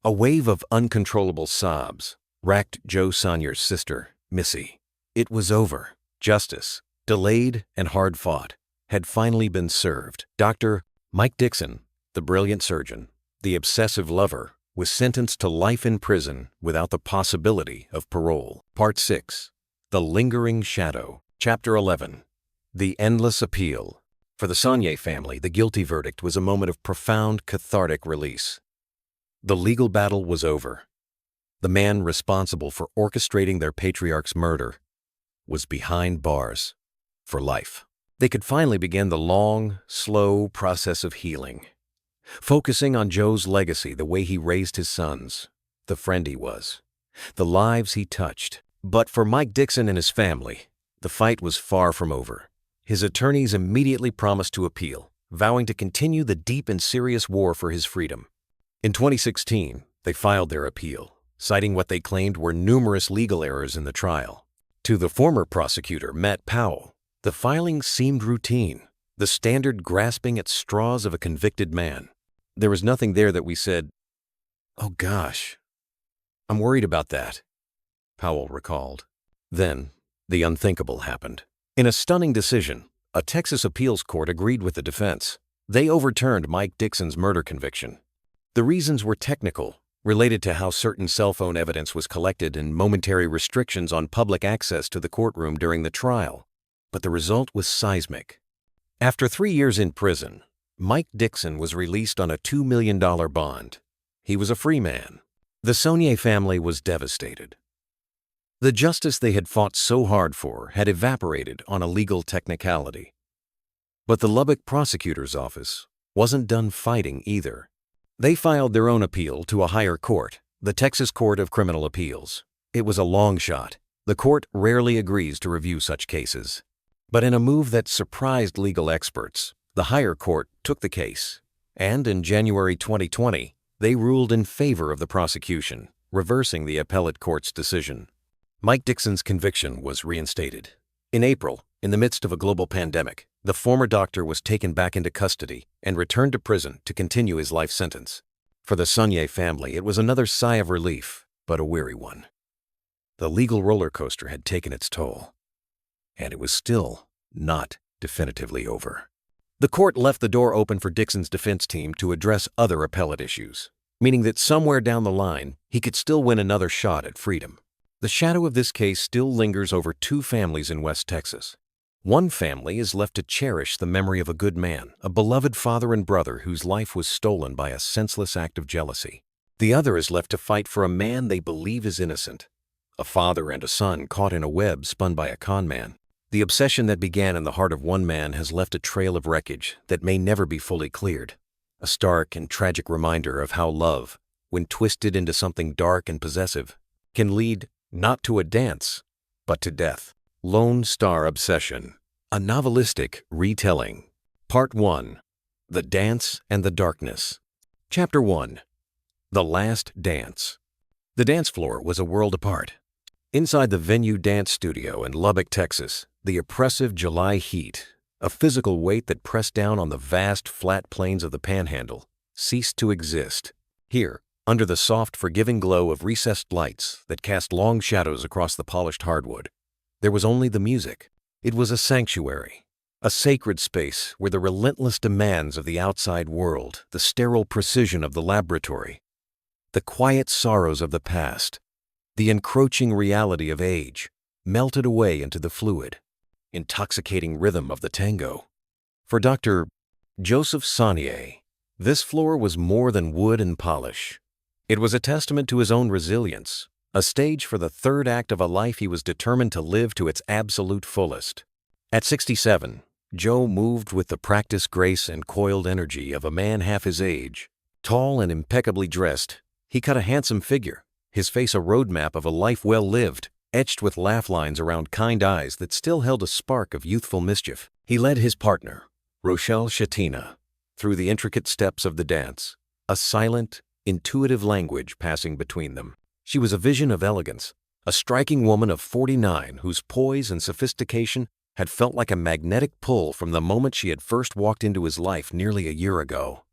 A wave of uncontrollable sobs racked Joe Saunier's sister, Missy. It was over. Justice, delayed and hard-fought, had finally been served. Dr. Mike Dixon, the brilliant surgeon, the obsessive lover, was sentenced to life in prison without the possibility of parole. Part 6. The Lingering Shadow. Chapter 11. The Endless Appeal. For the Saunier family, the guilty verdict was a moment of profound, cathartic release. The legal battle was over. The man responsible for orchestrating their patriarch's murder was behind bars for life. They could finally begin the long, slow process of healing, focusing on Joe's legacy, the way he raised his sons, the friend he was, the lives he touched. But for Mike Dixon and his family, the fight was far from over. His attorneys immediately promised to appeal, vowing to continue the deep and serious war for his freedom. In 2016, they filed their appeal, citing what they claimed were numerous legal errors in the trial. To the former prosecutor, Matt Powell, the filing seemed routine, the standard grasping at straws of a convicted man. There was nothing there that we said, "Oh gosh, I'm worried about that," Powell recalled. Then, the unthinkable happened. In a stunning decision, a Texas appeals court agreed with the defense. They overturned Mike Dixon's murder conviction. The reasons were technical, related to how certain cell phone evidence was collected and momentary restrictions on public access to the courtroom during the trial. but the result was seismic. After 3 years in prison, Mike Dixon was released on a $2 million bond. He was a free man. The Saunier family was devastated. The justice they had fought so hard for had evaporated on a legal technicality. But the Lubbock prosecutor's office wasn't done fighting either. They filed their own appeal to a higher court, the Texas Court of Criminal Appeals. It was a long shot. The court rarely agrees to review such cases. But in a move that surprised legal experts, the higher court took the case, and in January 2020, they ruled in favor of the prosecution, reversing the appellate court's decision. Mike Dixon's conviction was reinstated. In April, in the midst of a global pandemic, the former doctor was taken back into custody and returned to prison to continue his life sentence. For the Saunier family, it was another sigh of relief, but a weary one. The legal roller coaster had taken its toll, and it was still not definitively over. The court left the door open for Dixon's defense team to address other appellate issues, meaning that somewhere down the line, he could still win another shot at freedom. The shadow of this case still lingers over 2 families in West Texas. One family is left to cherish the memory of a good man, a beloved father and brother whose life was stolen by a senseless act of jealousy. The other is left to fight for a man they believe is innocent, a father and a son caught in a web spun by a con man. The obsession that began in the heart of one man has left a trail of wreckage that may never be fully cleared, a stark and tragic reminder of how love, when twisted into something dark and possessive, can lead not to a dance, but to death. Lone Star Obsession, a novelistic retelling. Part 1, The Dance and the Darkness. Chapter 1, The Last Dance. The dance floor was a world apart. Inside the Venue Dance Studio in Lubbock, Texas, the oppressive July heat, a physical weight that pressed down on the vast, flat plains of the Panhandle, ceased to exist. Here, under the soft, forgiving glow of recessed lights that cast long shadows across the polished hardwood, there was only the music. It was a sanctuary, a sacred space where the relentless demands of the outside world, the sterile precision of the laboratory, the quiet sorrows of the past, the encroaching reality of age, melted away into the fluid, intoxicating rhythm of the tango. For Dr. Joseph Saunier, this floor was more than wood and polish. It was a testament to his own resilience, a stage for the third act of a life he was determined to live to its absolute fullest. At 67, Joe moved with the practiced grace and coiled energy of a man half his age. Tall and impeccably dressed, he cut a handsome figure, his face a roadmap of a life well lived, etched with laugh lines around kind eyes that still held a spark of youthful mischief. He led his partner, Rochelle Shatina, through the intricate steps of the dance, a silent, intuitive language passing between them. She was a vision of elegance, a striking woman of 49 whose poise and sophistication had felt like a magnetic pull from the moment she had first walked into his life nearly a year ago.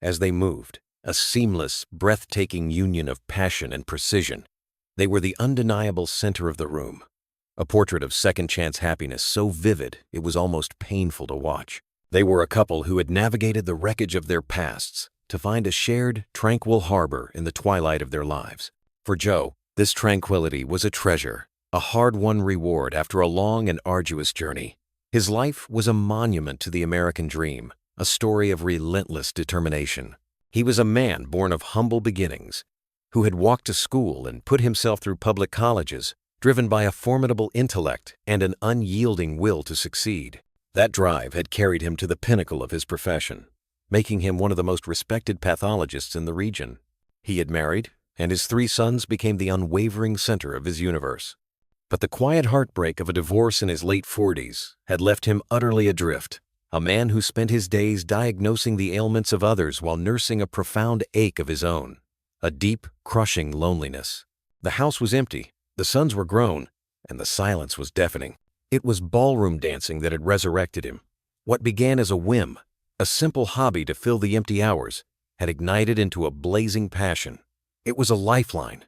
As they moved, a seamless, breathtaking union of passion and precision, they were the undeniable center of the room, a portrait of second-chance happiness so vivid it was almost painful to watch. They were a couple who had navigated the wreckage of their pasts to find a shared, tranquil harbor in the twilight of their lives. For Joe, this tranquility was a treasure, a hard-won reward after a long and arduous journey. His life was a monument to the American dream, a story of relentless determination. He was a man born of humble beginnings, who had walked to school and put himself through public colleges, driven by a formidable intellect and an unyielding will to succeed. That drive had carried him to the pinnacle of his profession, making him one of the most respected pathologists in the region. He had married, and his 3 sons became the unwavering center of his universe. But the quiet heartbreak of a divorce in his late 40s had left him utterly adrift, a man who spent his days diagnosing the ailments of others while nursing a profound ache of his own, a deep, crushing loneliness. The house was empty, the sons were grown, and the silence was deafening. It was ballroom dancing that had resurrected him. What began as a whim, a simple hobby to fill the empty hours, had ignited into a blazing passion. It was a lifeline.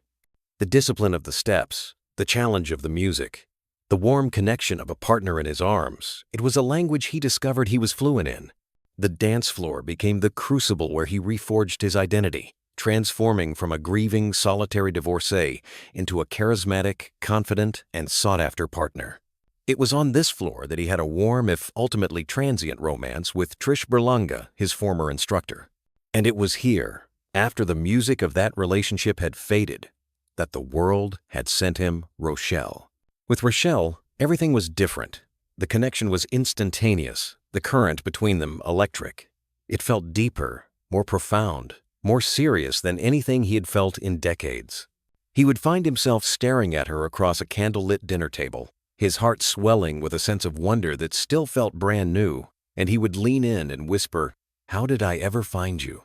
The discipline of the steps, the challenge of the music, the warm connection of a partner in his arms, it was a language he discovered he was fluent in. The dance floor became the crucible where he reforged his identity, transforming from a grieving, solitary divorcee into a charismatic, confident, and sought-after partner. It was on this floor that he had a warm, if ultimately transient, romance with Trish Berlanga, his former instructor. And it was here, after the music of that relationship had faded, that the world had sent him Rochelle. With Rochelle, everything was different. The connection was instantaneous, the current between them electric. It felt deeper, more profound, more serious than anything he had felt in decades. He would find himself staring at her across a candlelit dinner table, his heart swelling with a sense of wonder that still felt brand new, and he would lean in and whisper, "How did I ever find you?"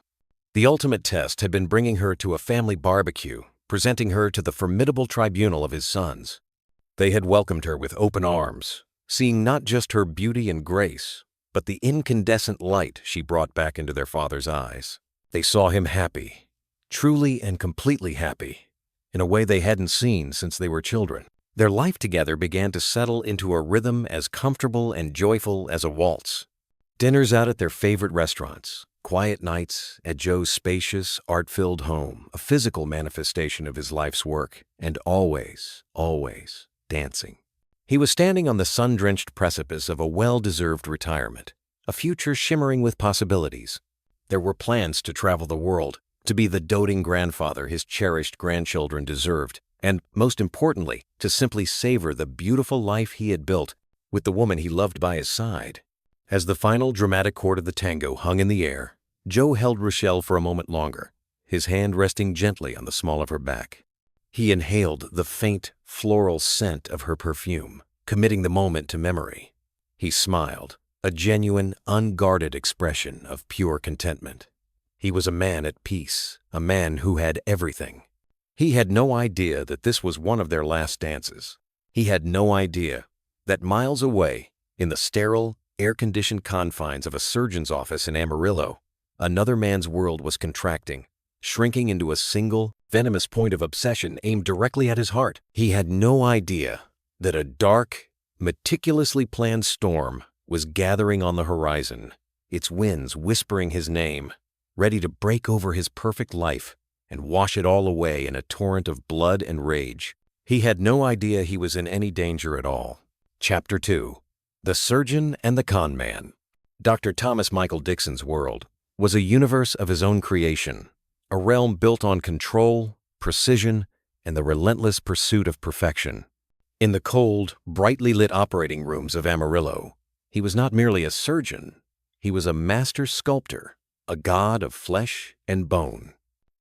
The ultimate test had been bringing her to a family barbecue, presenting her to the formidable tribunal of his sons. They had welcomed her with open arms, seeing not just her beauty and grace, but the incandescent light she brought back into their father's eyes. They saw him happy, truly and completely happy, in a way they hadn't seen since they were children. Their life together began to settle into a rhythm as comfortable and joyful as a waltz. Dinners out at their favorite restaurants, quiet nights at Joe's spacious, art-filled home, a physical manifestation of his life's work, and always, always dancing. He was standing on the sun-drenched precipice of a well-deserved retirement, a future shimmering with possibilities. There were plans to travel the world, to be the doting grandfather his cherished grandchildren deserved, and, most importantly, to simply savor the beautiful life he had built with the woman he loved by his side. As the final dramatic chord of the tango hung in the air, Joe held Rochelle for a moment longer, his hand resting gently on the small of her back. He inhaled the faint, floral scent of her perfume, committing the moment to memory. He smiled, a genuine, unguarded expression of pure contentment. He was a man at peace, a man who had everything. He had no idea that this was one of their last dances. He had no idea that miles away, in the sterile, air-conditioned confines of a surgeon's office in Amarillo, another man's world was contracting, shrinking into a single, venomous point of obsession aimed directly at his heart. He had no idea that a dark, meticulously planned storm was gathering on the horizon, its winds whispering his name, ready to break over his perfect life and wash it all away in a torrent of blood and rage. He had no idea he was in any danger at all. Chapter 2. The Surgeon and the Con Man. Dr. Thomas Michael Dixon's world was a universe of his own creation, a realm built on control, precision, and the relentless pursuit of perfection. In the cold, brightly lit operating rooms of Amarillo, he was not merely a surgeon, he was a master sculptor, a god of flesh and bone.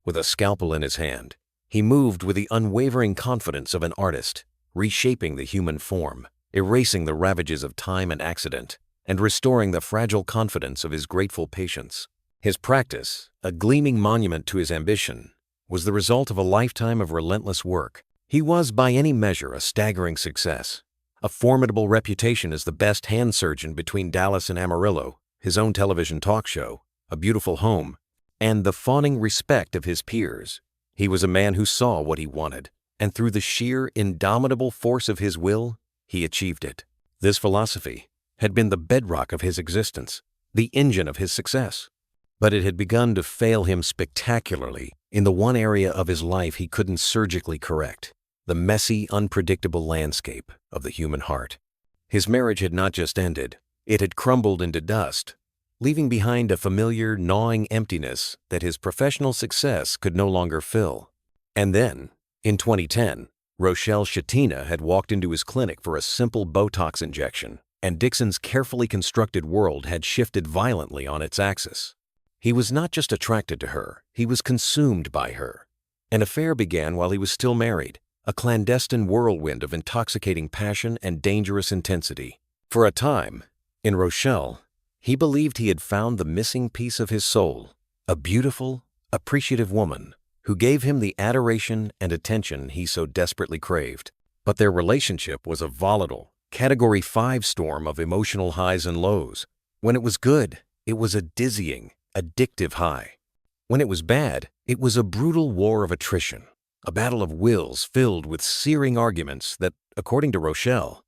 With a scalpel in his hand, he moved with the unwavering confidence of an artist, reshaping the human form, erasing the ravages of time and accident, and restoring the fragile confidence of his grateful patients. His practice, a gleaming monument to his ambition, was the result of a lifetime of relentless work. He was, by any measure, a staggering success, a formidable reputation as the best hand surgeon between Dallas and Amarillo, his own television talk show, a beautiful home, and the fawning respect of his peers. He was a man who saw what he wanted, and through the sheer, indomitable force of his will, he achieved it. This philosophy had been the bedrock of his existence, the engine of his success. But it had begun to fail him spectacularly in the one area of his life he couldn't surgically correct, the messy, unpredictable landscape of the human heart. His marriage had not just ended, it had crumbled into dust, leaving behind a familiar, gnawing emptiness that his professional success could no longer fill. And then, in 2010, Rochelle Shatina had walked into his clinic for a simple Botox injection, and Dixon's carefully constructed world had shifted violently on its axis. He was not just attracted to her, he was consumed by her. An affair began while he was still married, a clandestine whirlwind of intoxicating passion and dangerous intensity. For a time, in Rochelle, he believed he had found the missing piece of his soul, a beautiful, appreciative woman who gave him the adoration and attention he so desperately craved. But their relationship was a volatile, Category 5 storm of emotional highs and lows. When it was good, it was a dizzying, addictive high. When it was bad, it was a brutal war of attrition, a battle of wills filled with searing arguments that, according to Rochelle,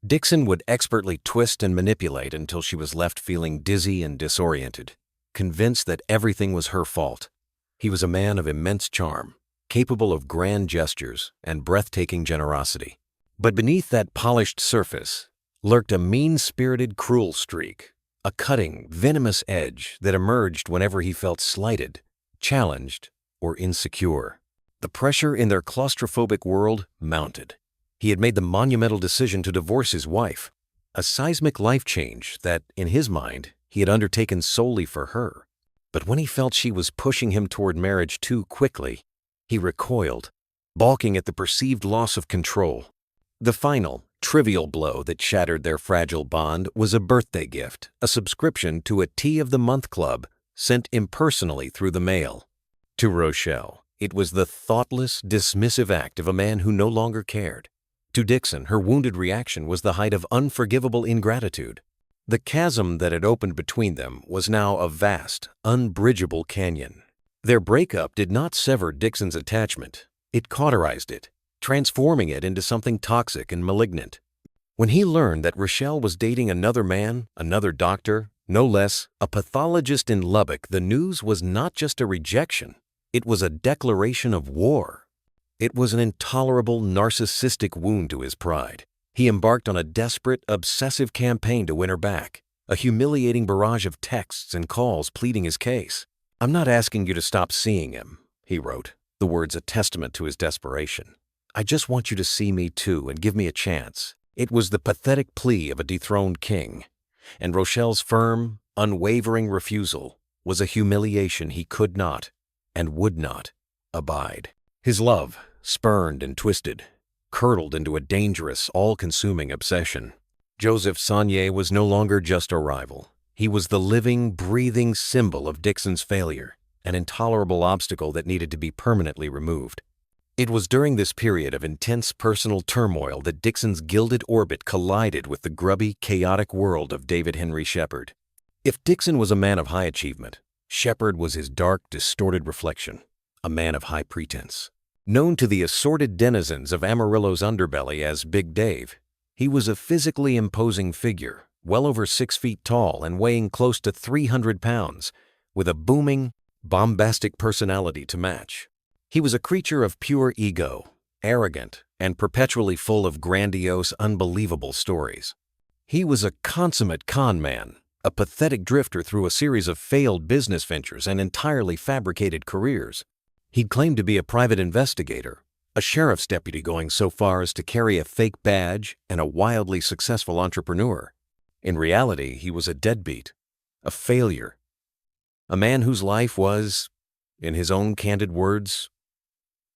Dixon would expertly twist and manipulate until she was left feeling dizzy and disoriented, convinced that everything was her fault. He was a man of immense charm, capable of grand gestures and breathtaking generosity. But beneath that polished surface, lurked a mean-spirited, cruel streak, a cutting, venomous edge that emerged whenever he felt slighted, challenged, or insecure. The pressure in their claustrophobic world mounted. He had made the monumental decision to divorce his wife, a seismic life change that, in his mind, he had undertaken solely for her. But when he felt she was pushing him toward marriage too quickly, he recoiled, balking at the perceived loss of control. The final, trivial blow that shattered their fragile bond was a birthday gift, a subscription to a Tea of the Month club sent impersonally through the mail. To Rochelle, it was the thoughtless, dismissive act of a man who no longer cared. To Dixon, her wounded reaction was the height of unforgivable ingratitude. The chasm that had opened between them was now a vast, unbridgeable canyon. Their breakup did not sever Dixon's attachment. It cauterized it, transforming it into something toxic and malignant. When he learned that Rochelle was dating another man, another doctor, no less, a pathologist in Lubbock, the news was not just a rejection. It was a declaration of war. It was an intolerable narcissistic wound to his pride. He embarked on a desperate, obsessive campaign to win her back, a humiliating barrage of texts and calls pleading his case. "I'm not asking you to stop seeing him," he wrote, the words a testament to his desperation. "I just want you to see me too and give me a chance." It was the pathetic plea of a dethroned king, and Rochelle's firm, unwavering refusal was a humiliation he could not and would not abide. His love, spurned and twisted, curdled into a dangerous, all-consuming obsession. Joseph Saunier was no longer just a rival. He was the living, breathing symbol of Dixon's failure, an intolerable obstacle that needed to be permanently removed. It was during this period of intense personal turmoil that Dixon's gilded orbit collided with the grubby, chaotic world of David Henry Shepard. If Dixon was a man of high achievement, Shepard was his dark, distorted reflection, a man of high pretense. Known to the assorted denizens of Amarillo's underbelly as Big Dave, he was a physically imposing figure, well over 6 feet tall and weighing close to 300 pounds, with a booming, bombastic personality to match. He was a creature of pure ego, arrogant, and perpetually full of grandiose, unbelievable stories. He was a consummate con man, a pathetic drifter through a series of failed business ventures and entirely fabricated careers. He'd claimed to be a private investigator, a sheriff's deputy going so far as to carry a fake badge, and a wildly successful entrepreneur. In reality, he was a deadbeat, a failure, a man whose life was, in his own candid words,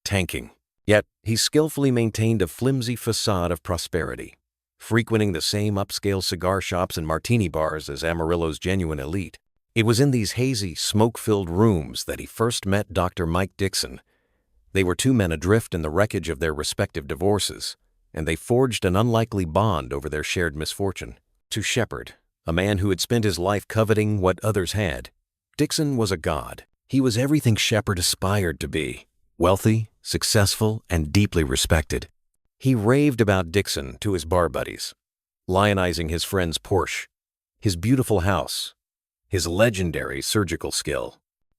tanking. Yet he skillfully maintained a flimsy facade of prosperity, frequenting the same upscale cigar shops and martini bars as Amarillo's genuine elite. It was in these hazy, smoke-filled rooms that he first met Dr. Mike Dixon. They were two men adrift in the wreckage of their respective divorces, and they forged an unlikely bond over their shared misfortune. To Shepard, a man who had spent his life coveting what others had, Dixon was a god. He was everything Shepard aspired to be: wealthy, successful, and deeply respected. He raved about Dixon to his bar buddies, lionizing his friend's Porsche, his beautiful house, his legendary surgical skill.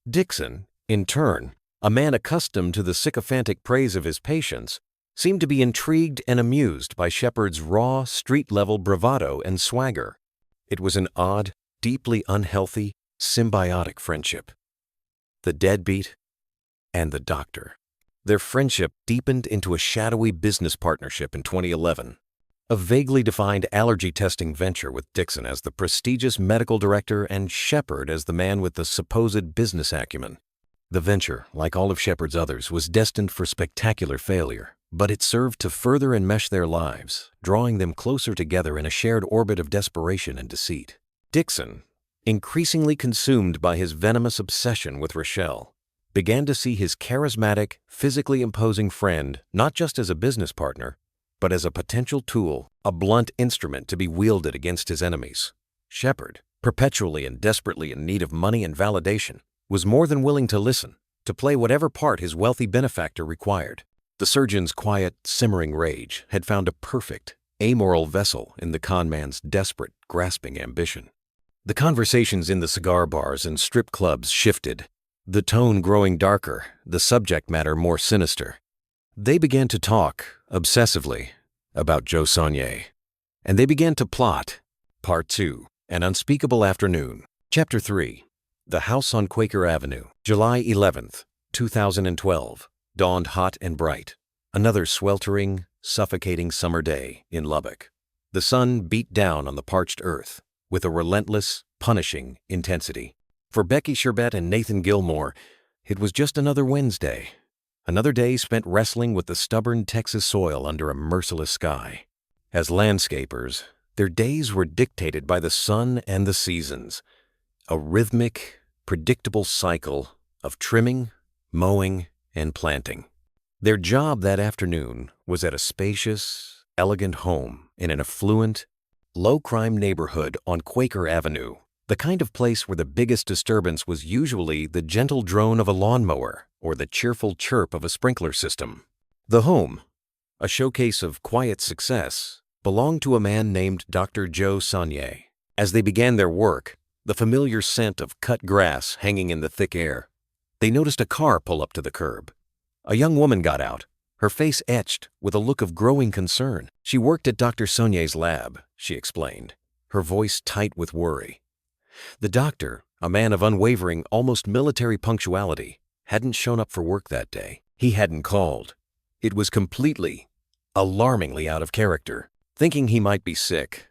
Dixon, in turn, a man accustomed to the sycophantic praise of his patients, seemed to be intrigued and amused by Shepard's raw, street-level bravado and swagger. It was an odd, deeply unhealthy, symbiotic friendship. The deadbeat and the doctor. Their friendship deepened into a shadowy business partnership in 2011. A vaguely defined allergy testing venture with Dixon as the prestigious medical director and Shepard as the man with the supposed business acumen. The venture, like all of Shepard's others, was destined for spectacular failure, but it served to further enmesh their lives, drawing them closer together in a shared orbit of desperation and deceit. Dixon, increasingly consumed by his venomous obsession with Rochelle, began to see his charismatic, physically imposing friend not just as a business partner, but as a potential tool, a blunt instrument to be wielded against his enemies. Shepard, perpetually and desperately in need of money and validation, was more than willing to listen, to play whatever part his wealthy benefactor required. The surgeon's quiet, simmering rage had found a perfect, amoral vessel in the con man's desperate, grasping ambition. The conversations in the cigar bars and strip clubs shifted, the tone growing darker, the subject matter more sinister. They began to talk, obsessively, about Joe Saunier, and they began to plot. Part 2, An Unspeakable Afternoon. Chapter 3, The House on Quaker Avenue. July 11th, 2012. Dawned hot and bright. Another sweltering, suffocating summer day in Lubbock. The sun beat down on the parched earth with a relentless, punishing intensity. For Becky Sherbet and Nathan Gilmore, it was just another Wednesday. Another day spent wrestling with the stubborn Texas soil under a merciless sky. As landscapers, their days were dictated by the sun and the seasons. A rhythmic, predictable cycle of trimming, mowing, and planting. Their job that afternoon was at a spacious, elegant home in an affluent, low-crime neighborhood on Quaker Avenue, the kind of place where the biggest disturbance was usually the gentle drone of a lawnmower or the cheerful chirp of a sprinkler system. The home, a showcase of quiet success, belonged to a man named Dr. Joe Saunier. As they began their work, the familiar scent of cut grass hanging in the thick air, they noticed a car pull up to the curb. A young woman got out, her face etched with a look of growing concern. She worked at Dr. Saunier's lab, she explained, her voice tight with worry. The doctor, a man of unwavering, almost military punctuality, hadn't shown up for work that day. He hadn't called. It was completely, alarmingly out of character. Thinking he might be sick,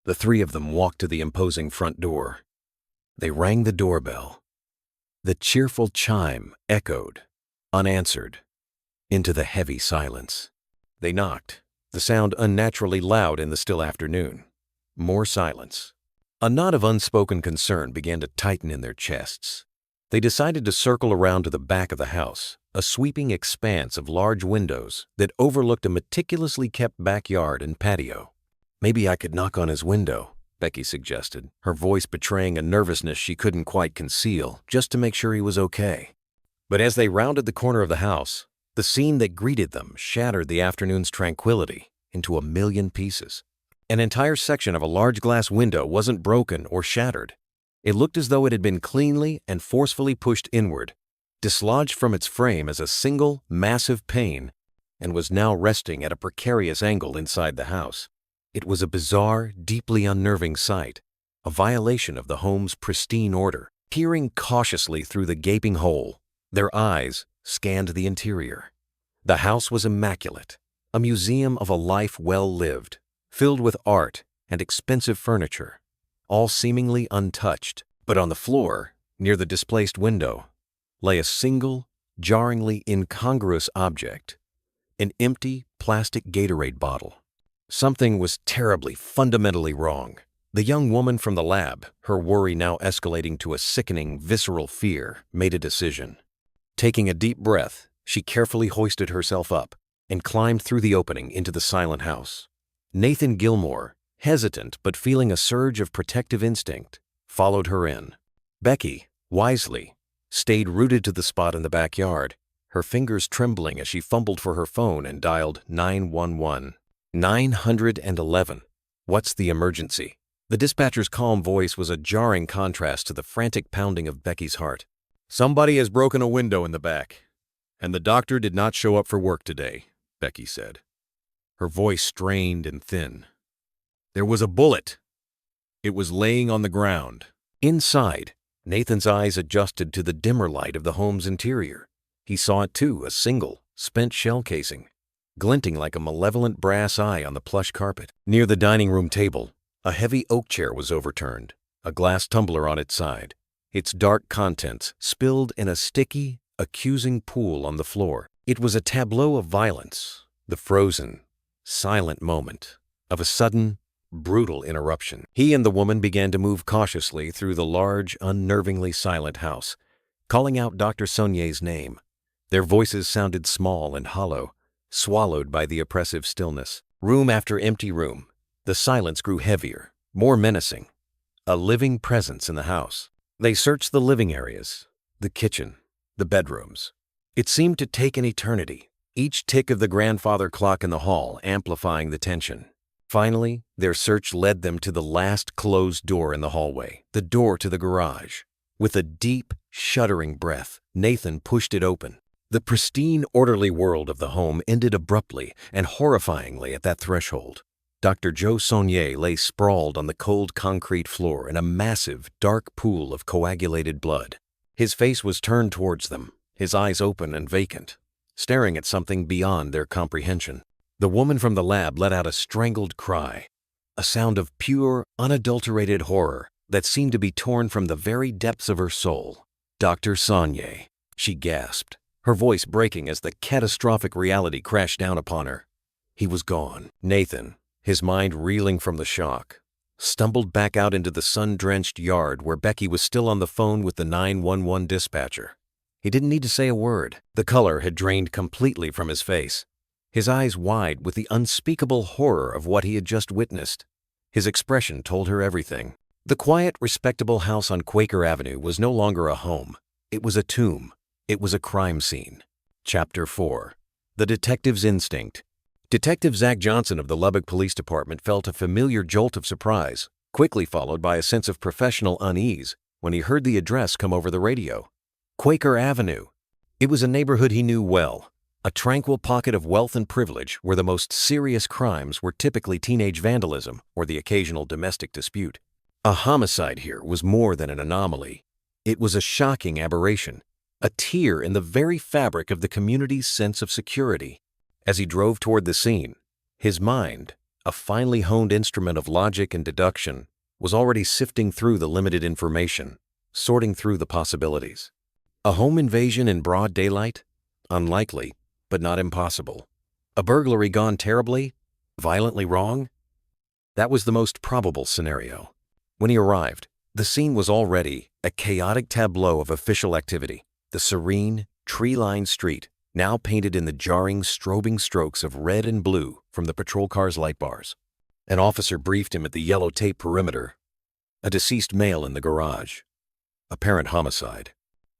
the three of them walked to the imposing front door. They rang the doorbell. The cheerful chime echoed, unanswered, into the heavy silence. They knocked, the sound unnaturally loud in the still afternoon. More silence. A knot of unspoken concern began to tighten in their chests. They decided to circle around to the back of the house, a sweeping expanse of large windows that overlooked a meticulously kept backyard and patio. "Maybe I could knock on his window," Becky suggested, her voice betraying a nervousness she couldn't quite conceal, just to make sure he was okay. But as they rounded the corner of the house, the scene that greeted them shattered the afternoon's tranquility into a million pieces. An entire section of a large glass window wasn't broken or shattered. It looked as though it had been cleanly and forcefully pushed inward, dislodged from its frame as a single, massive pane, and was now resting at a precarious angle inside the house. It was a bizarre, deeply unnerving sight, a violation of the home's pristine order. Peering cautiously through the gaping hole, their eyes scanned the interior. The house was immaculate, a museum of a life well lived, filled with art and expensive furniture, all seemingly untouched. But on the floor, near the displaced window, lay a single, jarringly incongruous object, an empty plastic Gatorade bottle. Something was terribly, fundamentally wrong. The young woman from the lab, her worry now escalating to a sickening, visceral fear, made a decision. Taking a deep breath, she carefully hoisted herself up and climbed through the opening into the silent house. Nathan Gilmore, hesitant but feeling a surge of protective instinct, followed her in. Becky, wisely, stayed rooted to the spot in the backyard, her fingers trembling as she fumbled for her phone and dialed 911. 911. What's the emergency? The dispatcher's calm voice was a jarring contrast to the frantic pounding of Becky's heart. "Somebody has broken a window in the back, and the doctor did not show up for work today," Becky said, her voice strained and thin. "There was a bullet. It was laying on the ground." Inside, Nathan's eyes adjusted to the dimmer light of the home's interior. He saw it too, a single, spent shell casing, glinting like a malevolent brass eye on the plush carpet. Near the dining room table, a heavy oak chair was overturned, a glass tumbler on its side, its dark contents spilled in a sticky, accusing pool on the floor. It was a tableau of violence, the frozen, silent moment of a sudden, brutal interruption. He and the woman began to move cautiously through the large, unnervingly silent house, calling out Dr. Saunier's name. Their voices sounded small and hollow, swallowed by the oppressive stillness. Room after empty room, the silence grew heavier, more menacing, a living presence in the house. They searched the living areas, the kitchen, the bedrooms. It seemed to take an eternity, each tick of the grandfather clock in the hall amplifying the tension. Finally, their search led them to the last closed door in the hallway, the door to the garage. With a deep, shuddering breath, Nathan pushed it open. The pristine, orderly world of the home ended abruptly and horrifyingly at that threshold. Dr. Joe Saunier lay sprawled on the cold concrete floor in a massive, dark pool of coagulated blood. His face was turned towards them, his eyes open and vacant, staring at something beyond their comprehension. The woman from the lab let out a strangled cry, a sound of pure, unadulterated horror that seemed to be torn from the very depths of her soul. "Dr. Saunier," she gasped, her voice breaking as the catastrophic reality crashed down upon her. He was gone. Nathan, his mind reeling from the shock, stumbled back out into the sun-drenched yard where Becky was still on the phone with the 911 dispatcher. He didn't need to say a word. The color had drained completely from his face, his eyes wide with the unspeakable horror of what he had just witnessed. His expression told her everything. The quiet, respectable house on Quaker Avenue was no longer a home. It was a tomb. It was a crime scene. Chapter 4. The Detective's Instinct. Detective Zach Johnson of the Lubbock Police Department felt a familiar jolt of surprise, quickly followed by a sense of professional unease when he heard the address come over the radio. Quaker Avenue. It was a neighborhood he knew well, a tranquil pocket of wealth and privilege where the most serious crimes were typically teenage vandalism or the occasional domestic dispute. A homicide here was more than an anomaly. It was a shocking aberration, a tear in the very fabric of the community's sense of security. As he drove toward the scene, his mind, a finely honed instrument of logic and deduction, was already sifting through the limited information, sorting through the possibilities. A home invasion in broad daylight? Unlikely, but not impossible. A burglary gone terribly, violently wrong? That was the most probable scenario. When he arrived, the scene was already a chaotic tableau of official activity. The serene, tree-lined street, now painted in the jarring, strobing strokes of red and blue from the patrol car's light bars. An officer briefed him at the yellow tape perimeter. A deceased male in the garage. Apparent homicide.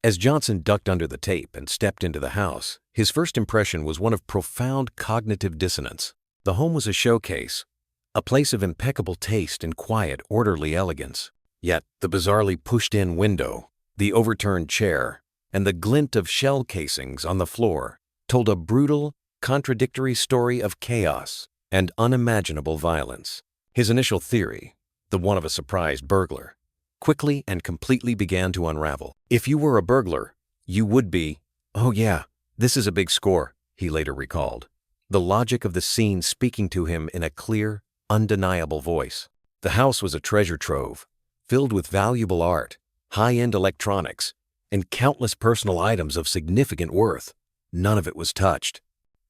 As Johnson ducked under the tape and stepped into the house, his first impression was one of profound cognitive dissonance. The home was a showcase, a place of impeccable taste and quiet, orderly elegance. Yet the bizarrely pushed-in window, the overturned chair, and the glint of shell casings on the floor told a brutal, contradictory story of chaos and unimaginable violence. His initial theory, the one of a surprised burglar, quickly and completely began to unravel. If you were a burglar, you would be, "Oh yeah, this is a big score," he later recalled, the logic of the scene speaking to him in a clear, undeniable voice. The house was a treasure trove, filled with valuable art, high-end electronics, and countless personal items of significant worth. None of it was touched.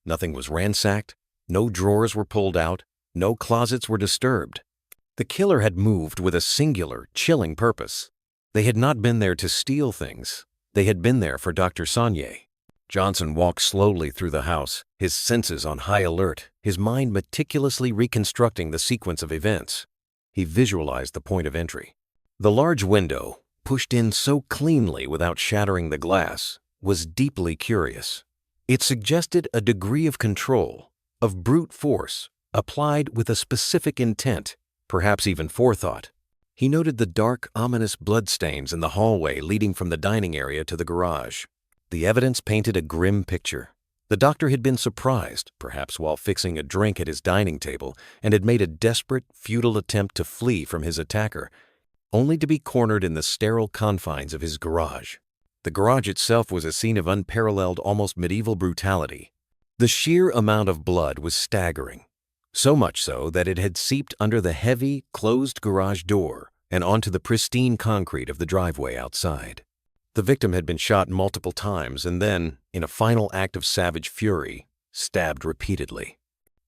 Nothing was ransacked, no drawers were pulled out, no closets were disturbed. The killer had moved with a singular, chilling purpose. They had not been there to steal things. They had been there for Dr. Saunier. Johnson walked slowly through the house, his senses on high alert, his mind meticulously reconstructing the sequence of events. He visualized the point of entry. The large window, pushed in so cleanly without shattering the glass, was deeply curious. It suggested a degree of control, of brute force, applied with a specific intent, perhaps even forethought. He noted the dark, ominous bloodstains in the hallway leading from the dining area to the garage. The evidence painted a grim picture. The doctor had been surprised, perhaps while fixing a drink at his dining table, and had made a desperate, futile attempt to flee from his attacker, only to be cornered in the sterile confines of his garage. The garage itself was a scene of unparalleled, almost medieval brutality. The sheer amount of blood was staggering, so much so that it had seeped under the heavy, closed garage door and onto the pristine concrete of the driveway outside. The victim had been shot multiple times and then, in a final act of savage fury, stabbed repeatedly.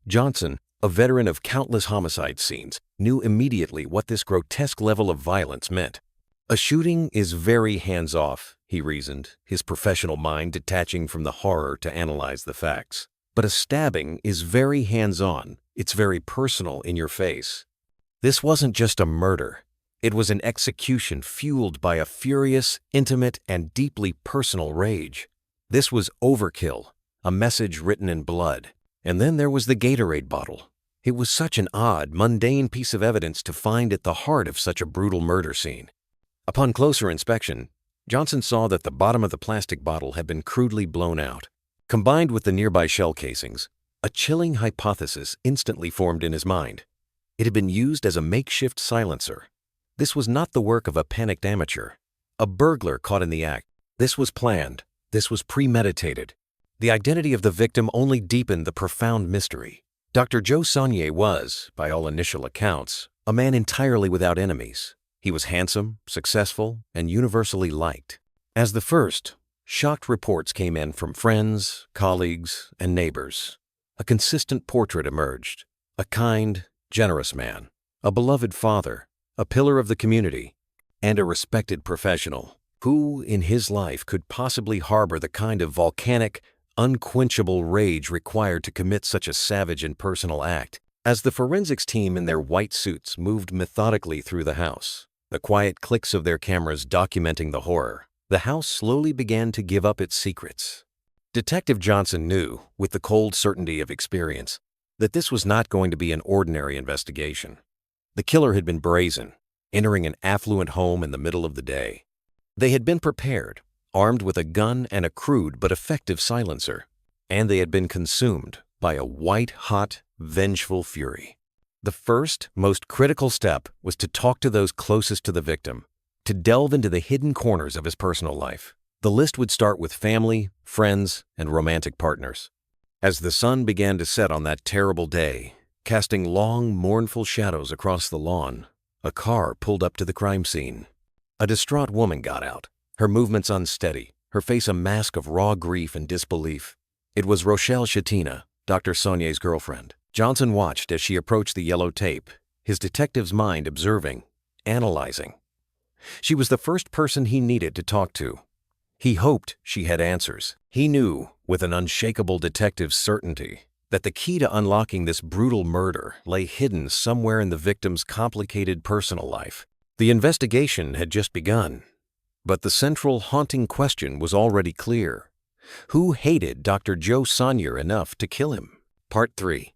Johnson, a veteran of countless homicide scenes, knew immediately what this grotesque level of violence meant. A shooting is very hands-off, he reasoned, his professional mind detaching from the horror to analyze the facts. But a stabbing is very hands-on, it's very personal in your face. This wasn't just a murder. It was an execution fueled by a furious, intimate, and deeply personal rage. This was overkill, a message written in blood. And then there was the Gatorade bottle. It was such an odd, mundane piece of evidence to find at the heart of such a brutal murder scene. Upon closer inspection, Johnson saw that the bottom of the plastic bottle had been crudely blown out. Combined with the nearby shell casings, a chilling hypothesis instantly formed in his mind. It had been used as a makeshift silencer. This was not the work of a panicked amateur, a burglar caught in the act. This was planned. This was premeditated. The identity of the victim only deepened the profound mystery. Dr. Joe Saunier was, by all initial accounts, a man entirely without enemies. He was handsome, successful, and universally liked. As the first, shocked reports came in from friends, colleagues, and neighbors. A consistent portrait emerged. A kind, generous man, a beloved father, a pillar of the community, and a respected professional. Who in his life could possibly harbor the kind of volcanic, unquenchable rage required to commit such a savage and personal act? As the forensics team in their white suits moved methodically through the house, the quiet clicks of their cameras documenting the horror, the house slowly began to give up its secrets. Detective Johnson knew, with the cold certainty of experience, that this was not going to be an ordinary investigation. The killer had been brazen, entering an affluent home in the middle of the day. They had been prepared, armed with a gun and a crude but effective silencer, and they had been consumed by a white-hot, vengeful fury. The first, most critical step was to talk to those closest to the victim, to delve into the hidden corners of his personal life. The list would start with family, friends, and romantic partners. As the sun began to set on that terrible day, casting long, mournful shadows across the lawn, a car pulled up to the crime scene. A distraught woman got out, her movements unsteady, her face a mask of raw grief and disbelief. It was Rochelle Shatina, Dr. Saunier's girlfriend. Johnson watched as she approached the yellow tape, his detective's mind observing, analyzing. She was the first person he needed to talk to. He hoped she had answers. He knew, with an unshakable detective's certainty, that the key to unlocking this brutal murder lay hidden somewhere in the victim's complicated personal life. The investigation had just begun, but the central haunting question was already clear. Who hated Dr. Joe Saunier enough to kill him? Part 3.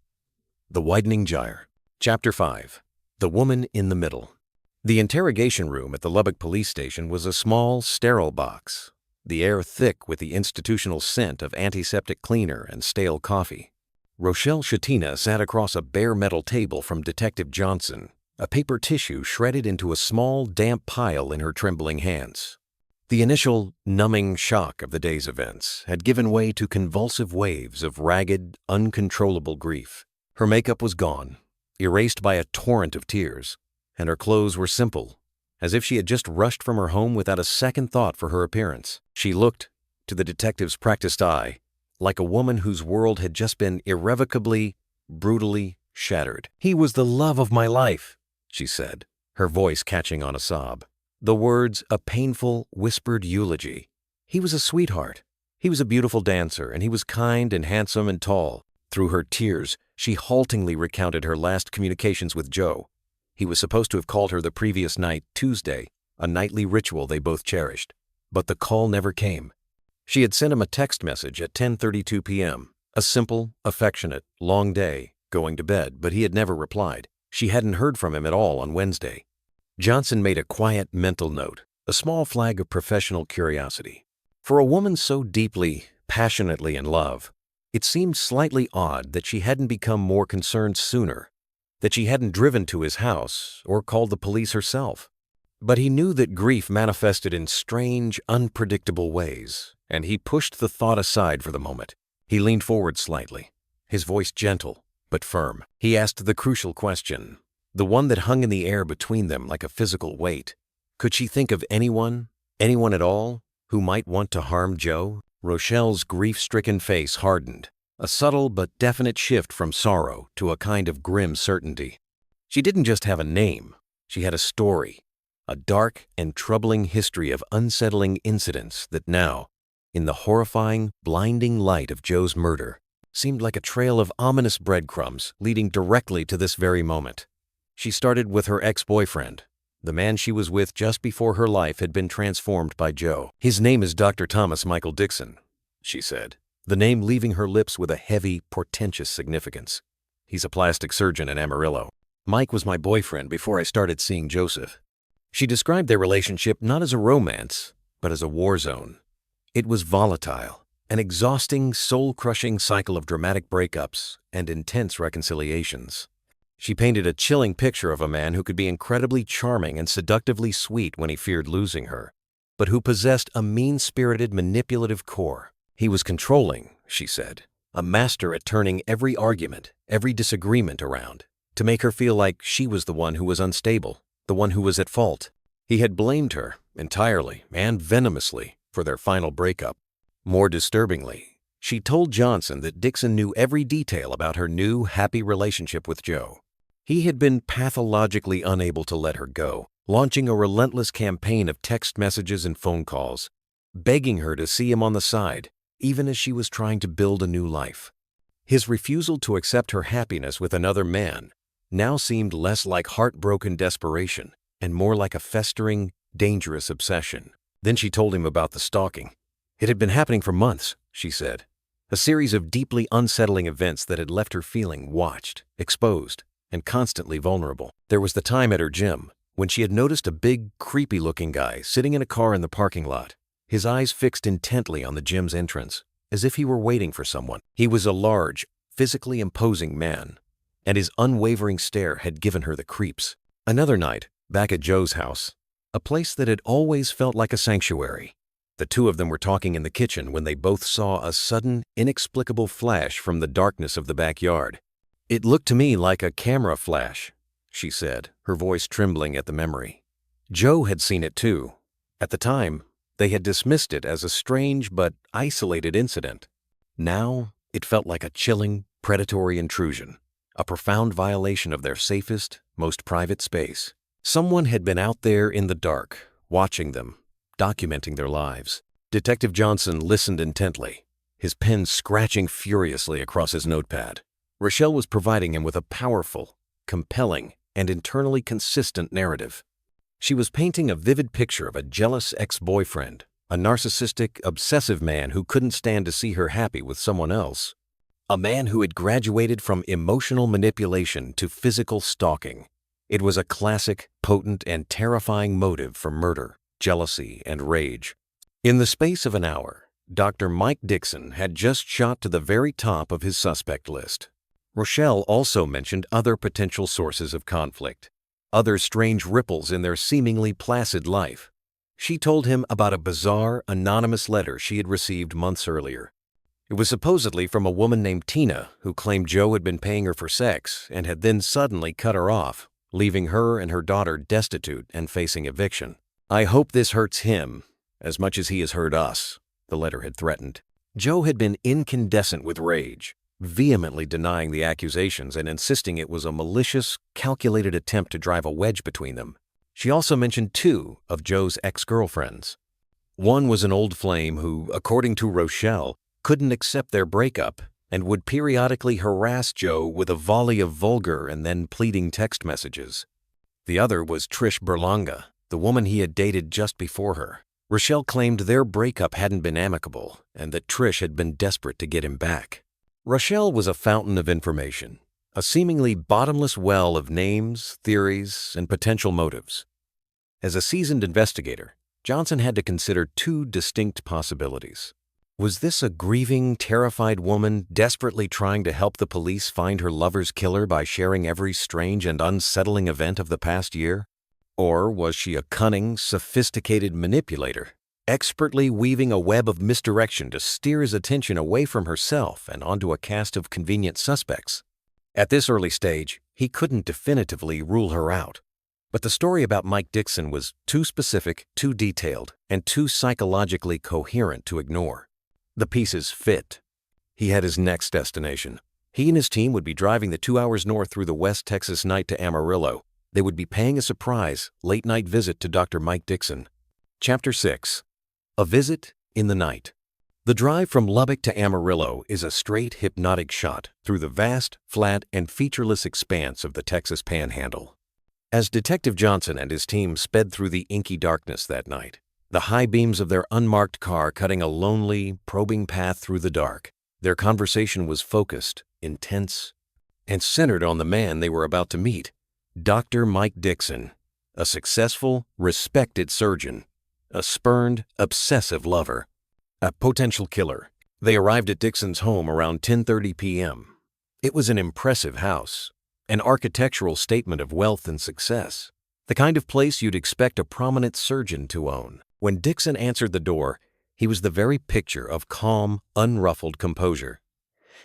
The Widening Gyre. Chapter 5. The Woman in the Middle. The interrogation room at the Lubbock police station was a small, sterile box, the air thick with the institutional scent of antiseptic cleaner and stale coffee. Rochelle Shatina sat across a bare metal table from Detective Johnson, a paper tissue shredded into a small, damp pile in her trembling hands. The initial, numbing shock of the day's events had given way to convulsive waves of ragged, uncontrollable grief. Her makeup was gone, erased by a torrent of tears, and her clothes were simple, as if she had just rushed from her home without a second thought for her appearance. She looked, to the detective's practiced eye, like a woman whose world had just been irrevocably, brutally shattered. "He was the love of my life," she said, her voice catching on a sob. The words a painful, whispered eulogy. He was a sweetheart. He was a beautiful dancer, and he was kind and handsome and tall. Through her tears, she haltingly recounted her last communications with Joe. He was supposed to have called her the previous night, Tuesday, a nightly ritual they both cherished. But the call never came. She had sent him a text message at 10:32 p.m., a simple, affectionate, long day, going to bed, but he had never replied. She hadn't heard from him at all on Wednesday. Johnson made a quiet mental note, a small flag of professional curiosity. For a woman so deeply, passionately in love, it seemed slightly odd that she hadn't become more concerned sooner, that she hadn't driven to his house or called the police herself. But he knew that grief manifested in strange, unpredictable ways, and he pushed the thought aside for the moment. He leaned forward slightly, his voice gentle but firm. He asked the crucial question, the one that hung in the air between them like a physical weight. Could she think of anyone at all, who might want to harm Joe? Rochelle's grief-stricken face hardened, a subtle but definite shift from sorrow to a kind of grim certainty. She didn't just have a name, she had a story, a dark and troubling history of unsettling incidents that now, in the horrifying, blinding light of Joe's murder, seemed like a trail of ominous breadcrumbs leading directly to this very moment. She started with her ex-boyfriend, the man she was with just before her life had been transformed by Joe. "His name is Dr. Thomas Michael Dixon," she said, the name leaving her lips with a heavy, portentous significance. "He's a plastic surgeon in Amarillo. Mike was my boyfriend before I started seeing Joseph." She described their relationship not as a romance, but as a war zone. It was volatile, an exhausting, soul-crushing cycle of dramatic breakups and intense reconciliations. She painted a chilling picture of a man who could be incredibly charming and seductively sweet when he feared losing her, but who possessed a mean-spirited, manipulative core. He was controlling, she said, a master at turning every argument, every disagreement around, to make her feel like she was the one who was unstable, the one who was at fault. He had blamed her, entirely and venomously, for their final breakup. More disturbingly, she told Johnson that Dixon knew every detail about her new, happy relationship with Joe. He had been pathologically unable to let her go, launching a relentless campaign of text messages and phone calls, begging her to see him on the side, even as she was trying to build a new life. His refusal to accept her happiness with another man now seemed less like heartbroken desperation and more like a festering, dangerous obsession. Then she told him about the stalking. It had been happening for months, she said, a series of deeply unsettling events that had left her feeling watched, exposed, and constantly vulnerable. There was the time at her gym when she had noticed a big, creepy-looking guy sitting in a car in the parking lot, his eyes fixed intently on the gym's entrance, as if he were waiting for someone. He was a large, physically imposing man, and his unwavering stare had given her the creeps. Another night, back at Joe's house, a place that had always felt like a sanctuary, the two of them were talking in the kitchen when they both saw a sudden, inexplicable flash from the darkness of the backyard. "It looked to me like a camera flash," she said, her voice trembling at the memory. Joe had seen it too. At the time, they had dismissed it as a strange but isolated incident. Now, it felt like a chilling, predatory intrusion, a profound violation of their safest, most private space. Someone had been out there in the dark, watching them, documenting their lives. Detective Johnson listened intently, his pen scratching furiously across his notepad. Rochelle was providing him with a powerful, compelling, and internally consistent narrative. She was painting a vivid picture of a jealous ex-boyfriend, a narcissistic, obsessive man who couldn't stand to see her happy with someone else, a man who had graduated from emotional manipulation to physical stalking. It was a classic, potent, and terrifying motive for murder, jealousy, and rage. In the space of an hour, Dr. Mike Dixon had just shot to the very top of his suspect list. Rochelle also mentioned other potential sources of conflict, other strange ripples in their seemingly placid life. She told him about a bizarre, anonymous letter she had received months earlier. It was supposedly from a woman named Tina who claimed Joe had been paying her for sex and had then suddenly cut her off, leaving her and her daughter destitute and facing eviction. "I hope this hurts him as much as he has hurt us," the letter had threatened. Joe had been incandescent with rage, vehemently denying the accusations and insisting it was a malicious, calculated attempt to drive a wedge between them. She also mentioned two of Joe's ex-girlfriends. One was an old flame who, according to Rochelle, couldn't accept their breakup and would periodically harass Joe with a volley of vulgar and then pleading text messages. The other was Trish Berlanga, the woman he had dated just before her. Rochelle claimed their breakup hadn't been amicable and that Trish had been desperate to get him back. Rochelle was a fountain of information, a seemingly bottomless well of names, theories, and potential motives. As a seasoned investigator, Johnson had to consider two distinct possibilities. Was this a grieving, terrified woman desperately trying to help the police find her lover's killer by sharing every strange and unsettling event of the past year? Or was she a cunning, sophisticated manipulator, expertly weaving a web of misdirection to steer his attention away from herself and onto a cast of convenient suspects? At this early stage, he couldn't definitively rule her out. But the story about Mike Dixon was too specific, too detailed, and too psychologically coherent to ignore. The pieces fit. He had his next destination. He and his team would be driving the 2 hours north through the West Texas night to Amarillo. They would be paying a surprise, late-night visit to Dr. Mike Dixon. Chapter 6. A Visit in the Night. The drive from Lubbock to Amarillo is a straight, hypnotic shot through the vast, flat, and featureless expanse of the Texas Panhandle. As Detective Johnson and his team sped through the inky darkness that night, the high beams of their unmarked car cutting a lonely, probing path through the dark, their conversation was focused, intense, and centered on the man they were about to meet, Dr. Mike Dixon, a successful, respected surgeon, a spurned, obsessive lover, a potential killer. They arrived at Dixon's home around 10:30 p.m. It was an impressive house, an architectural statement of wealth and success, the kind of place you'd expect a prominent surgeon to own. When Dixon answered the door, he was the very picture of calm, unruffled composure.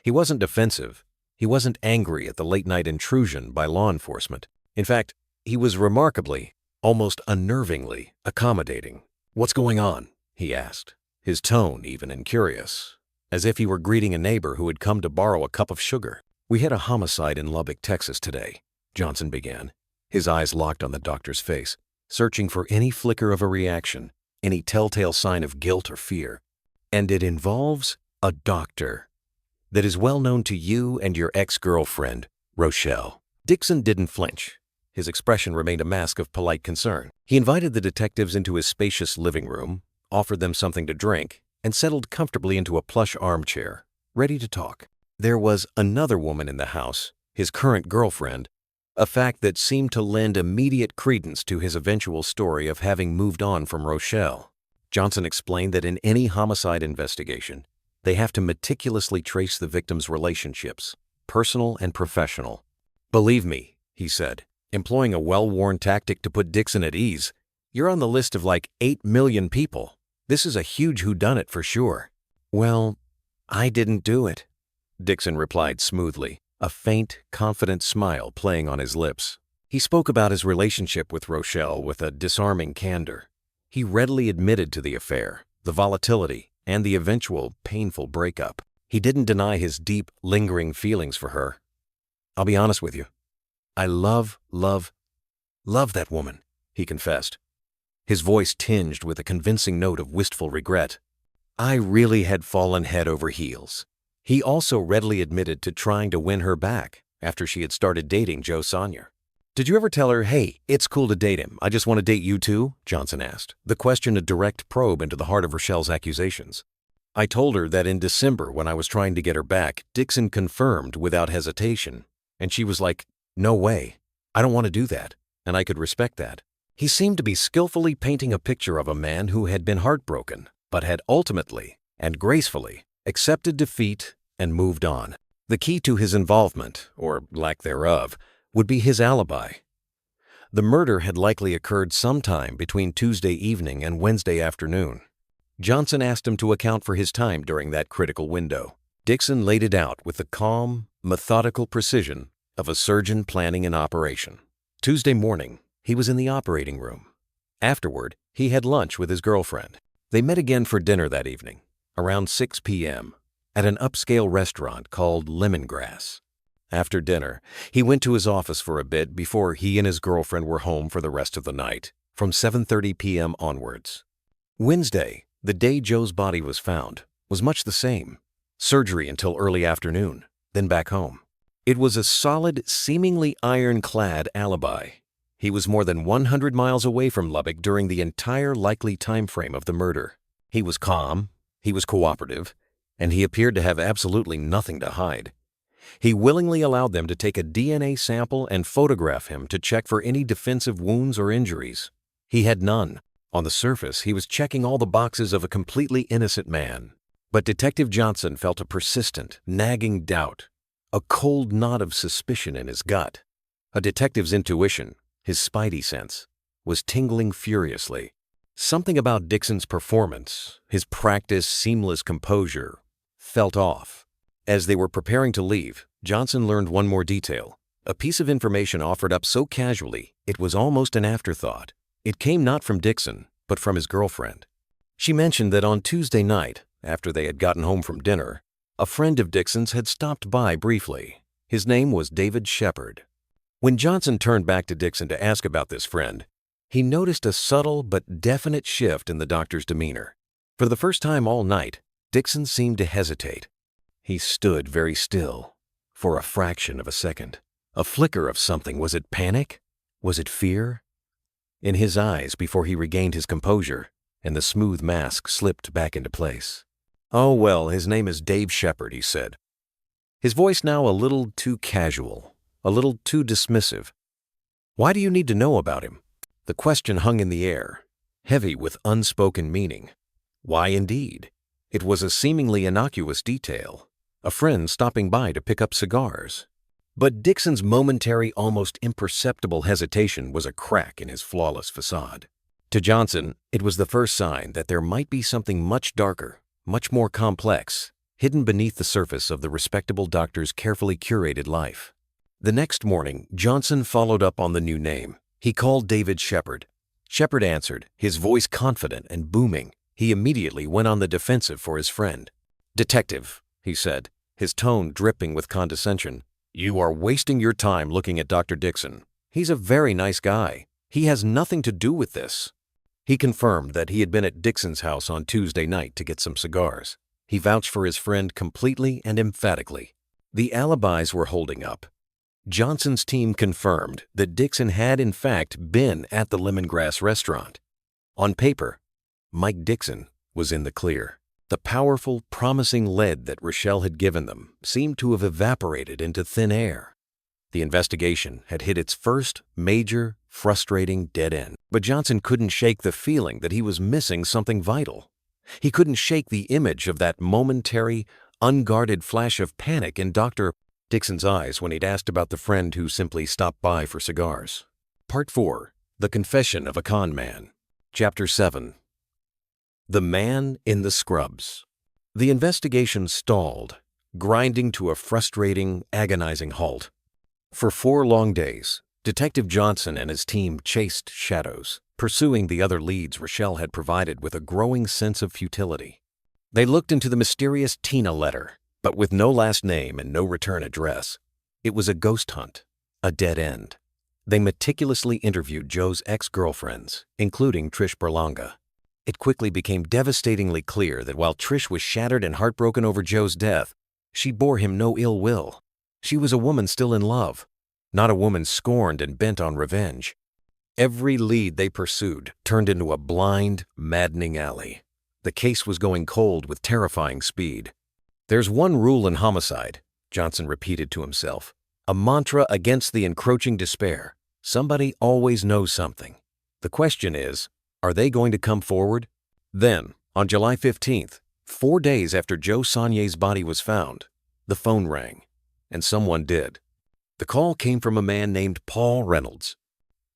He wasn't defensive. He wasn't angry at the late-night intrusion by law enforcement. In fact, he was remarkably, almost unnervingly, accommodating. "What's going on?" he asked, his tone even and curious, as if he were greeting a neighbor who had come to borrow a cup of sugar. "We had a homicide in Lubbock, Texas today," Johnson began, his eyes locked on the doctor's face, searching for any flicker of a reaction, any telltale sign of guilt or fear. "And it involves a doctor that is well known to you and your ex-girlfriend, Rochelle." Dixon didn't flinch. His expression remained a mask of polite concern. He invited the detectives into his spacious living room, offered them something to drink, and settled comfortably into a plush armchair, ready to talk. There was another woman in the house, his current girlfriend, a fact that seemed to lend immediate credence to his eventual story of having moved on from Rochelle. Johnson explained that in any homicide investigation, they have to meticulously trace the victim's relationships, personal and professional. "Believe me," he said, employing a well-worn tactic to put Dixon at ease, "you're on the list of like 8 million people. This is a huge whodunit for sure." "Well, I didn't do it," Dixon replied smoothly, a faint, confident smile playing on his lips. He spoke about his relationship with Rochelle with a disarming candor. He readily admitted to the affair, the volatility, and the eventual painful breakup. He didn't deny his deep, lingering feelings for her. "I'll be honest with you. I love that woman," he confessed, his voice tinged with a convincing note of wistful regret. "I really had fallen head over heels." He also readily admitted to trying to win her back after she had started dating Joe Sawyer. "Did you ever tell her, 'Hey, it's cool to date him, I just want to date you too'?" Johnson asked, the question a direct probe into the heart of Rochelle's accusations. "I told her that in December when I was trying to get her back," Dixon confirmed without hesitation, and she was like, "No way. I don't want to do that," and I could respect that. He seemed to be skillfully painting a picture of a man who had been heartbroken, but had ultimately and gracefully accepted defeat and moved on. The key to his involvement, or lack thereof, would be his alibi. The murder had likely occurred sometime between Tuesday evening and Wednesday afternoon. Johnson asked him to account for his time during that critical window. Dixon laid it out with the calm, methodical precision of a surgeon planning an operation. Tuesday morning, he was in the operating room. Afterward, he had lunch with his girlfriend. They met again for dinner that evening, around 6 p.m., at an upscale restaurant called Lemongrass. After dinner, he went to his office for a bit before he and his girlfriend were home for the rest of the night, from 7:30 p.m. onwards. Wednesday, the day Joe's body was found, was much the same. Surgery until early afternoon, then back home. It was a solid, seemingly ironclad alibi. He was more than 100 miles away from Lubbock during the entire likely time frame of the murder. He was calm, he was cooperative, and he appeared to have absolutely nothing to hide. He willingly allowed them to take a DNA sample and photograph him to check for any defensive wounds or injuries. He had none. On the surface, he was checking all the boxes of a completely innocent man. But Detective Johnson felt a persistent, nagging doubt, a cold knot of suspicion in his gut. A detective's intuition, his spidey sense, was tingling furiously. Something about Dixon's performance, his practiced, seamless composure, felt off. As they were preparing to leave, Johnson learned one more detail, a piece of information offered up so casually it was almost an afterthought. It came not from Dixon, but from his girlfriend. She mentioned that on Tuesday night, after they had gotten home from dinner, a friend of Dixon's had stopped by briefly. His name was David Shepard. When Johnson turned back to Dixon to ask about this friend, he noticed a subtle but definite shift in the doctor's demeanor. For the first time all night, Dixon seemed to hesitate. He stood very still, for a fraction of a second. A flicker of something. Was it panic? Was it fear? In his eyes before he regained his composure, and the smooth mask slipped back into place. "Oh, well, his name is Dave Shepard," he said. His voice now a little too casual, a little too dismissive. "Why do you need to know about him?" The question hung in the air, heavy with unspoken meaning. Why indeed? It was a seemingly innocuous detail. A friend stopping by to pick up cigars. But Dixon's momentary, almost imperceptible hesitation was a crack in his flawless facade. To Johnson, it was the first sign that there might be something much darker, much more complex, hidden beneath the surface of the respectable doctor's carefully curated life. The next morning, Johnson followed up on the new name. He called David Shepard. Shepard answered, his voice confident and booming. He immediately went on the defensive for his friend. "Detective," he said, his tone dripping with condescension, "you are wasting your time looking at Dr. Dixon. He's a very nice guy. He has nothing to do with this." He confirmed that he had been at Dixon's house on Tuesday night to get some cigars. He vouched for his friend completely and emphatically. The alibis were holding up. Johnson's team confirmed that Dixon had in fact been at the Lemongrass restaurant. On paper, Mike Dixon was in the clear. The powerful, promising lead that Rochelle had given them seemed to have evaporated into thin air. The investigation had hit its first major, frustrating dead end. But Johnson couldn't shake the feeling that he was missing something vital. He couldn't shake the image of that momentary, unguarded flash of panic in Dr. Dixon's eyes when he'd asked about the friend who simply stopped by for cigars. Part 4. The Confession of a Con Man. Chapter 7. The Man in the Scrubs. The investigation stalled, grinding to a frustrating, agonizing halt. For 4 long days, Detective Johnson and his team chased shadows, pursuing the other leads Rochelle had provided with a growing sense of futility. They looked into the mysterious Tina letter, but with no last name and no return address. It was a ghost hunt, a dead end. They meticulously interviewed Joe's ex-girlfriends, including Trish Berlanga. It quickly became devastatingly clear that while Trish was shattered and heartbroken over Joe's death, she bore him no ill will. She was a woman still in love, not a woman scorned and bent on revenge. Every lead they pursued turned into a blind, maddening alley. The case was going cold with terrifying speed. "There's one rule in homicide," Johnson repeated to himself, a mantra against the encroaching despair. Somebody always knows something. The question is, are they going to come forward? Then, on July 15th, 4 days after Joe Saulnier's body was found, the phone rang, and someone did. The call came from a man named Paul Reynolds.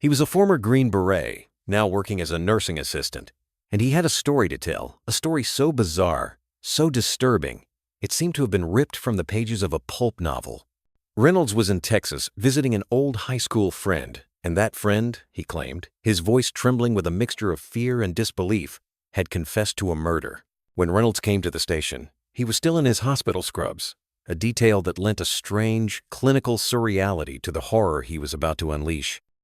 He was a former Green Beret, now working as a nursing assistant, and he had a story to tell, a story so bizarre, so disturbing, it seemed to have been ripped from the pages of a pulp novel. Reynolds was in Texas visiting an old high school friend, and that friend, he claimed, his voice trembling with a mixture of fear and disbelief, had confessed to a murder. When Reynolds came to the station, he was still in his hospital scrubs, a detail that lent a strange, clinical surreality to the horror he was about to unleash.